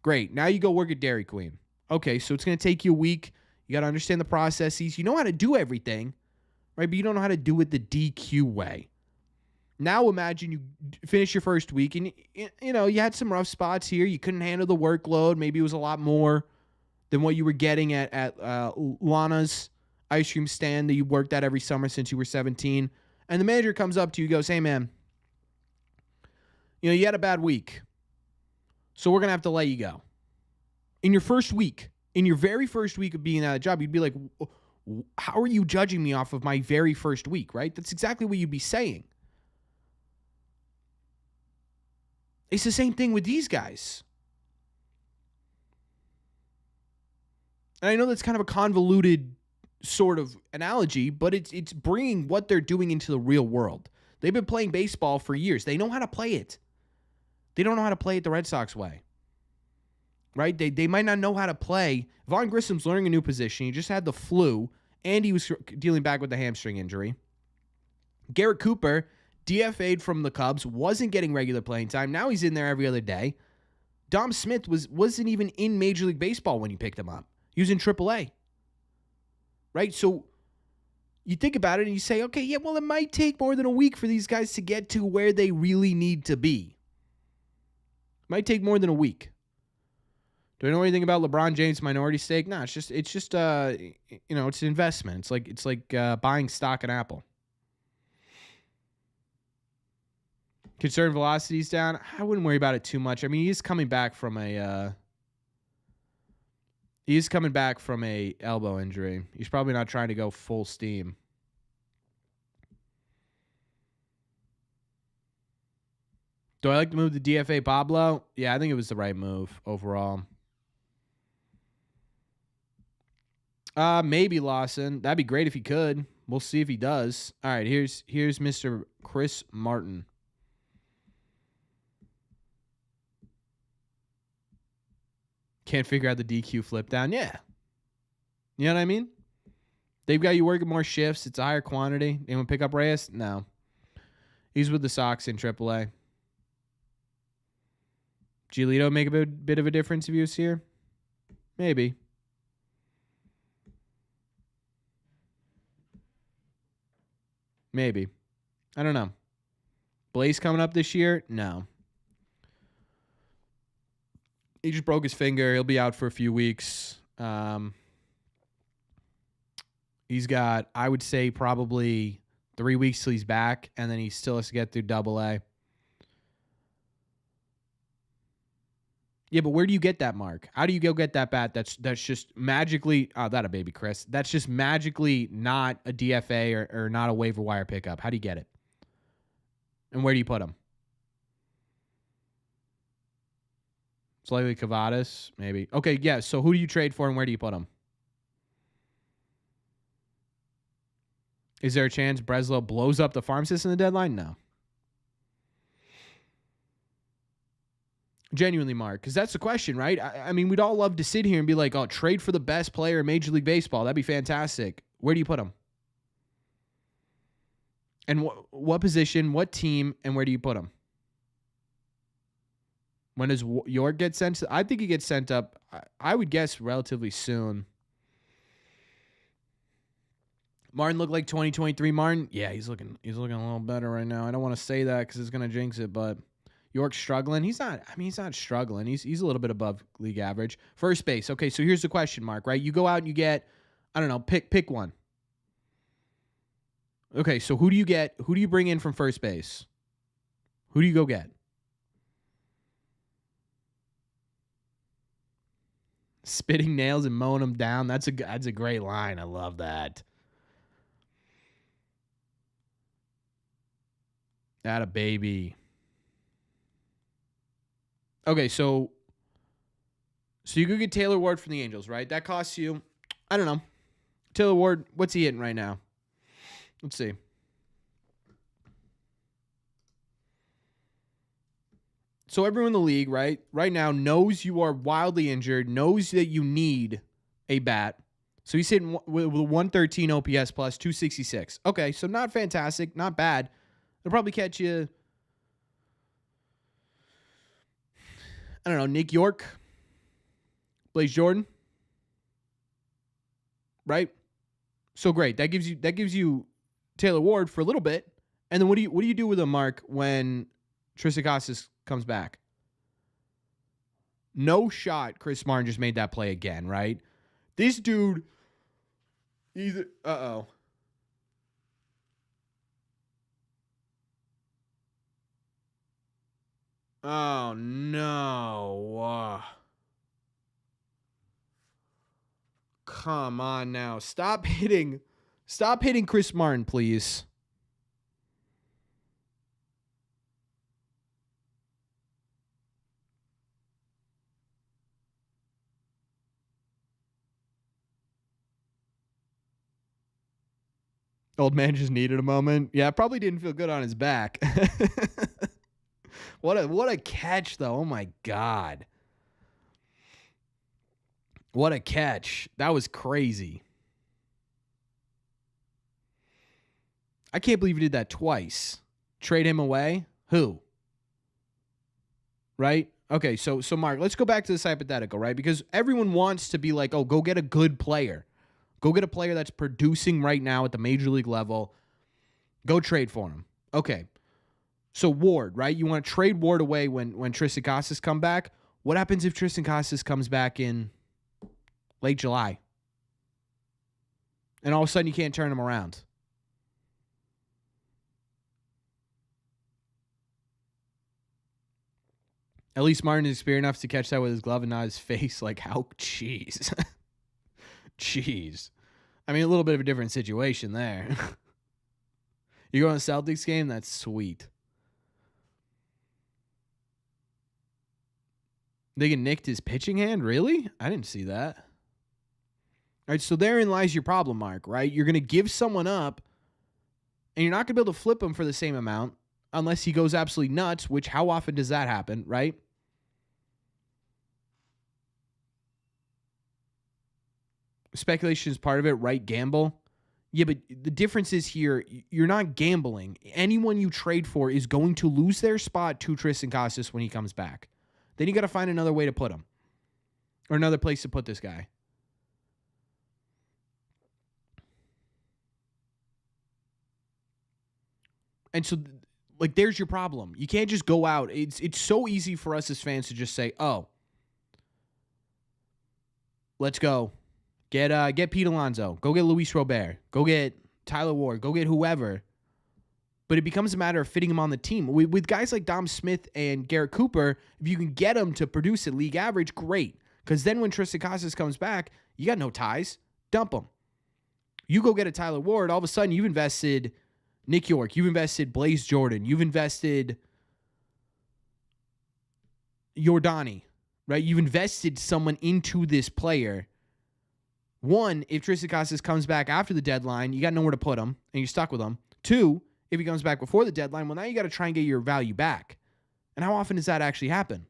Great. Now you go work at Dairy Queen. Okay, so it's going to take you a week. You got to understand the processes. You know how to do everything, right? But you don't know how to do it the DQ way. Now imagine you finish your first week and you had some rough spots here. You couldn't handle the workload. Maybe it was a lot more than what you were getting at Lana's ice cream stand that you worked at every summer since you were 17. And the manager comes up to you and goes, hey, man, you had a bad week, so we're going to have to let you go. In your very first week of being at a job, you'd be like, how are you judging me off of my very first week, right? That's exactly what you'd be saying. It's the same thing with these guys. And I know that's kind of a convoluted sort of analogy, but it's bringing what they're doing into the real world. They've been playing baseball for years. They know how to play it. They don't know how to play it the Red Sox way. right? They might not know how to play. Vaughn Grissom's learning a new position. He just had the flu, and he was dealing back with the hamstring injury. Garrett Cooper, DFA'd from the Cubs, wasn't getting regular playing time. Now he's in there every other day. Dom Smith wasn't even in Major League Baseball when you picked him up. He was in AAA. Right? So you think about it and you say, okay, yeah, well, it might take more than a week for these guys to get to where they really need to be. It might take more than a week. Do I know anything about LeBron James' minority stake? No, it's just it's an investment. It's like buying stock in Apple. Concerned velocity's down. I wouldn't worry about it too much. I mean, he's coming back from a elbow injury. He's probably not trying to go full steam. Do I like to move the DFA Pablo? Yeah, I think it was the right move overall. Maybe Lawson. That'd be great if he could. We'll see if he does. All right, here's Mr. Chris Martin. Can't figure out the DQ flip down. Yeah. You know what I mean? They've got you working more shifts. It's a higher quantity. Anyone pick up Reyes? No. He's with the Sox in AAA. Giolito make a bit of a difference if he was here? Maybe. Maybe. I don't know. Blaze coming up this year? No. He just broke his finger. He'll be out for a few weeks. He's got, I would say, probably 3 weeks till he's back, and then he still has to get through AA. Yeah, but where do you get that, Mark? How do you go get that bat that's just magically, that a baby Chris, that's just magically not a DFA or not a waiver wire pickup? How do you get it? And where do you put him? Slightly Cavadas, maybe. Okay, yeah, so who do you trade for and where do you put him? Is there a chance Breslow blows up the farm system in the deadline? No. Genuinely, Mark, because that's the question, right? I mean, we'd all love to sit here and be like, oh, trade for the best player in Major League Baseball. That'd be fantastic. Where do you put him? And what position, what team, and where do you put him? When does York get sent? I think he gets sent up, I would guess, relatively soon. Martin looked like 2023 Martin. Yeah, he's looking a little better right now. I don't want to say that because it's going to jinx it, but York's struggling. He's not struggling. He's a little bit above league average. First base. Okay, so here's the question mark, right? You go out and you get, I don't know, pick one. Okay, so who do you get? Who do you bring in from first base? Who do you go get? Spitting nails and mowing them down. That's a great line. I love that. That a baby. Okay, so you could get Taylor Ward from the Angels, right? That costs you, I don't know. Taylor Ward, what's he hitting right now? Let's see. So everyone in the league, right now knows you are wildly injured, knows that you need a bat. So he's hitting with a 113 OPS plus 266. Okay, so not fantastic, not bad. It'll probably catch you, I don't know, Nick York, Blaze Jordan, right? So great. That gives you Taylor Ward for a little bit, and then what do you do with him, Mark, when Tristan Casas comes back? No shot. Chris Martin just made that play again, right? This dude, either Oh, no. Come on now. Stop hitting Chris Martin, please. Old man just needed a moment. Yeah, probably didn't feel good on his back. What a catch, though. Oh, my God. What a catch. That was crazy. I can't believe he did that twice. Trade him away? Who? Right? Okay, so Mark, let's go back to this hypothetical, right? Because everyone wants to be like, oh, go get a good player. Go get a player that's producing right now at the major league level. Go trade for him. Okay. So Ward, right? You want to trade Ward away when Tristan Casas come back. What happens if Tristan Casas comes back in late July? And all of a sudden you can't turn him around. At least Martin is experienced enough to catch that with his glove and not his face. Like, how? Jeez. Jeez. I mean, a little bit of a different situation there. You go on a Celtics game? That's sweet. They get nicked his pitching hand? Really? I didn't see that. All right, so therein lies your problem, Mark, right? You're going to give someone up, and you're not going to be able to flip him for the same amount unless he goes absolutely nuts, which how often does that happen, right? Speculation is part of it, right? Gamble. Yeah, but the difference is here, you're not gambling. Anyone you trade for is going to lose their spot to Tristan Casas when he comes back. Then you got to find another way to put him or another place to put this guy. And so, like, there's your problem. You can't just go out. It's so easy for us as fans to just say, oh, let's go. Get Pete Alonso. Go get Luis Robert. Go get Tyler Ward. Go get whoever. But it becomes a matter of fitting him on the team. With guys like Dom Smith and Garrett Cooper, if you can get them to produce at league average, great. Because then when Tristan Casas comes back, you got no ties. Dump them. You go get a Tyler Ward, all of a sudden you've invested Nick York. You've invested Blaze Jordan. You've invested Yordani, right? You've invested someone into this player. One, if Tristan Casas comes back after the deadline, you got nowhere to put him, and you're stuck with him. Two, if he comes back before the deadline, well, now you got to try and get your value back. And how often does that actually happen?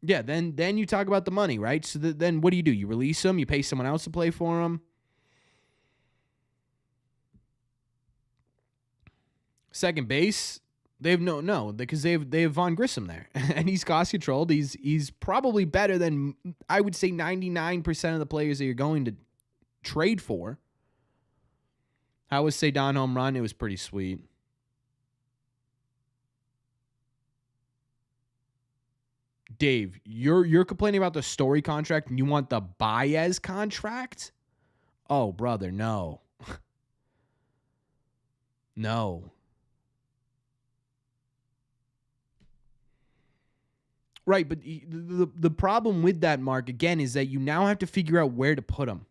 Yeah, then you talk about the money, right? So then what do? You release him, you pay someone else to play for him. Second base, they have no because they have Von Grissom there, and he's cost controlled. He's probably better than I would say 99% of the players that you're going to trade for. How was Cedon home run? It was pretty sweet. Dave, you're complaining about the Story contract and you want the Baez contract? Oh, brother, no. No. Right, but the problem with that, Mark, again, is that you now have to figure out where to put them.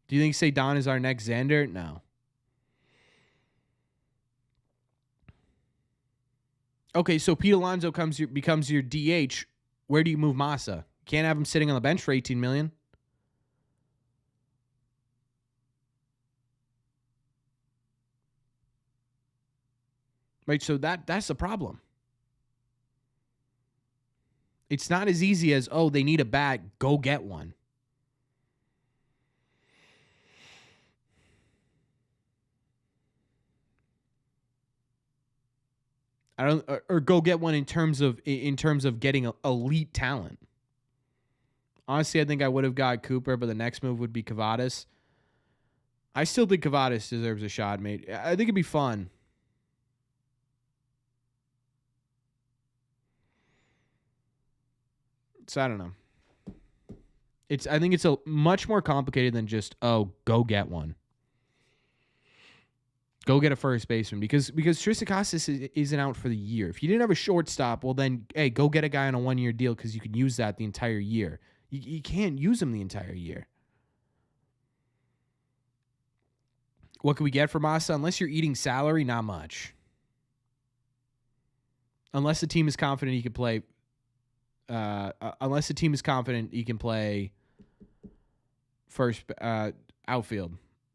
Do you think Cedon is our next Xander? No. Okay, so Pete Alonso becomes your DH. Where do you move Massa? Can't have him sitting on the bench for $18 million. Right, so that's the problem. It's not as easy as, oh, they need a bat, go get one. Or go get one in terms of getting elite talent. Honestly, I think I would have got Cooper, but the next move would be Kavadas. I still think Kavadas deserves a shot, mate. I think it'd be fun. So I don't know. I think it's a much more complicated than just, oh, go get one. Go get a first baseman because Tristan Casas isn't out for the year. If you didn't have a shortstop, well then, hey, go get a guy on a 1-year deal because you can use that the entire year. You can't use him the entire year. What can we get for Massa? Unless you're eating salary, not much. Unless the team is confident he can play. Unless the team is confident he can play first outfield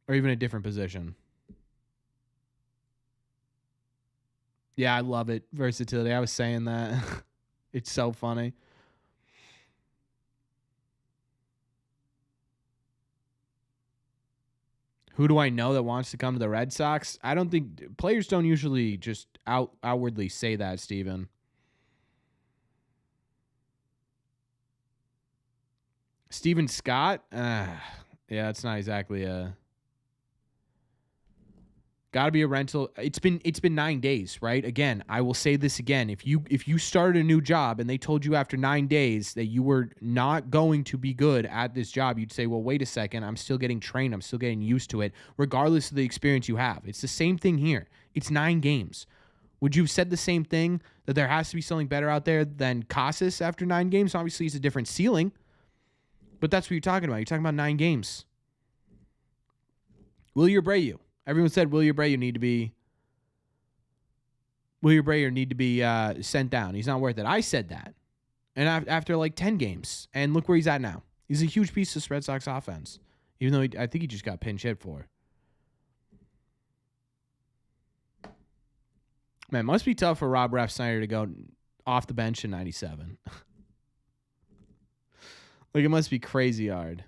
or even a different position. Yeah, I love it. Versatility. I was saying that. It's so funny. Who do I know that wants to come to the Red Sox? I don't think players don't usually just outwardly say that, Steven. Steven Scott? Yeah, it's not exactly a. Got to be a rental. It's been 9 days, right? Again, I will say this again. If you started a new job and they told you after 9 days that you were not going to be good at this job, you'd say, "Well, wait a second. I'm still getting trained. I'm still getting used to it, regardless of the experience you have." It's the same thing here. It's 9 games. Would you have said the same thing, that there has to be something better out there than Casas after 9 games? Obviously, it's a different ceiling, but that's what you're talking about. You're talking about 9 games. Willie Abreu. Everyone said Willie Abreu need to be sent down. He's not worth it. I said that. And after like 10 games. And look where he's at now. He's a huge piece of Red Sox offense. Even though I think he just got pinch hit for. Man, it must be tough for Rob Refsnyder to go off the bench in 97. Like, it must be crazy hard.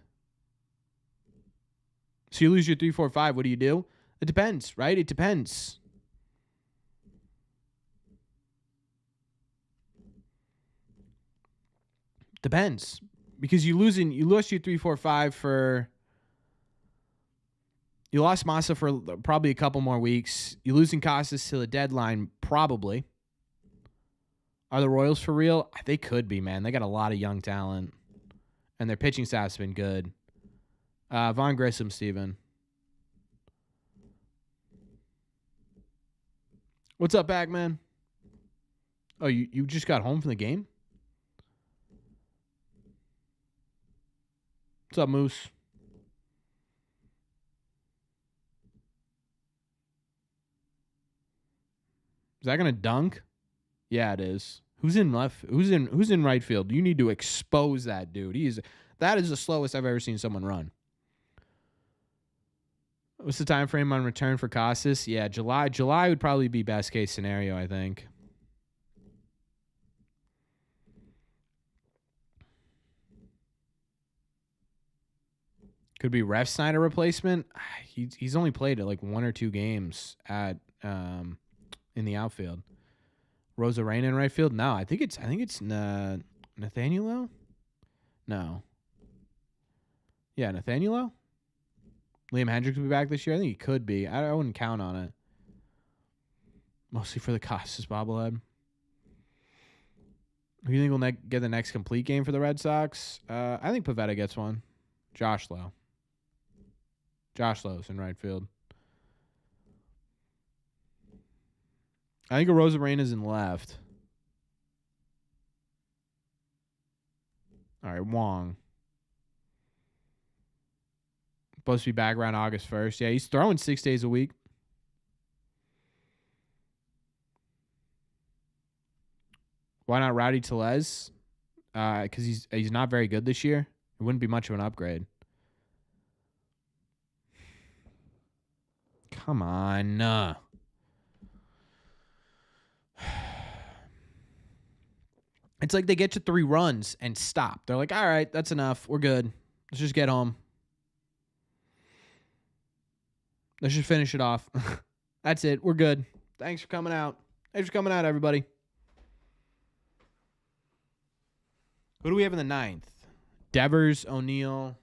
So you lose your 3-4-5. What do? It depends, right? It depends. Depends. Because you lost your 3-4-5 for. You lost Massa for probably a couple more weeks. You're losing Casas to the deadline, probably. Are the Royals for real? They could be, man. They got a lot of young talent. And their pitching staff's been good. Von Grissom, Steven. What's up, Bagman? Oh, you just got home from the game? What's up, Moose? Is that gonna dunk? Yeah, it is. Who's in right field? You need to expose that dude. That is the slowest I've ever seen someone run. What's the time frame on return for Casas? Yeah, July. July would probably be best case scenario, I think. Could be Refsnyder replacement. He's only played at like 1 or 2 games at in the outfield. Rosarena in right field? No, I think it's Nathanielo? No. Yeah, Nathanielo? Liam Hendricks will be back this year? I think he could be. I wouldn't count on it. Mostly for the Casas bobblehead. Who do you think will get the next complete game for the Red Sox? I think Pivetta gets one. Josh Lowe. Josh Lowe's in right field. I think Rosarena's in left. All right, Wong. Supposed to be back around August 1st. Yeah, he's throwing 6 days a week. Why not Rowdy Tellez? Because he's not very good this year. It wouldn't be much of an upgrade. Come on. It's like they get to 3 runs and stop. They're like, all right, that's enough. We're good. Let's just get home. Let's just finish it off. That's it. We're good. Thanks for coming out. Thanks for coming out, everybody. Who do we have in the 9th? Devers, O'Neill,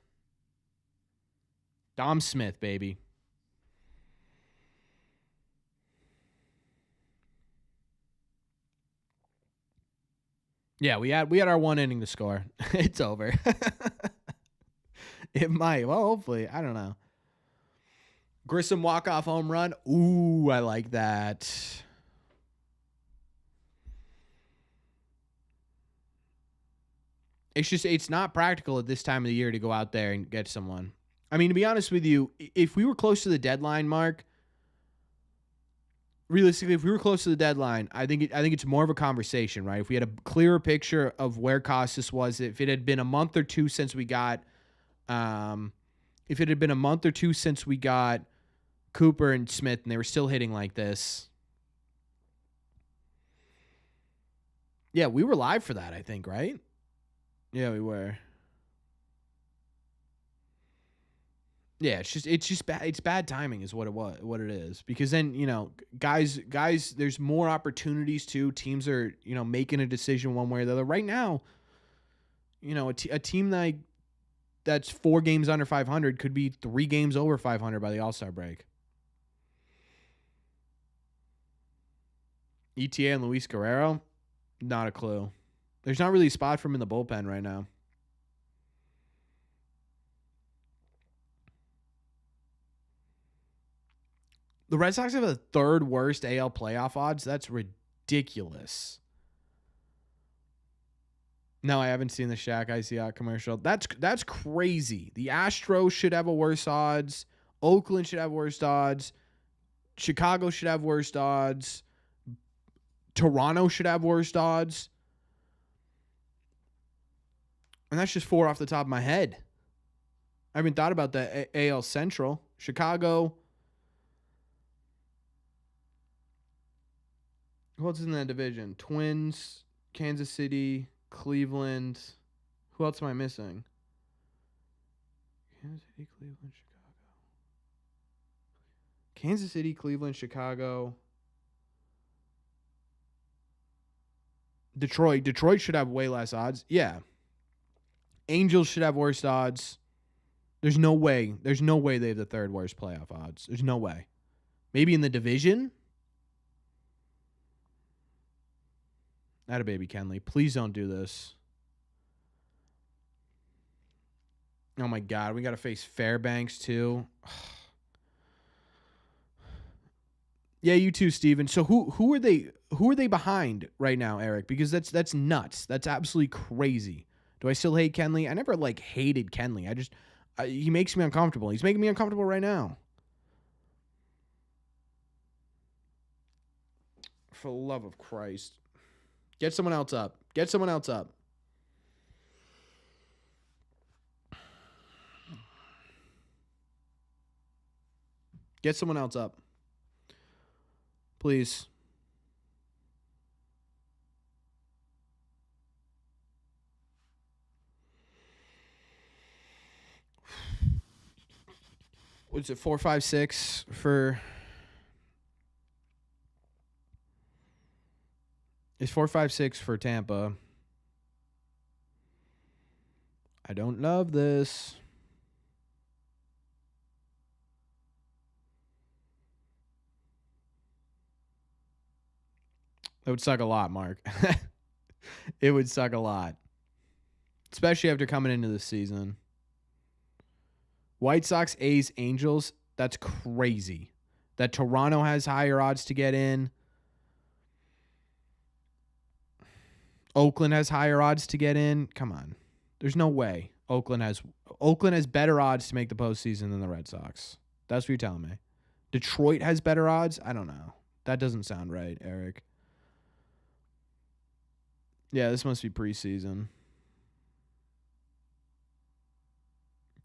Dom Smith, baby. Yeah, we had our 1 inning to score. It's over. It might. Well, hopefully. I don't know. Grissom walk-off home run. Ooh, I like that. It's not practical at this time of the year to go out there and get someone. I mean, to be honest with you, if we were close to the deadline, Mark, realistically, if we were close to the deadline, I think it's more of a conversation, right? If we had a clearer picture of where Casas was, if it had been a month or two since we got, Cooper and Smith, and they were still hitting like this, Yeah, we were live for that, I think, right? Yeah, we were. Yeah, it's just bad. It's bad timing, is what it is. Because then guys, there's more opportunities too. Teams are making a decision one way or the other. Right now, a team that's 4 games under 500 could be 3 games over 500 by the All-Star break. ETA and Luis Guerrero, not a clue. There's not really a spot for him in the bullpen right now. The Red Sox have the third worst AL playoff odds. That's ridiculous. No, I haven't seen the Shaq ICI commercial. That's crazy. The Astros should have a worse odds. Oakland should have worse odds. Chicago should have worse odds. Toronto should have worse odds. And that's just 4 off the top of my head. I haven't thought about the AL Central. Chicago. Who else is in that division? Twins, Kansas City, Cleveland. Who else am I missing? Kansas City, Cleveland, Chicago. Kansas City, Cleveland, Chicago. Detroit. Detroit should have way less odds. Yeah. Angels should have worse odds. There's no way. There's no way they have the third worst playoff odds. There's no way. Maybe in the division? Atta baby Kenley. Please don't do this. Oh my God. We got to face Fairbanks too. Yeah, you too, Steven. So who are they behind right now, Eric? Because that's nuts. That's absolutely crazy. Do I still hate Kenley? I never hated Kenley. He makes me uncomfortable. He's making me uncomfortable right now. For the love of Christ. Get someone else up. Get someone else up. Get someone else up. Please. What's it, 4, 5, 6 for... It's 4, 5, 6 for Tampa. I don't love this. It would suck a lot, Mark. It would suck a lot. Especially after coming into the season. White Sox, A's, Angels. That's crazy. That Toronto has higher odds to get in. Oakland has higher odds to get in. Come on. There's no way Oakland has better odds to make the postseason than the Red Sox. That's what you're telling me. Detroit has better odds? I don't know. That doesn't sound right, Eric. Yeah, this must be preseason.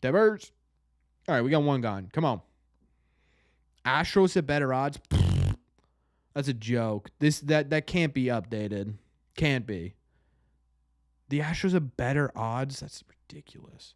Devers. All right, we got one gone. Come on. Astros have better odds? That's a joke. That can't be updated. Can't be. The Astros have better odds? That's ridiculous.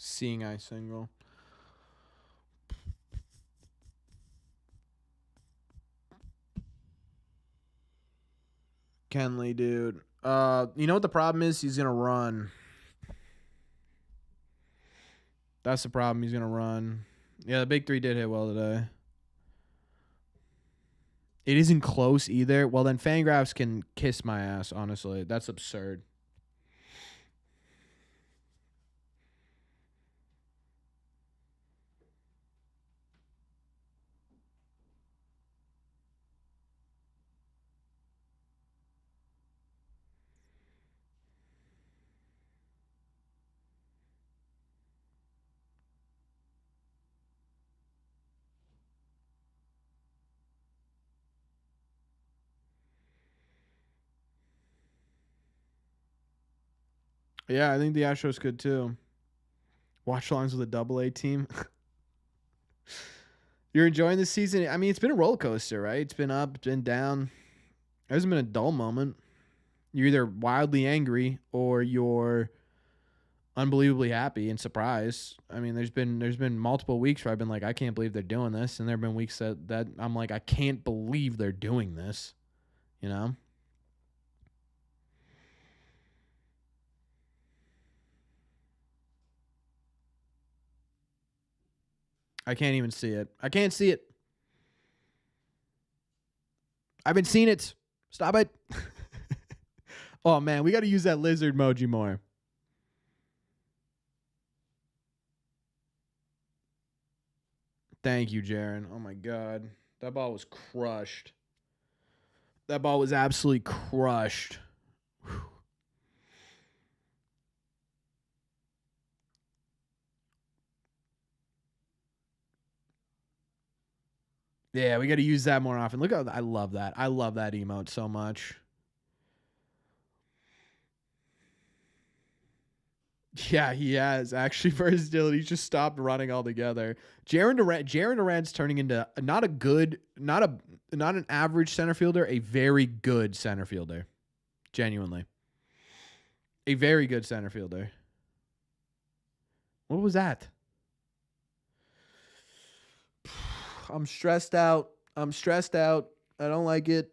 Seeing eye single. Kenley, dude. You know what the problem is? He's gonna run. That's the problem. He's gonna run. Yeah, the big three did hit well today. It isn't close either. Well, then Fangraphs can kiss my ass, honestly. That's absurd. Yeah, I think the Astros could too. Watch lines with a double-A team. You're enjoying this season? I mean, it's been a roller coaster, right? It's been up, it's been down. There hasn't been a dull moment. You're either wildly angry or you're unbelievably happy and surprised. I mean, there's been multiple weeks where I've been like, I can't believe they're doing this, and there have been weeks that I'm like, I can't believe they're doing this. You know? I can't even see it. I can't see it. I've been seeing it. Stop it. Oh, man, we got to use that lizard emoji more. Thank you, Jaron. Oh, my God. That ball was crushed. That ball was absolutely crushed. Whew. Yeah, we got to use that more often. Look how I love that. I love that emote so much. Yeah, he has actually for his deal. He's just stopped running altogether. Jaron Durant's turning into not an average center fielder, a very good center fielder. Genuinely, a very good center fielder. What was that? I'm stressed out. I don't like it.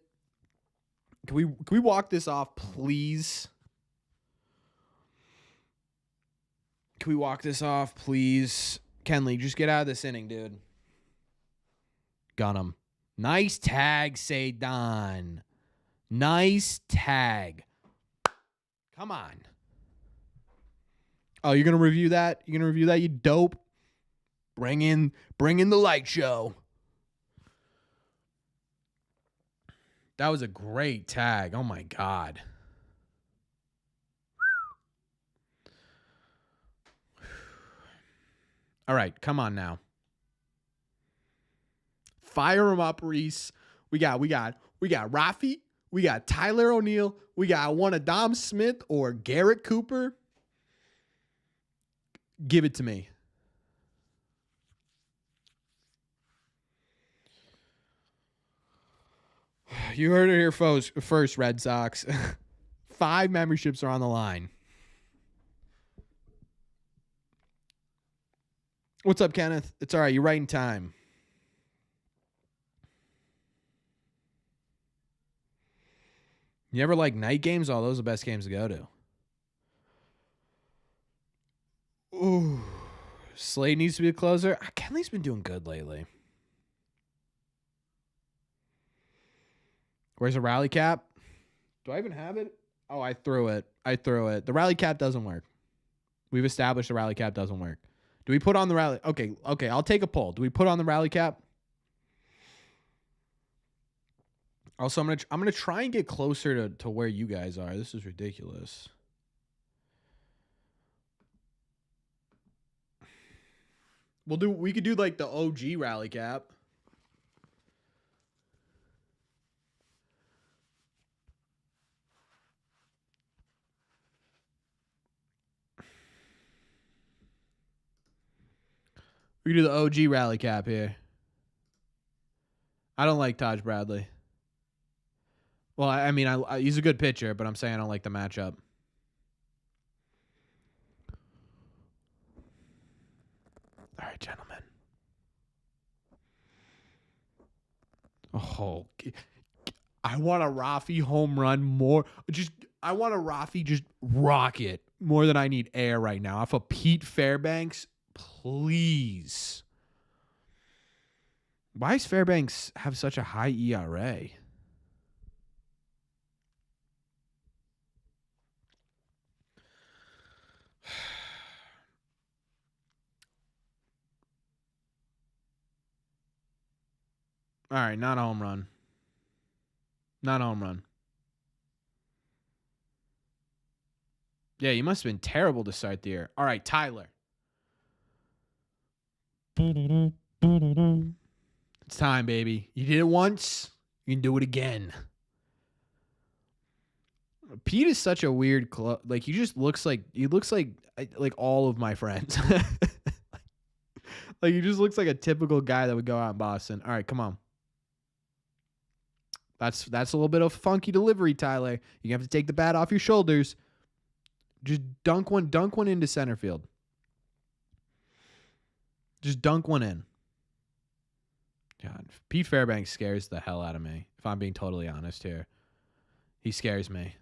Can we walk this off, please? Can we walk this off, please? Kenley, just get out of this inning, dude. Got him. Nice tag, Sedan. Nice tag. Come on. Oh, you're gonna review that? You're gonna review that, you dope? Bring in the light show. That was a great tag. Oh my God. All right, come on now. Fire him up, Reese. We got Rafi. We got Tyler O'Neill. We got one of Dom Smith or Garrett Cooper. Give it to me. You heard it here first, Red Sox. 5 memberships are on the line. What's up, Kenneth? It's all right. You're right in time. You ever like night games? Oh, those are the best games to go to. Ooh. Slade needs to be a closer. Kenley's been doing good lately. Where's a rally cap? Do I even have it? Oh, I threw it. The rally cap doesn't work. We've established the rally cap doesn't work. Do we put on the rally? Okay, I'll take a poll. Do we put on the rally cap? Also, I'm gonna try and get closer to where you guys are. This is ridiculous. We could do like the OG rally cap. We could do the OG rally cap here. I don't like Taj Bradley. Well, I mean, he's a good pitcher, but I'm saying I don't like the matchup. All right, gentlemen. Oh, I want a Rafi home run more. I want a Rafi just rocket more than I need air right now. Off of Pete Fairbanks, please. Why does Fairbanks have such a high ERA? All right, not a home run. Not a home run. Yeah, you must have been terrible to start the year. All right, Tyler. It's time, baby. You did it once. You can do it again. Pete is such a weird like he looks like all of my friends. Like he just looks like a typical guy that would go out in Boston. All right, come on. That's a little bit of funky delivery, Tyler. You have to take the bat off your shoulders. Just dunk one into center field. Just dunk one in. God, Pete Fairbanks scares the hell out of me, if I'm being totally honest here. He scares me.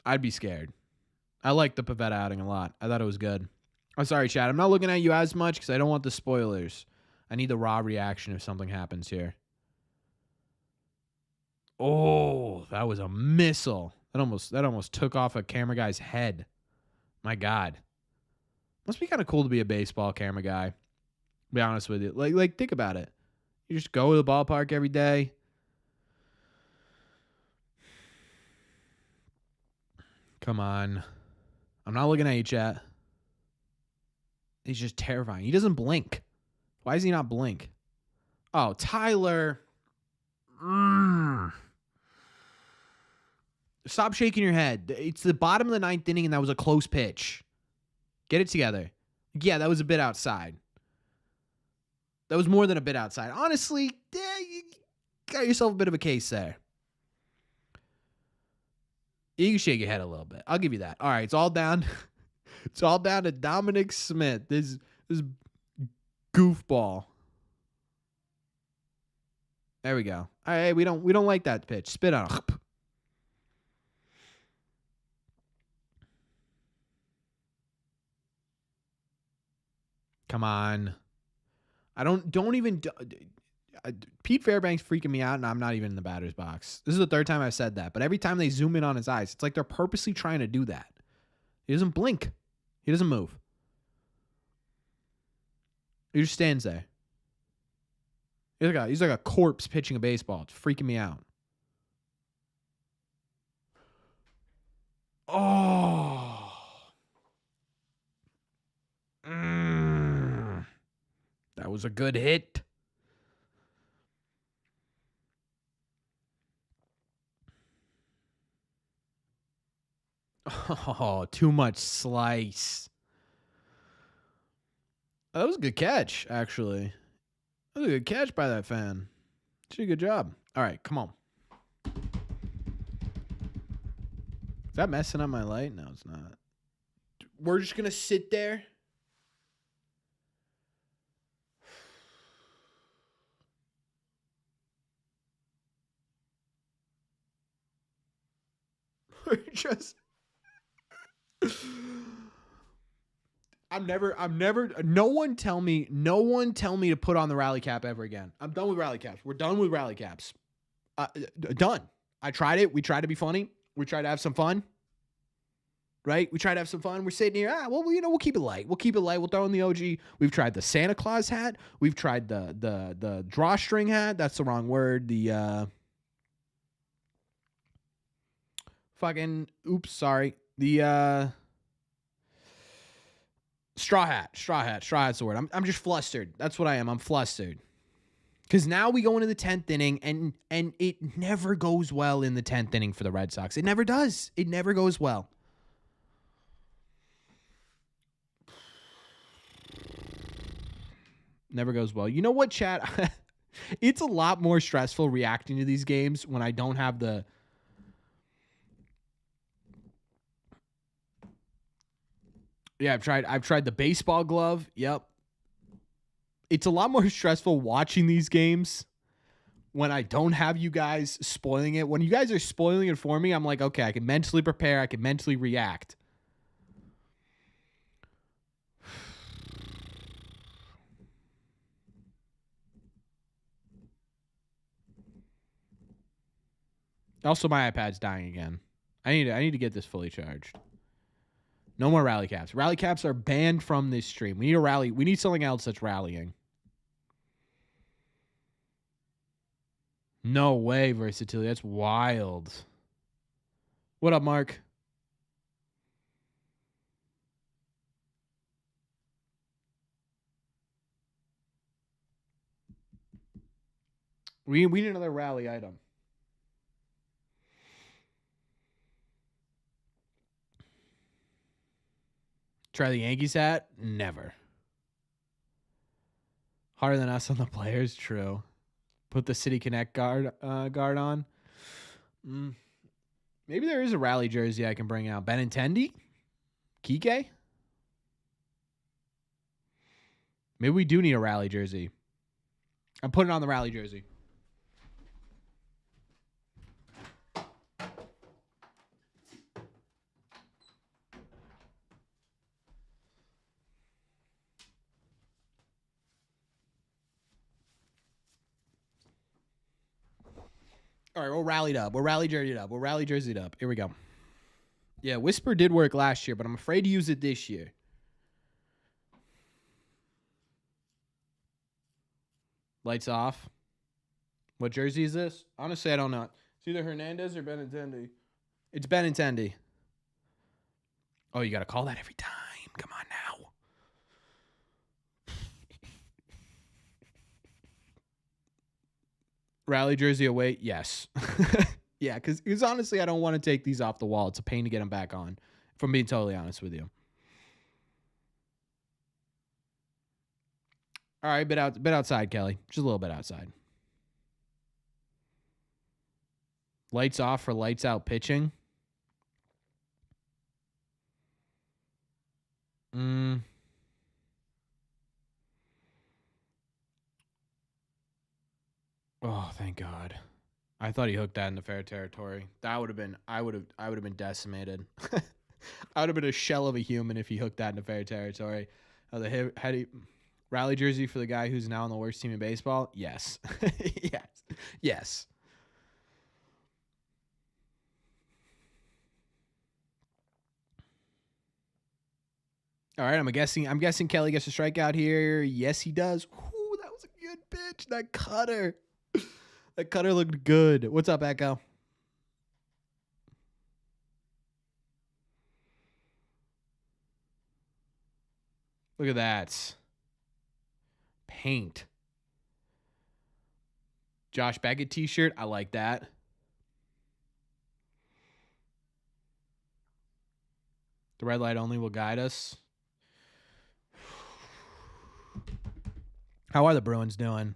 I'd be scared. I like the Pivetta outing a lot. I thought it was good. I'm sorry, Chad. I'm not looking at you as much because I don't want the spoilers. I need the raw reaction if something happens here. Oh, that was a missile. That almost took off a camera guy's head. My God. Must be kind of cool to be a baseball camera guy. Be honest with you. Like think about it. You just go to the ballpark every day. Come on. I'm not looking at you, chat. He's just terrifying. He doesn't blink. Why does he not blink? Oh, Tyler. Stop shaking your head. It's the bottom of the ninth inning, and that was a close pitch. Get it together. Yeah, that was a bit outside. That was more than a bit outside. Honestly, you got yourself a bit of a case there. You can shake your head a little bit. I'll give you that. All right, it's all down. It's all down to Dominic Smith. This goofball. There we go. All right, we don't like that pitch. Spit on it. Come on. Pete Fairbanks freaking me out, and I'm not even in the batter's box. This is the third time I've said that, but every time they zoom in on his eyes, it's like they're purposely trying to do that. He doesn't blink. He doesn't move. He just stands there. He's like a corpse pitching a baseball. It's freaking me out. Oh. That was a good hit. Oh, too much slice. That was a good catch, actually. That was a good catch by that fan. She did a good job. All right, come on. Is that messing up my light? No, it's not. We're just going to sit there. We're just... no one tell me to put on the rally cap ever again. I'm done with rally caps. We're done with rally caps. Done. I tried it. We tried to be funny. We tried to have some fun. Right? We tried to have some fun. We're sitting here. We'll keep it light. We'll keep it light. We'll throw in the OG. We've tried the Santa Claus hat. We've tried the drawstring hat. That's the wrong word. The the straw hat. Straw hat's the word. I'm just flustered. That's what I am. I'm flustered. Because now we go into the 10th inning, and it never goes well in the 10th inning for the Red Sox. It never does. It never goes well. Never goes well. You know what, chat? It's a lot more stressful reacting to these games when I don't have the... Yeah, I've tried the baseball glove. Yep. It's a lot more stressful watching these games when I don't have you guys spoiling it. When you guys are spoiling it for me, I'm like, okay, I can mentally prepare. I can mentally react. Also, my iPad's dying again. I need to get this fully charged. No more rally caps. Rally caps are banned from this stream. We need a rally. We need something else that's rallying. No way, versatility. That's wild. What up, Mark? We need another rally item. Try the Yankees hat? Never. Harder than us on the players? True. Put the City Connect guard on. Maybe there is a rally jersey I can bring out. Benintendi? Kike? Maybe we do need a rally jersey. I'm putting on the rally jersey. All right, we're rallied up. We're rally jerseyed up. We're rally jerseyed up. Here we go. Yeah, Whisper did work last year, but I'm afraid to use it this year. Lights off. What jersey is this? Honestly, I don't know. It's either Hernandez or Benintendi. It's Benintendi. Oh, you got to call that every time. Come on now. Rally jersey away? Yes. Yeah, because honestly, I don't want to take these off the wall. It's a pain to get them back on, if I'm being totally honest with you. All right, bit outside, Kelly. Just a little bit outside. Lights off for lights out pitching. Oh, thank God. I thought he hooked that in the fair territory. That would have been I would have been decimated. I would have been a shell of a human if he hooked that in the fair territory. Rally jersey for the guy who's now on the worst team in baseball? Yes. Yes. All right, I'm guessing Kelly gets a strikeout here. Yes, he does. Ooh, that was a good pitch. That cutter. That cutter looked good. What's up, Echo? Look at that. Paint. Josh Beckett t-shirt. I like that. The red light only will guide us. How are the Bruins doing?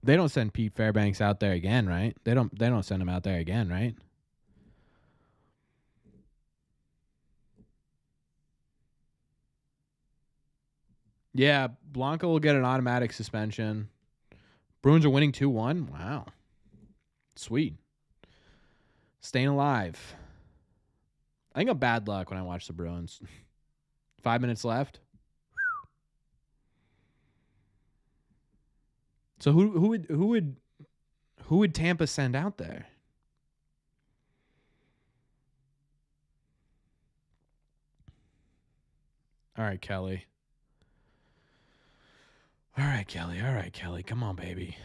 They don't send Pete Fairbanks out there again, right? They don't send him out there again, right? Yeah, Blanco will get an automatic suspension. Bruins are winning 2-1. Wow. Sweet. Staying alive. I think I'm bad luck when I watch the Bruins. 5 minutes left. So who would Tampa send out there? All right, Kelly. All right, Kelly. Come on, baby.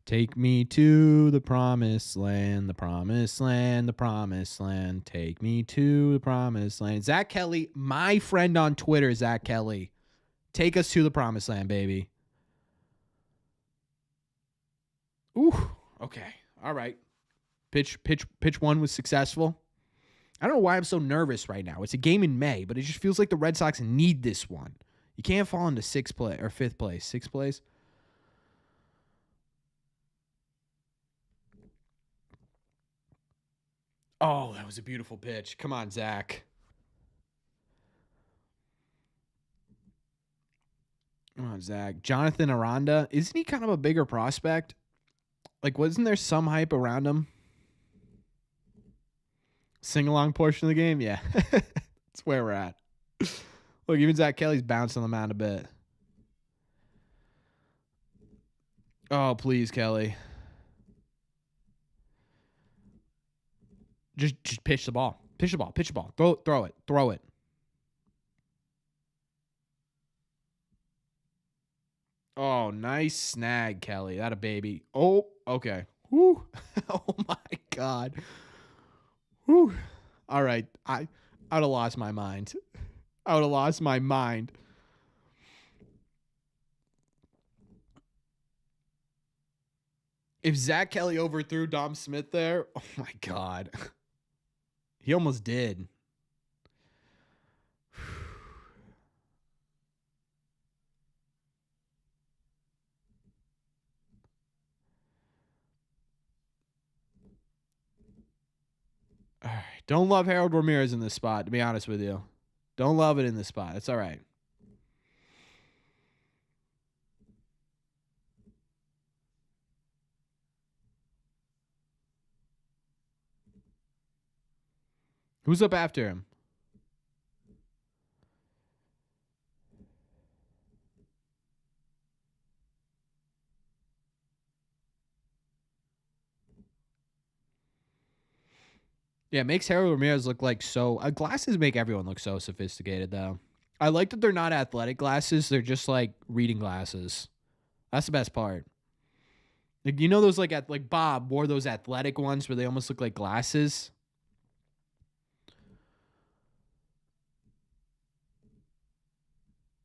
Take me to the promised land, the promised land, the promised land. Take me to the promised land. Zach Kelly, my friend on Twitter, Zach Kelly. Take us to the promised land, baby. Ooh, okay. All right. Pitch one was successful. I don't know why I'm so nervous right now. It's a game in May, but it just feels like the Red Sox need this one. You can't fall into fifth place. Sixth place. Oh, that was a beautiful pitch. Come on, Zach. Come on, Zach. Jonathan Aranda. Isn't he kind of a bigger prospect? Like, wasn't there some hype around him? Sing-along portion of the game? Yeah. That's where we're at. Look, even Zach Kelly's bouncing on the mound a bit. Oh, please, Kelly. Just pitch the ball. Pitch the ball. Throw it. Oh, nice snag, Kelly. That a baby. Oh, okay. Whoo. Oh my God. Whew. All right. I would have lost my mind. If Zach Kelly overthrew Dom Smith there, oh my God. He almost did. All right. Don't love Harold Ramirez in this spot, to be honest with you. Don't love it in this spot. It's all right. Who's up after him? Yeah, it makes Harold Ramirez look like so. Glasses make everyone look so sophisticated, though. I like that they're not athletic glasses. They're just like reading glasses. That's the best part. Like, you know those like Bob wore those athletic ones where they almost look like glasses.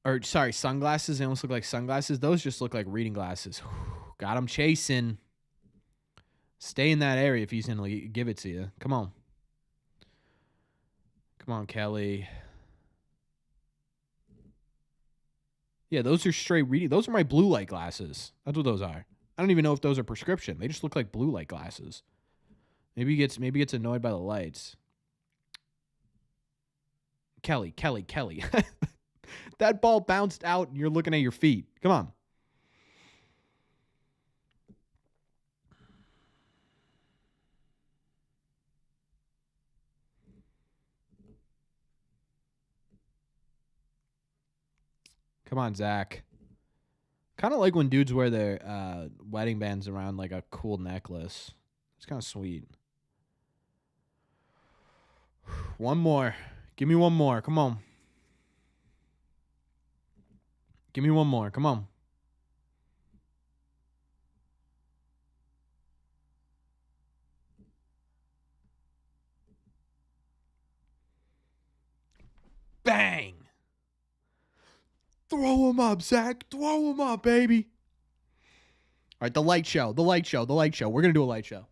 Or sorry, sunglasses. They almost look like sunglasses. Those just look like reading glasses. Got him chasing. Stay in that area if he's gonna give it to you. Come on. Come on, Kelly. Yeah, those are straight reading. Those are my blue light glasses. That's what those are. I don't even know if those are prescription. They just look like blue light glasses. Maybe he gets annoyed by the lights. Kelly. That ball bounced out and you're looking at your feet. Come on. Come on, Zach. Kind of like when dudes wear their wedding bands around like a cool necklace. It's kind of sweet. One more. Give me one more. Come on. Give me one more. Come on. Bang. Throw him up, Zach. Throw him up, baby. All right, the light show. We're going to do a light show.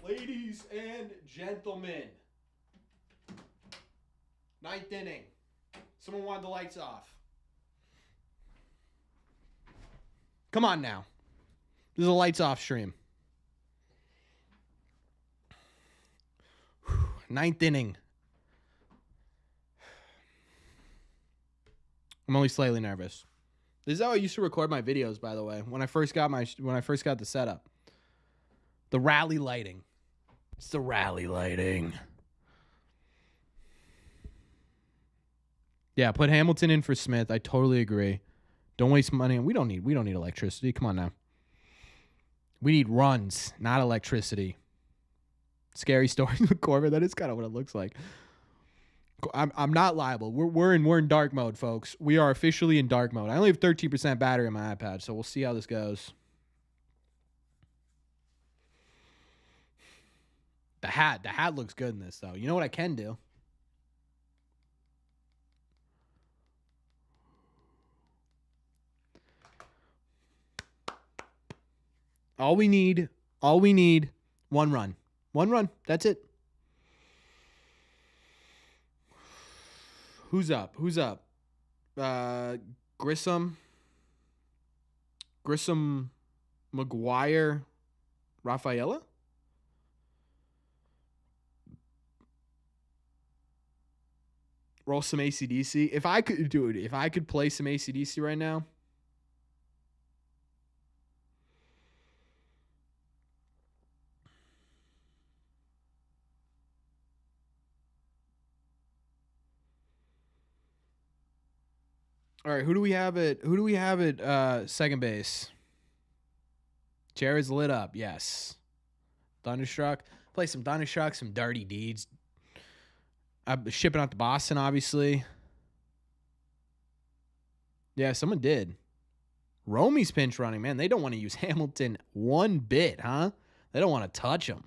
Ladies and gentlemen. 9th inning. Someone wanted the lights off. Come on now. This is a lights off stream. 9th inning. I'm only slightly nervous. This is how I used to record my videos, by the way, when I first got the setup. The rally lighting. It's the rally lighting. Yeah, put Hamilton in for Smith. I totally agree. Don't waste money. We don't need electricity. Come on now. We need runs, not electricity. Scary stories with Corbin. That is kind of what it looks like. I'm not liable. We're in dark mode, folks. We are officially in dark mode. I only have 13% battery on my iPad, so we'll see how this goes. The hat looks good in this, though. You know what I can do? All we need, one run. One run. That's it. Who's up? Grissom, McGuire, Rafaela? Roll some AC/DC. If I could play some AC/DC right now. All right, who do we have at second base? Chair is lit up. Yes. Thunderstruck. Play some Thunderstruck, some Dirty Deeds. I'm shipping out to Boston, obviously. Yeah, someone did. Romy's pinch running, man. They don't want to use Hamilton one bit, huh? They don't want to touch him.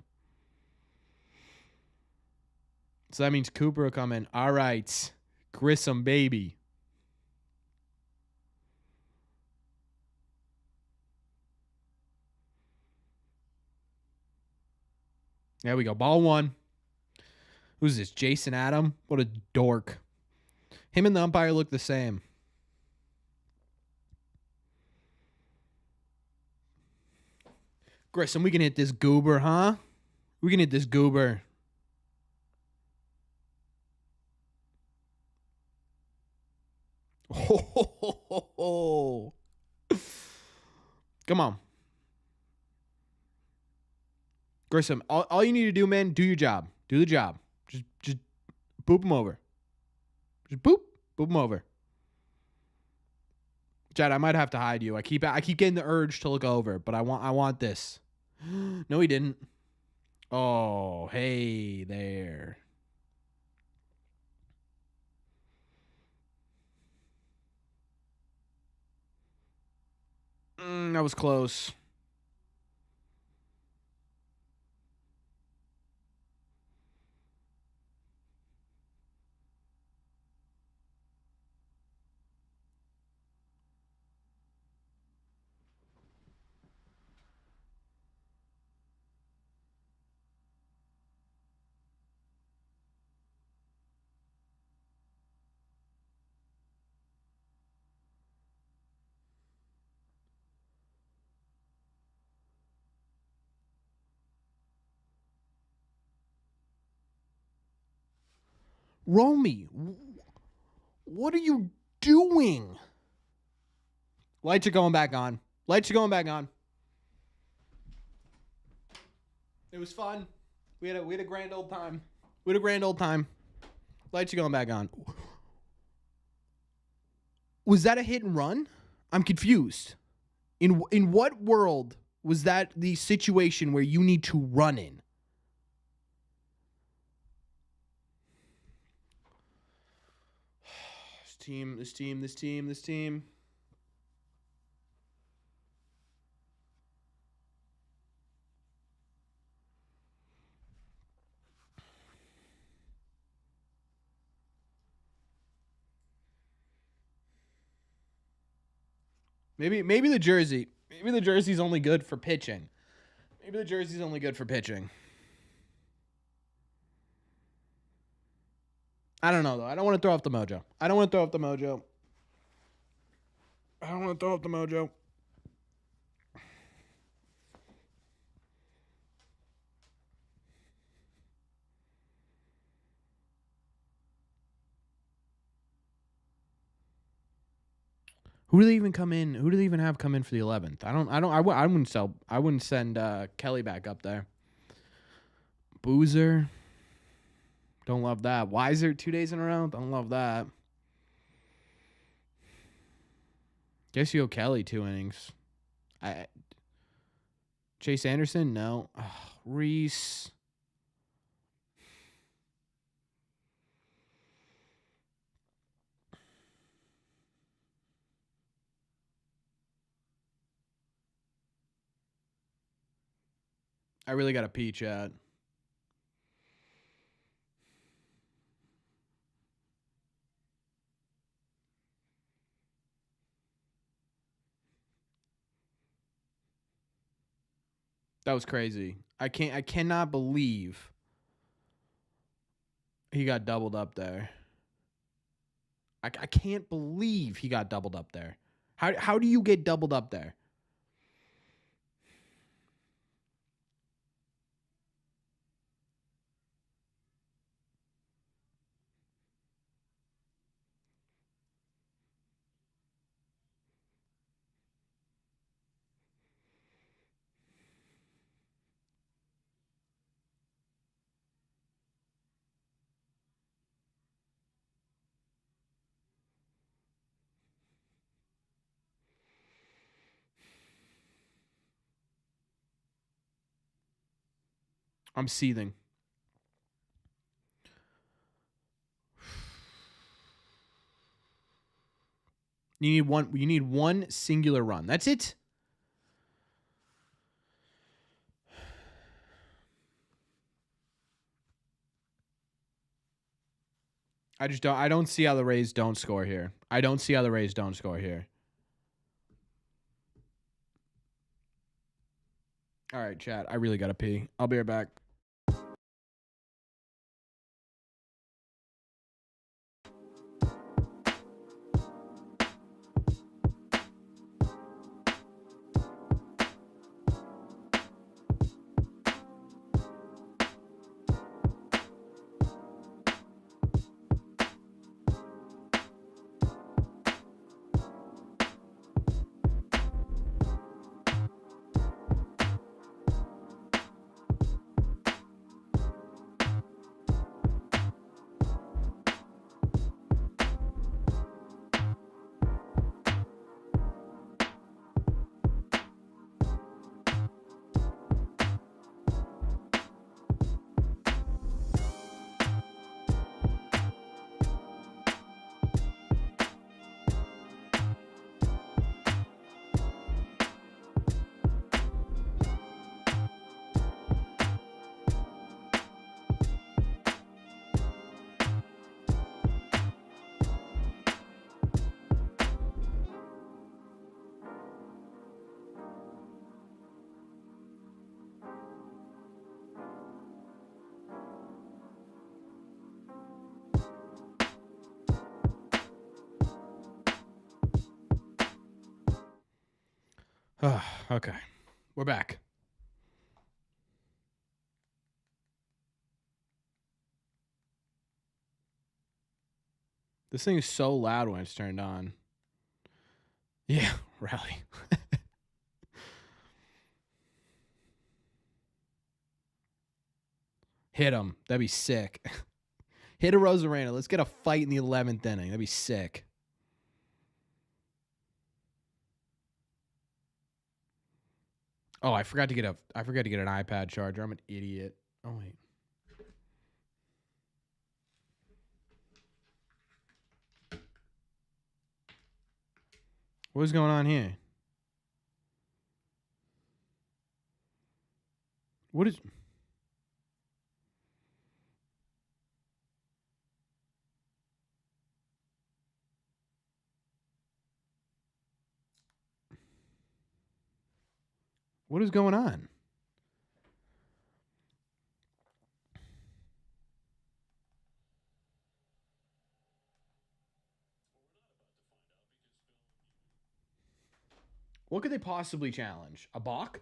So that means Cooper will come in. All right. Grissom, baby. There we go. Ball one. Who's this? Jason Adam? What a dork. Him and the umpire look the same. Grissom, we can hit this goober, huh? We can hit this goober. Oh. Come on. Grissom, all you need to do, man, do your job. Do the job. Just boop him over. Just boop him over. Chad, I might have to hide you. I keep getting the urge to look over, but I want this. No, he didn't. Oh, hey there. That was close. Romy, what are you doing? Lights are going back on. Lights are going back on. It was fun. We had a grand old time. Lights are going back on. Was that a hit and run? I'm confused. In what world was that the situation where you need to run in? This team. Maybe the jersey. Maybe the jersey's only good for pitching. I don't know, though. I don't want to throw off the mojo. Who do they even come in? Who do they even have come in for the 11th? I wouldn't send Kelly back up there. Boozer. Don't love that. Weiser 2 days in a row. Don't love that. Guess you go Kelly 2 innings. Chase Anderson, no. Reese. I really got to pee, chat. That was crazy. I cannot believe he got doubled up there. I can't believe he got doubled up there. How do you get doubled up there? I'm seething. You need one singular run. That's it. I don't see how the Rays don't score here. All right, chat. I really got to pee. I'll be right back. Okay. We're back. This thing is so loud when it's turned on. Yeah, rally. Hit him. That'd be sick. Hit a Rosarena. Let's get a fight in the 11th inning. That'd be sick. Oh, I forgot to get an iPad charger. I'm an idiot. Oh wait. What is going on here? What is going on? What could they possibly challenge? A balk?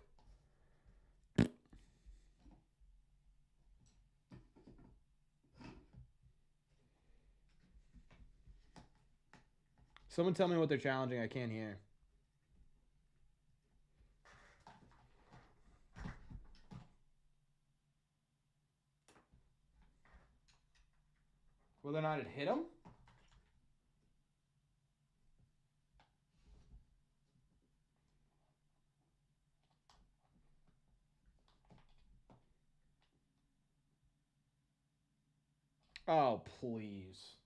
Someone tell me what they're challenging. I can't hear. Whether or not it hit him? Oh, please.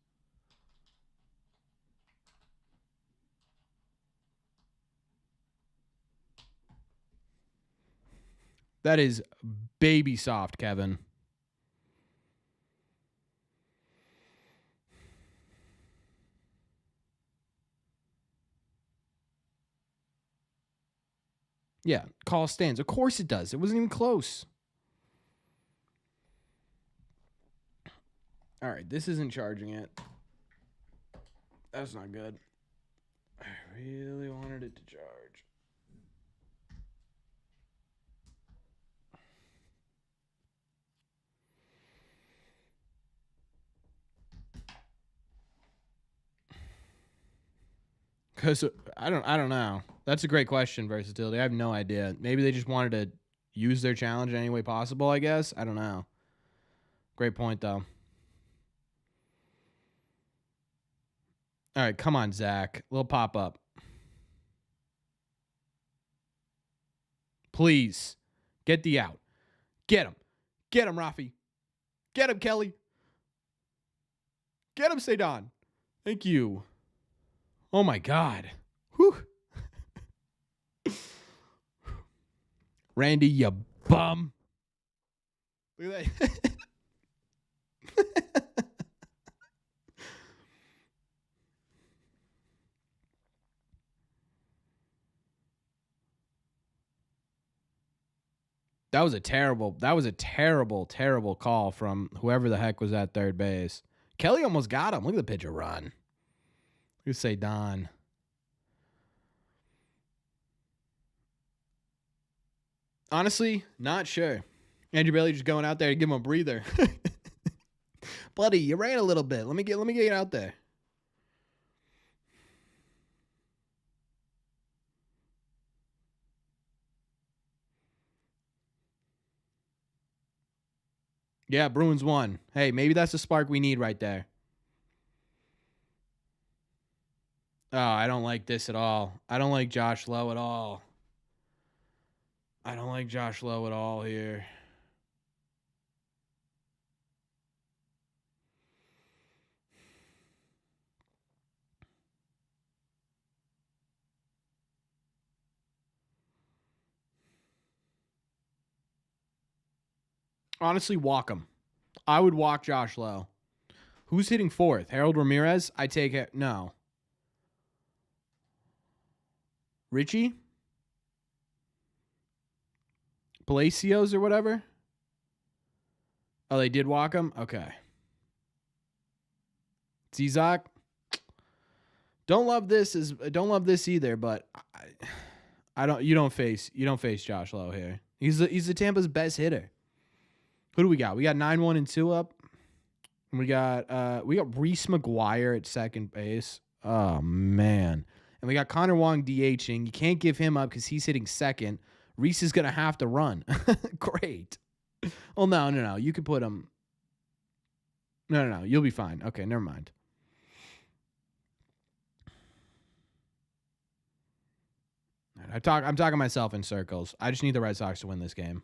That is baby soft, Kevin. Yeah, call stands. Of course it does. It wasn't even close. All right, this isn't charging it. That's not good. I really wanted it to charge. Because I don't know. That's a great question, versatility. I have no idea. Maybe they just wanted to use their challenge any way possible, I guess. I don't know. Great point, though. All right, come on, Zach. Little pop up. Please. Get the out. Get him. Get him, Rafi. Get him, Kelly. Get him, Sedan. Thank you. Oh, my God. Whew. Randy, you bum. Look at that. That was a terrible call from whoever the heck was at third base. Kelly almost got him. Look at the pitcher run. Look at Sedan. Honestly, not sure. Andrew Bailey just going out there to give him a breather. Buddy, you ran a little bit. Let me get you out there. Yeah, Bruins won. Hey, maybe that's the spark we need right there. Oh, I don't like this at all. I don't like Josh Lowe at all. I don't like Josh Lowe at all here. Honestly, walk him. I would walk Josh Lowe. Who's hitting fourth? Harold Ramirez? I take it. No. Richie? Palacios or whatever? Oh, they did walk him? Okay. Zizak? Don't love this either, but You don't face Josh Lowe here. He's the Tampa's best hitter. Who do we got? We got 9-1 and 2 up. And we got Reese McGuire at second base. Oh man. And we got Connor Wong DHing. You can't give him up because he's hitting second. Reese is gonna have to run. Great. Oh no. You could put him. No. You'll be fine. Okay, never mind. I'm talking myself in circles. I just need the Red Sox to win this game.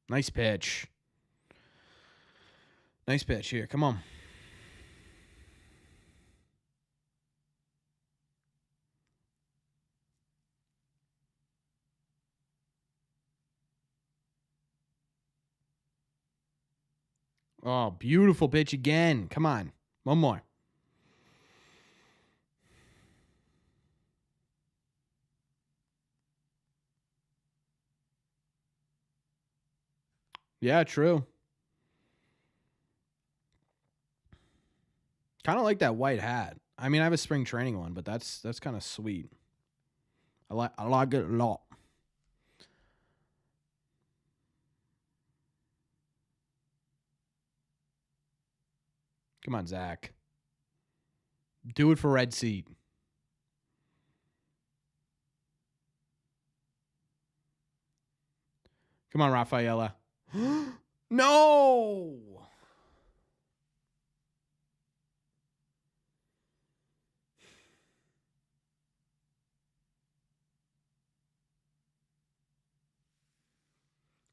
Nice pitch. Nice pitch here. Come on. Oh, beautiful pitch again. Come on. One more. Yeah, true. Kind of like that white hat. I mean, I have a spring training one, but that's kind of sweet. I like it a lot. Come on, Zach. Do it for Red Seat. Come on, Rafaela. No!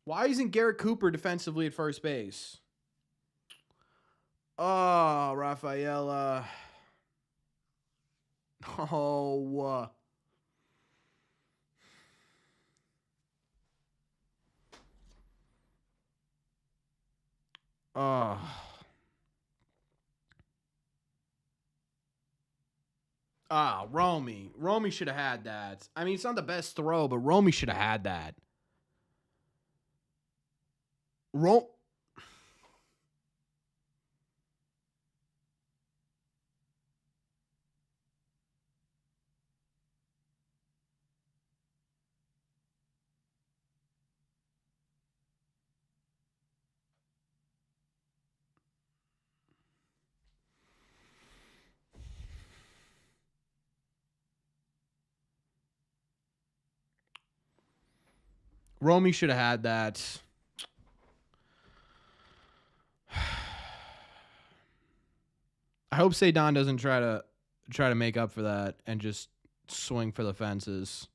Why isn't Garrett Cooper defensively at first base? Oh, Rafaela. Oh. Romy. Romy should have had that. I mean, it's not the best throw, but Romy should have had that. Romy should have had that. I hope Cedon doesn't try to make up for that and just swing for the fences.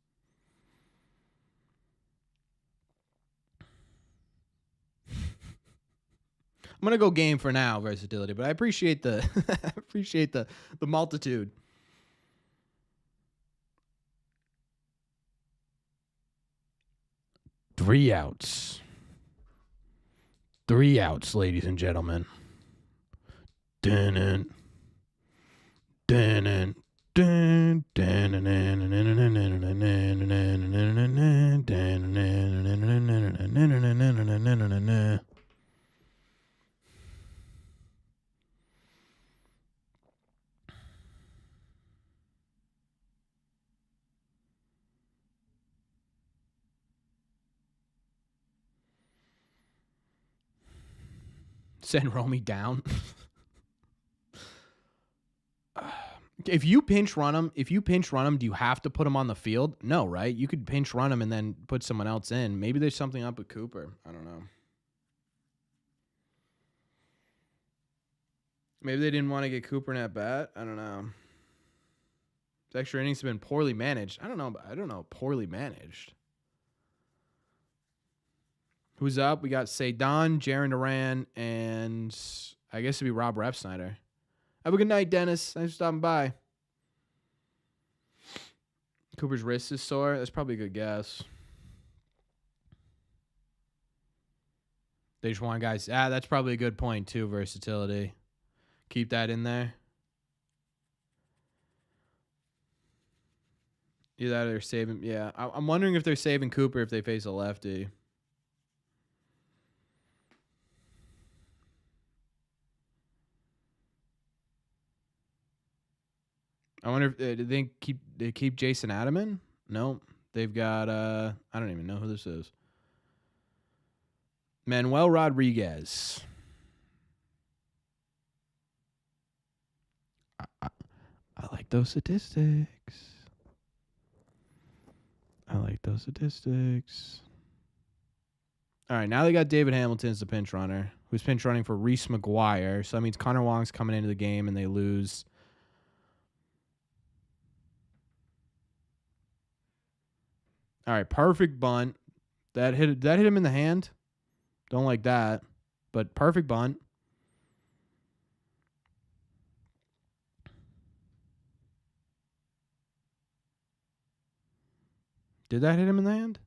I'm gonna go game for now, versatility, but I appreciate the the multitude. Three outs, ladies and gentlemen. Dun dun dun dun. Send Romy down. If you pinch run him, do you have to put him on the field? No, right? You could pinch run him and then put someone else in. Maybe there's something up with Cooper. I don't know. Maybe they didn't want to get Cooper in at bat. I don't know. The extra innings have been poorly managed. I don't know. Poorly managed. Who's up? We got Cedon, Jaron Duran, and I guess it'd be Rob Refsnyder. Have a good night, Dennis. Thanks for stopping by. Cooper's wrist is sore. That's probably a good guess. They just want guys. That's probably a good point too. Versatility. Keep that in there. Either they're saving. Yeah, I'm wondering if they're saving Cooper if they face a lefty. I wonder if they keep Jason Adaman? No, they've got I don't even know who this is. Manuel Rodriguez. I like those statistics. All right, now they got David Hamilton as the pinch runner, who's pinch running for Reese McGuire. So that means Connor Wong's coming into the game and they lose. All right, perfect bunt. That hit him in the hand. Don't like that, but perfect bunt. Did that hit him in the hand?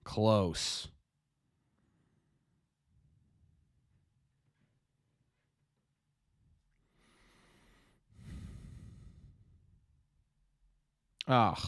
Close. Ugh.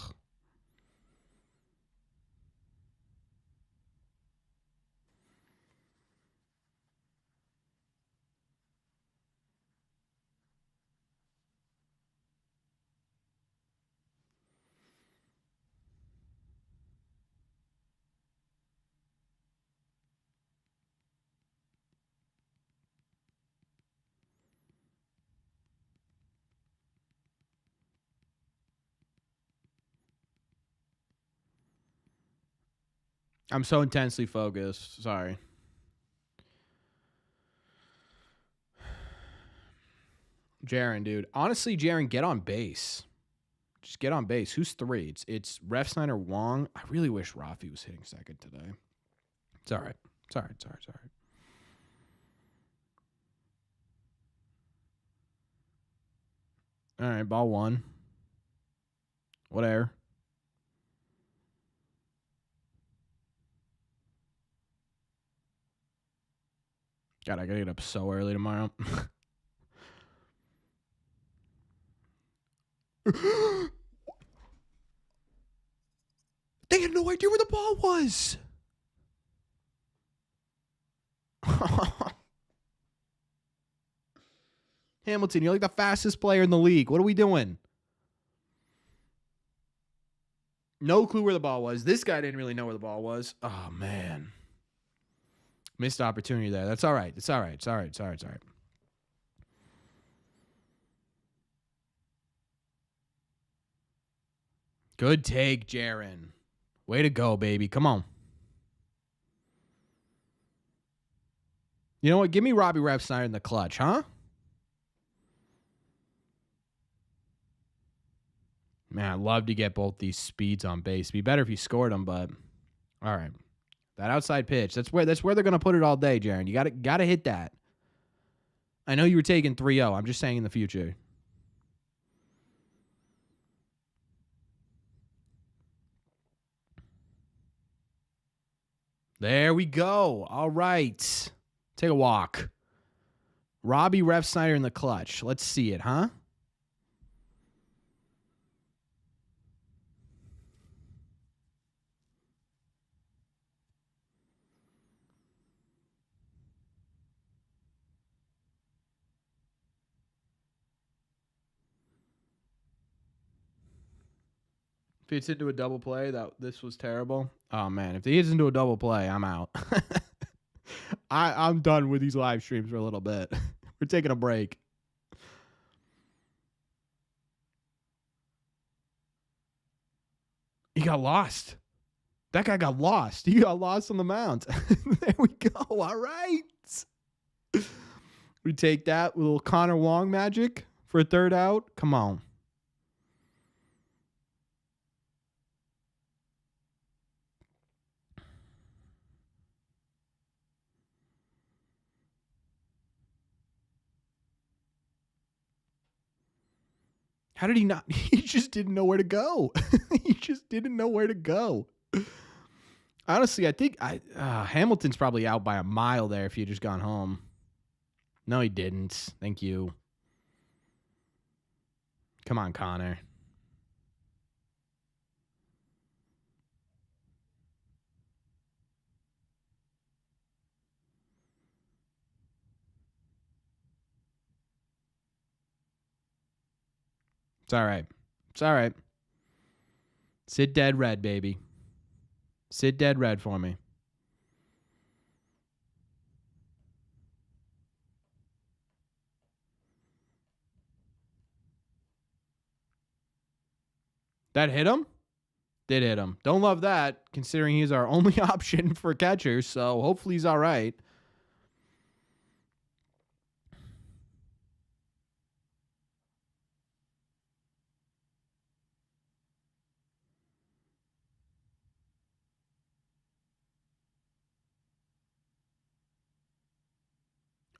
I'm so intensely focused. Sorry. Jaron, dude. Honestly, Jaron, get on base. Just get on base. Who's three? It's Refsnyder, Wong. I really wish Rafi was hitting second today. It's all right. It's all right. It's all right. It's all right. All right, ball one. Whatever. God, I gotta get up so early tomorrow. They had no idea where the ball was. Hamilton, you're like the fastest player in the league. What are we doing? No clue where the ball was. This guy didn't really know where the ball was. Oh, man. Missed opportunity there. That's all right. It's all right. It's all right. It's all right. It's all right. Good take, Jaron. Way to go, baby. Come on. You know what? Give me Robbie Refsnyder in the clutch, huh? Man, I'd love to get both these speeds on base. It'd be better if you scored them, but all right. That outside pitch. That's where they're gonna put it all day, Jaron. You gotta hit that. I know you were taking 3-0. I'm just saying in the future. There we go. All right. Take a walk. Robbie Refsnyder in the clutch. Let's see it, huh? If he hits into a double play, this was terrible. Oh man, if he hits into a double play, I'm out. I'm done with these live streams for a little bit. We're taking a break. He got lost. That guy got lost. He got lost on the mound. There we go. All right. We take that little Connor Wong magic for a third out. Come on. How did he not? He just didn't know where to go. He just didn't know where to go. Honestly, I think Hamilton's probably out by a mile there if he had just gone home. No, he didn't. Thank you. Come on, Connor. It's all right. It's all right. Sit dead red, baby. Sit dead red for me. That hit him? Did hit him. Don't love that, considering he's our only option for catcher, so hopefully he's all right.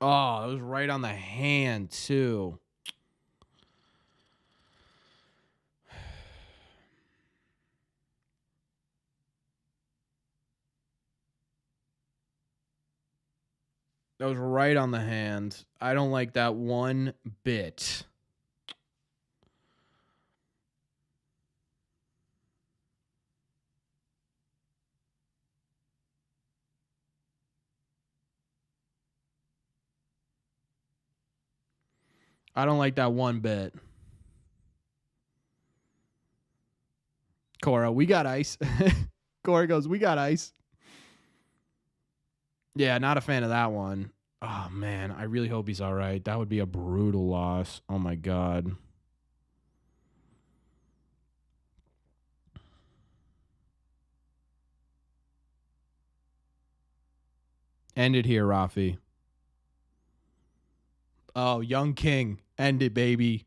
Oh, it was right on the hand, too. That was right on the hand. I don't like that one bit. I don't like that one bit. Cora, we got ice. Cora goes, we got ice. Yeah, not a fan of that one. Oh, man, I really hope he's all right. That would be a brutal loss. Oh, my God. End it here, Rafi. Oh, young king. End it, baby.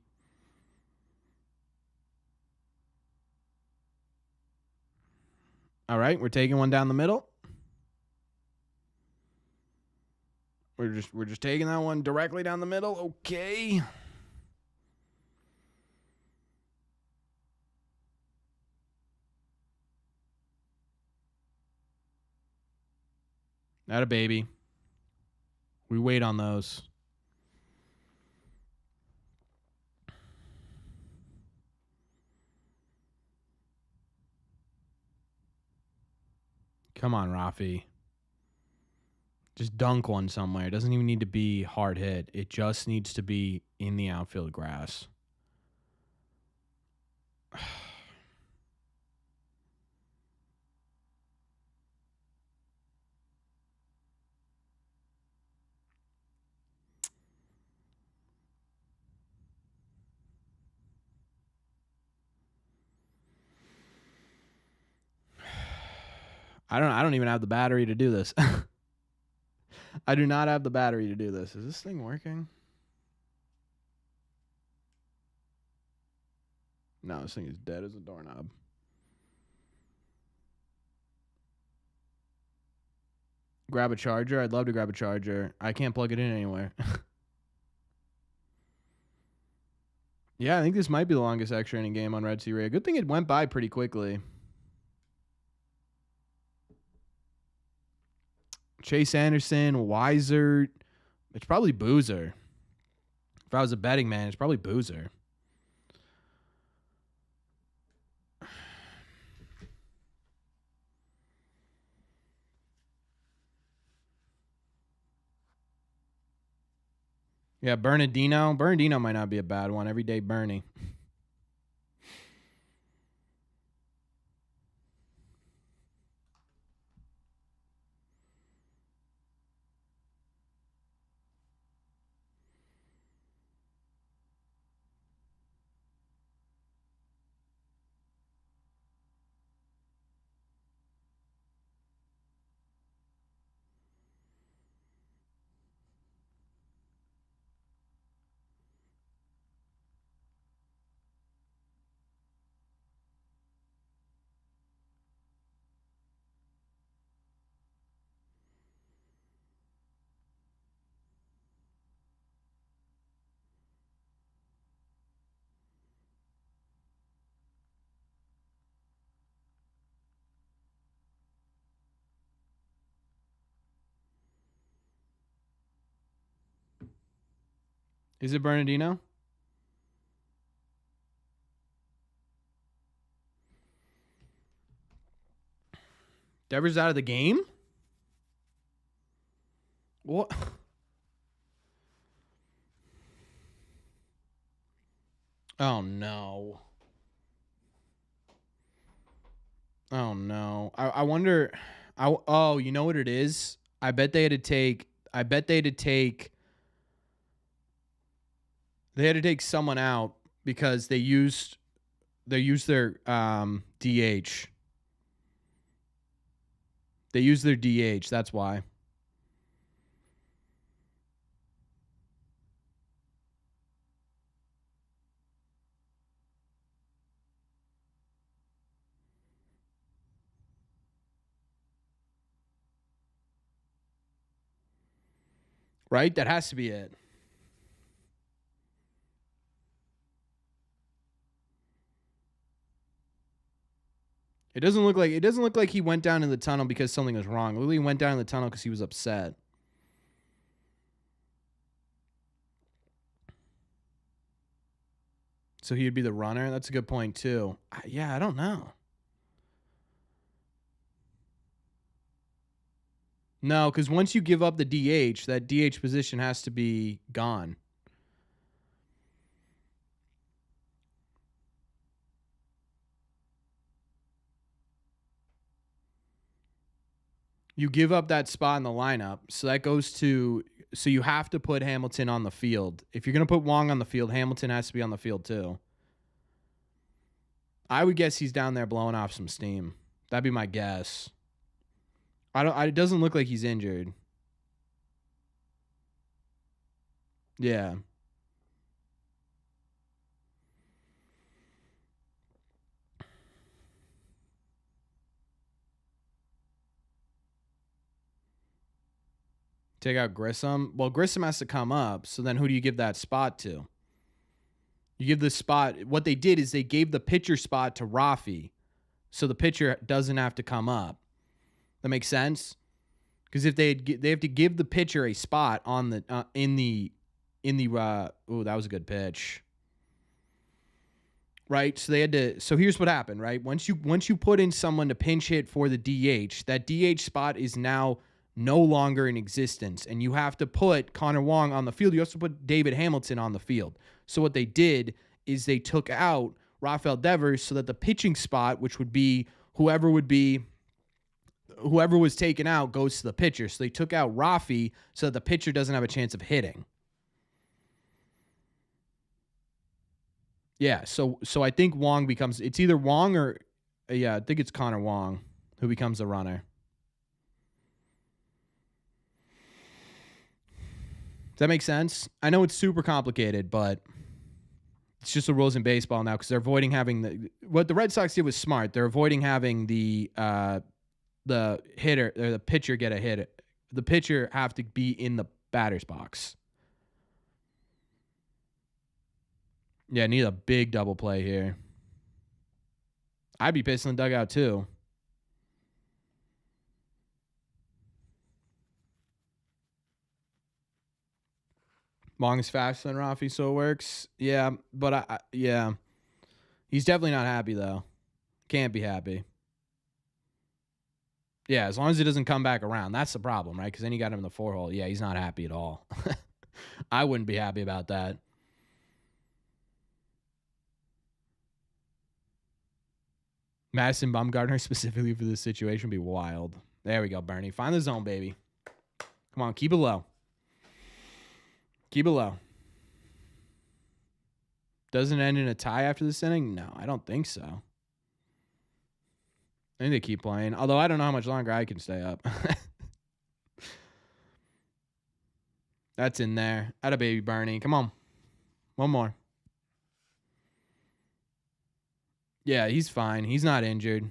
All right, we're taking one down the middle. We're just taking that one directly down the middle. Okay. Not a baby. We wait on those. Come on, Rafi. Just dunk one somewhere. It doesn't even need to be hard hit. It just needs to be in the outfield grass. I don't even have the battery to do this. I do not have the battery to do this. Is this thing working? No, this thing is dead as a doorknob. Grab a charger? I'd love to grab a charger. I can't plug it in anywhere. Yeah, I think this might be the longest extra inning game on Red Sea Ray. Good thing it went by pretty quickly. Chase Anderson, Weiser. It's probably Boozer. If I was a betting man, it's probably Boozer. Yeah, Bernardino. Bernardino might not be a bad one. Everyday Bernie. Is it Bernardino? Devers out of the game? What? Oh, no. Oh no. I wonder. Oh, you know what it is? I bet they had to take. I bet they had to take. They had to take someone out because they used their DH. They used their DH. That's why. Right? That has to be it. It doesn't look like he went down in the tunnel because something was wrong. Literally went down in the tunnel because he was upset. So he would be the runner. That's a good point too. Yeah, I don't know. No, because once you give up the DH, that DH position has to be gone. You give up that spot in the lineup, so that goes to. So you have to put Hamilton on the field. If you're gonna put Wong on the field, Hamilton has to be on the field too. I would guess he's down there blowing off some steam. That'd be my guess. I don't. It doesn't look like he's injured. Yeah. Take out Grissom. Well, Grissom has to come up. So then who do you give that spot to? You give the spot. What they did is they gave the pitcher spot to Rafi, so the pitcher doesn't have to come up. That makes sense. Because if they have to give the pitcher a spot on the oh, that was a good pitch. Right, so they had to. So here's what happened. Right, once you put in someone to pinch hit for the DH, that DH spot is now no longer in existence, and you have to put Connor Wong on the field. You also put David Hamilton on the field. So what they did is they took out Rafael Devers so that the pitching spot, which would be whoever was taken out, goes to the pitcher. So they took out Rafi so that the pitcher doesn't have a chance of hitting. Yeah, so I think Wong becomes. It's either Wong or yeah, I think it's Connor Wong who becomes the runner. Does that make sense? I know it's super complicated, but it's just the rules in baseball now because they're avoiding having what the Red Sox did was smart. They're avoiding having the hitter or the pitcher get a hit. The pitcher have to be in the batter's box. Yeah, need a big double play here. I'd be pissed in the dugout too. Long is faster than Rafi, so it works. Yeah, but yeah, he's definitely not happy though. Can't be happy. Yeah, as long as he doesn't come back around, that's the problem, right? Because then you got him in the 4-hole. Yeah, he's not happy at all. I wouldn't be happy about that. Madison Bumgarner specifically for this situation would be wild. There we go, Bernie. Find the zone, baby. Come on, keep it low. Keep it low. Doesn't end in a tie after this inning? No, I don't think so. I think they keep playing. Although I don't know how much longer I can stay up. That's in there. Atta baby, Bernie. Come on. One more. Yeah, he's fine. He's not injured.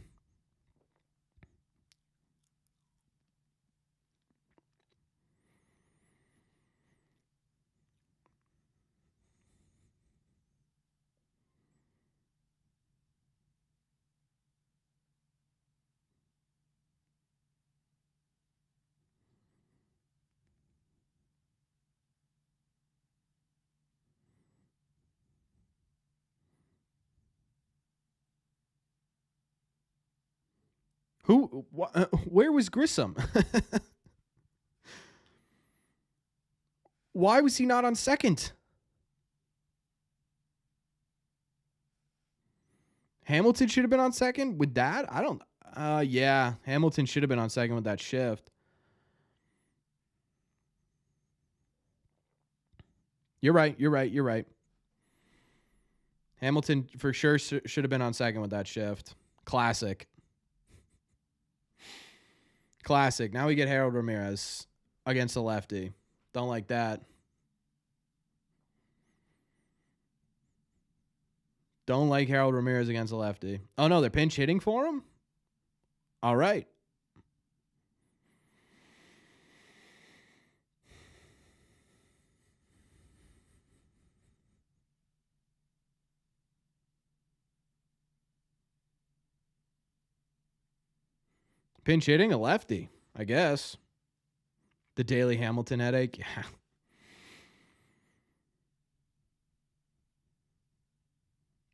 Where was Grissom? Why was he not on second? Hamilton should have been on second with that. I don't. Yeah. Hamilton should have been on second with that shift. You're right. Hamilton for sure should have been on second with that shift. Classic. Now we get Harold Ramirez against the lefty. Don't like that. Don't like Harold Ramirez against the lefty. Oh, no, they're pinch hitting for him? All right. Pinch hitting a lefty, I guess. The Daily Hamilton headache. Yeah.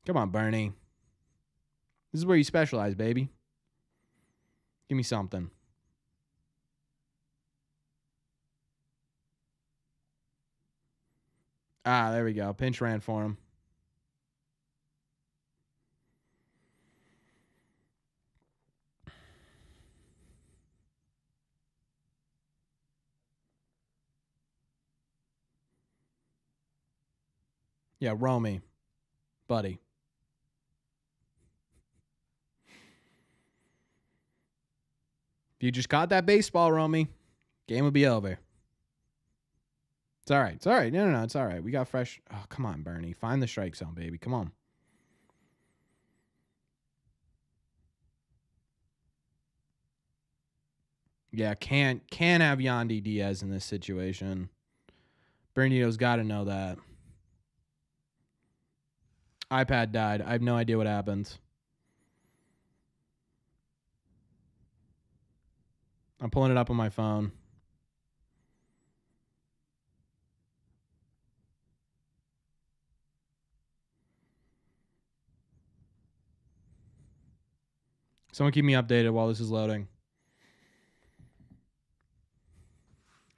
Come on, Bernie. This is where you specialize, baby. Give me something. There we go. Pinch ran for him. Yeah, Romy. Buddy. If you just caught that baseball, Romy, game would be over. It's all right. No. It's all right. We got fresh. Oh, come on, Bernie. Find the strike zone, baby. Come on. Yeah, can't have Yandy Diaz in this situation. Bernito's got to know that. iPad died. I have no idea what happened. I'm pulling it up on my phone. Someone keep me updated while this is loading.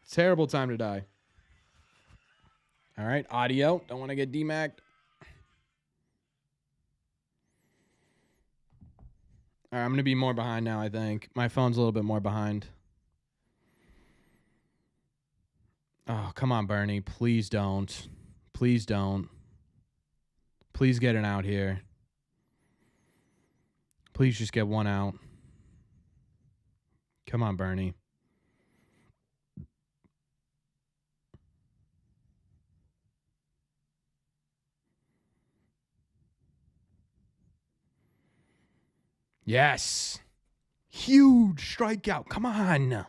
Terrible time to die. All right, audio. Don't want to get DMAC'd. All right, I'm going to be more behind now, I think. My phone's a little bit more behind. Oh, come on, Bernie. Please don't. Please don't. Please get an out here. Please just get one out. Come on, Bernie. Yes. Huge strikeout. Come on.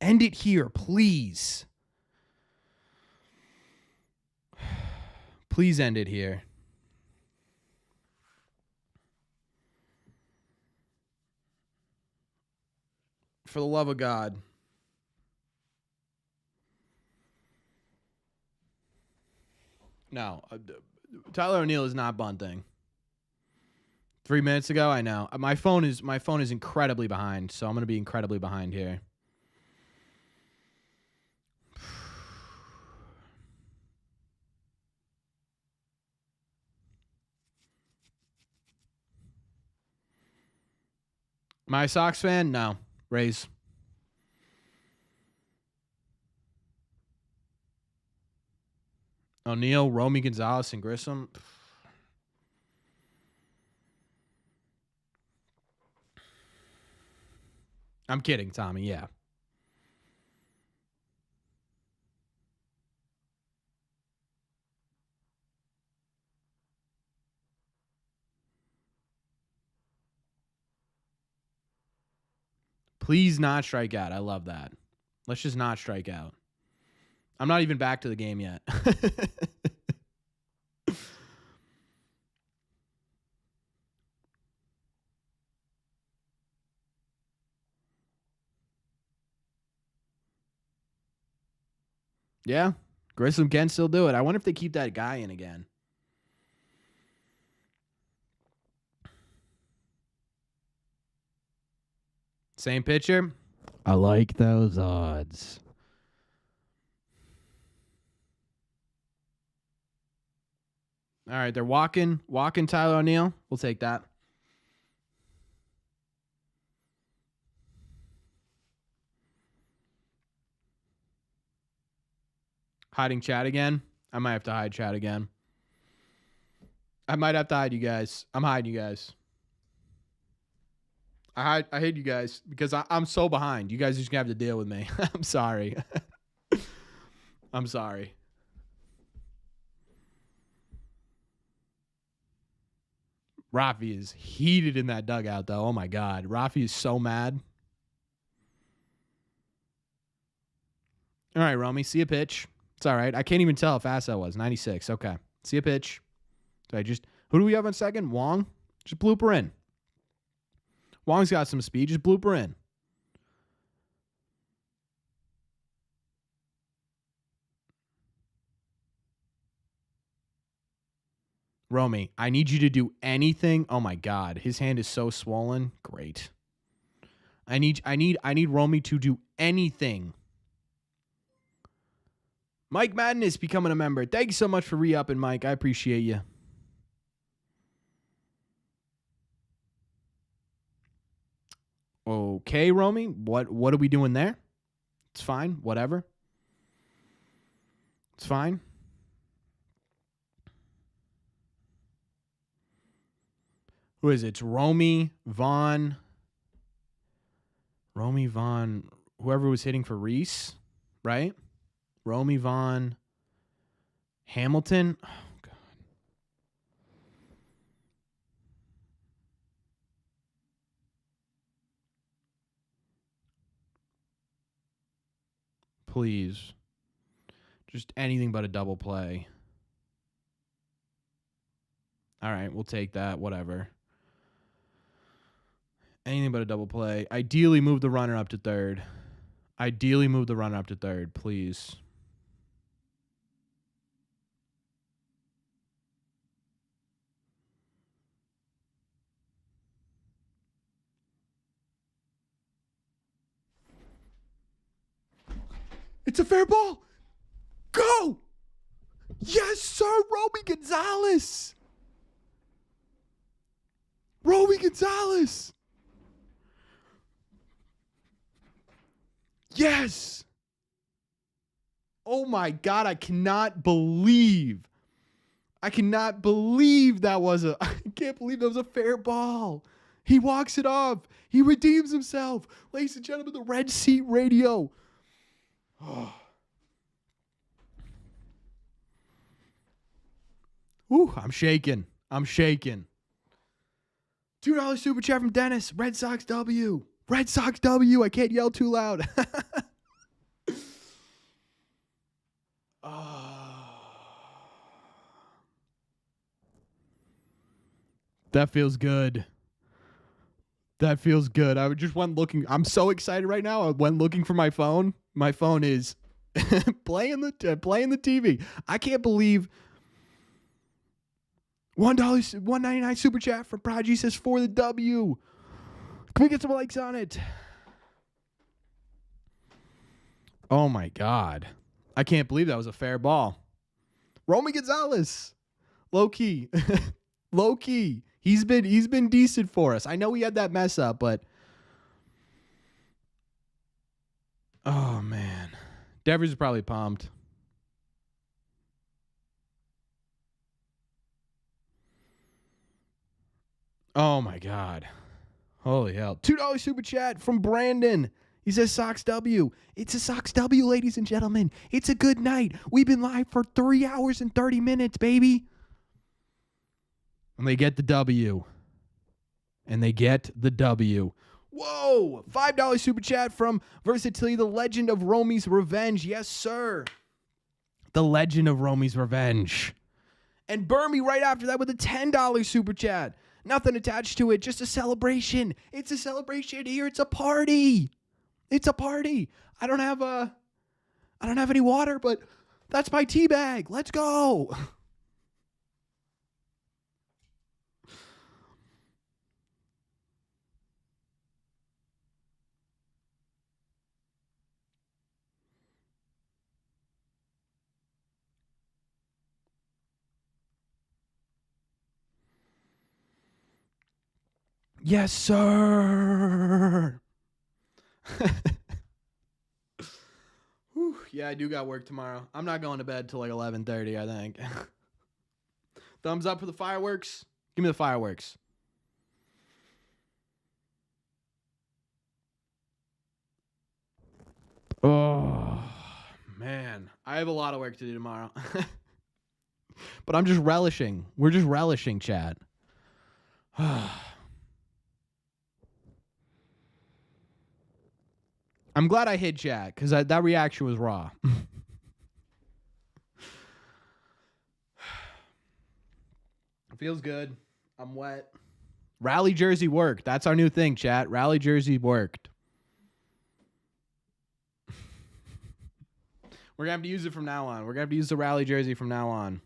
End it here, please. Please end it here. For the love of God. No. Tyler O'Neill is not bunting. 3 minutes ago, I know. My phone is incredibly behind, so I'm going to be incredibly behind here. Am I a Sox fan? No. Rays. O'Neill, Romy Gonzalez, and Grissom. I'm kidding, Tommy. Yeah. Please not strike out. I love that. Let's just not strike out. I'm not even back to the game yet. Yeah. Grissom can still do it. I wonder if they keep that guy in again. Same pitcher. I like those odds. All right, they're walking Tyler O'Neill. We'll take that. Hiding chat again? I might have to hide chat again. I might have to hide you guys. I'm hiding you guys. I hate you guys because I'm so behind. You guys are just going to have to deal with me. I'm sorry. I'm sorry. Rafi is heated in that dugout, though. Oh, my God. Rafi is so mad. All right, Romy, see a pitch. It's all right. I can't even tell how fast that was. 96. Okay. See a pitch. Who do we have on second? Wong? Just blooper in. Wong's got some speed. Just blooper in. Romy, I need you to do anything. Oh my God, his hand is so swollen. Great. I need Romy to do anything. Mike Madden is becoming a member. Thank you so much for re-upping, Mike. I appreciate you. Okay, Romy, what are we doing there? It's fine. Whatever. It's fine. Who is it? It's Romy, Vaughn, whoever was hitting for Reese, right? Romy, Vaughn, Hamilton. Oh, God. Please. Just anything but a double play. All right, we'll take that. Whatever. Anything but a double play. Ideally, move the runner up to third. Please. It's a fair ball. Go! Yes, sir, Romy Gonzalez. Yes. Oh my God, I cannot believe that was I can't believe that was a fair ball. He walks it off. He redeems himself. Ladies and gentlemen, the Red Seat Radio. Oh. Ooh, I'm shaking. $2 super chat from Dennis. Red Sox W. I can't yell too loud. That feels good. I just went looking. I'm so excited right now. I went looking for my phone. My phone is playing the TV. I can't believe $1.99 super chat from Prodigy says for the W. Can we get some likes on it? Oh my God. I can't believe that was a fair ball. Romy Gonzalez. Low key. He's been decent for us. I know he had that mess up, but oh man. Devers is probably pumped. Oh my God. Holy hell. $2 super chat from Brandon. He says Sox W. It's a Sox W, ladies and gentlemen. It's a good night. We've been live for 3 hours and 30 minutes, baby. And they get the W. Whoa. $5 super chat from Versatility, the legend of Romy's Revenge. Yes, sir. The legend of Romy's Revenge. And Burmy right after that with a $10 super chat. Nothing attached to it, just a celebration. It's a celebration here. It's a party. I don't have any water, but that's my tea bag. Let's go. Yes, sir. Yeah, I do got work tomorrow. I'm not going to bed till like 11:30, I think. Thumbs up for the fireworks. Give me the fireworks. Oh, man. I have a lot of work to do tomorrow. But I'm just relishing. We're just relishing, Chad. I'm glad I hit Chad because that reaction was raw. It feels good. I'm wet. Rally jersey worked. That's our new thing, chat. Rally jersey worked. We're going to have to use it from now on. We're going to have to use the rally jersey from now on.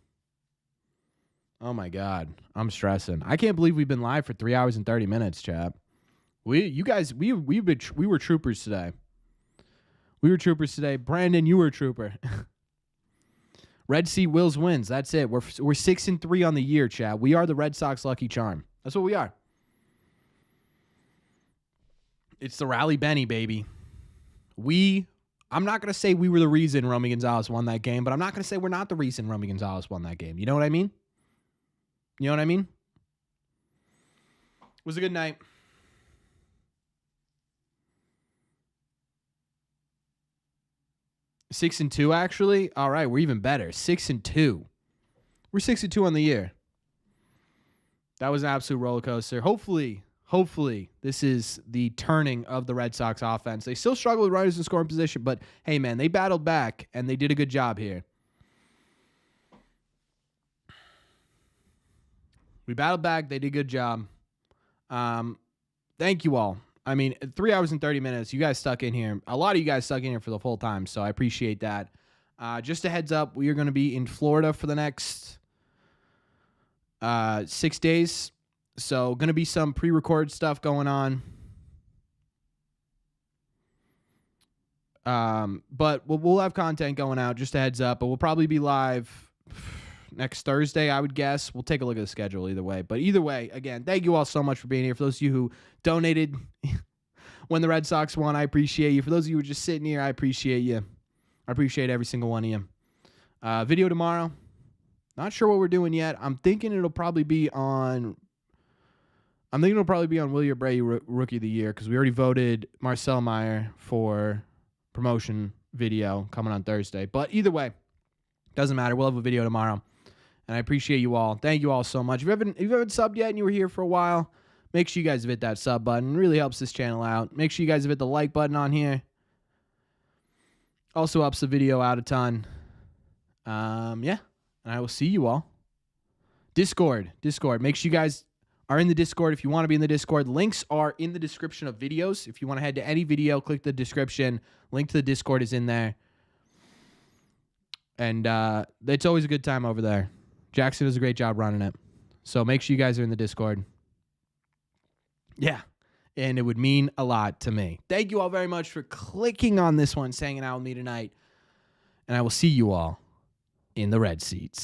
Oh, my God. I'm stressing. I can't believe we've been live for 3 hours and 30 minutes, chat. We were troopers today. We were troopers today. Brandon, you were a trooper. Red Sea Wills wins. That's it. We're 6-3 on the year, chat. We are the Red Sox lucky charm. That's what we are. It's the Rally Benny, baby. I'm not going to say we were the reason Romy Gonzalez won that game, but I'm not going to say we're not the reason Romy Gonzalez won that game. You know what I mean? You know what I mean? It was a good night. – 6-2, actually. All right, we're even better. 6-2. We're 6-2 on the year. That was an absolute roller coaster. Hopefully, this is the turning of the Red Sox offense. They still struggle with runners in scoring position, but hey, man, they battled back, and they did a good job here. We battled back. They did a good job. Thank you all. I mean, 3 hours and 30 minutes. You guys stuck in here. A lot of you guys stuck in here for the full time, so I appreciate that. Just a heads up, we are going to be in Florida for the next 6 days. So going to be some pre-recorded stuff going on. But we'll have content going out, just a heads up. But we'll probably be live next Thursday, I would guess. We'll take a look at the schedule either way. But either way, again, thank you all so much for being here. For those of you who donated when the Red Sox won, I appreciate you. For those of you who are just sitting here, I appreciate you. I appreciate every single one of you. Video tomorrow. Not sure what we're doing yet. I'm thinking it'll probably be on William Bray Rookie of the Year because we already voted Marcel Meyer for promotion video coming on Thursday. But either way, doesn't matter. We'll have a video tomorrow. And I appreciate you all. Thank you all so much. If you haven't subbed yet and you were here for a while, make sure you guys have hit that sub button. It really helps this channel out. Make sure you guys have hit the like button on here. Also helps the video out a ton. Yeah. And I will see you all. Discord. Make sure you guys are in the Discord if you want to be in the Discord. Links are in the description of videos. If you want to head to any video, click the description. Link to the Discord is in there. And it's always a good time over there. Jackson does a great job running it. So make sure you guys are in the Discord. Yeah. And it would mean a lot to me. Thank you all very much for clicking on this one, hanging out with me tonight. And I will see you all in the red seats.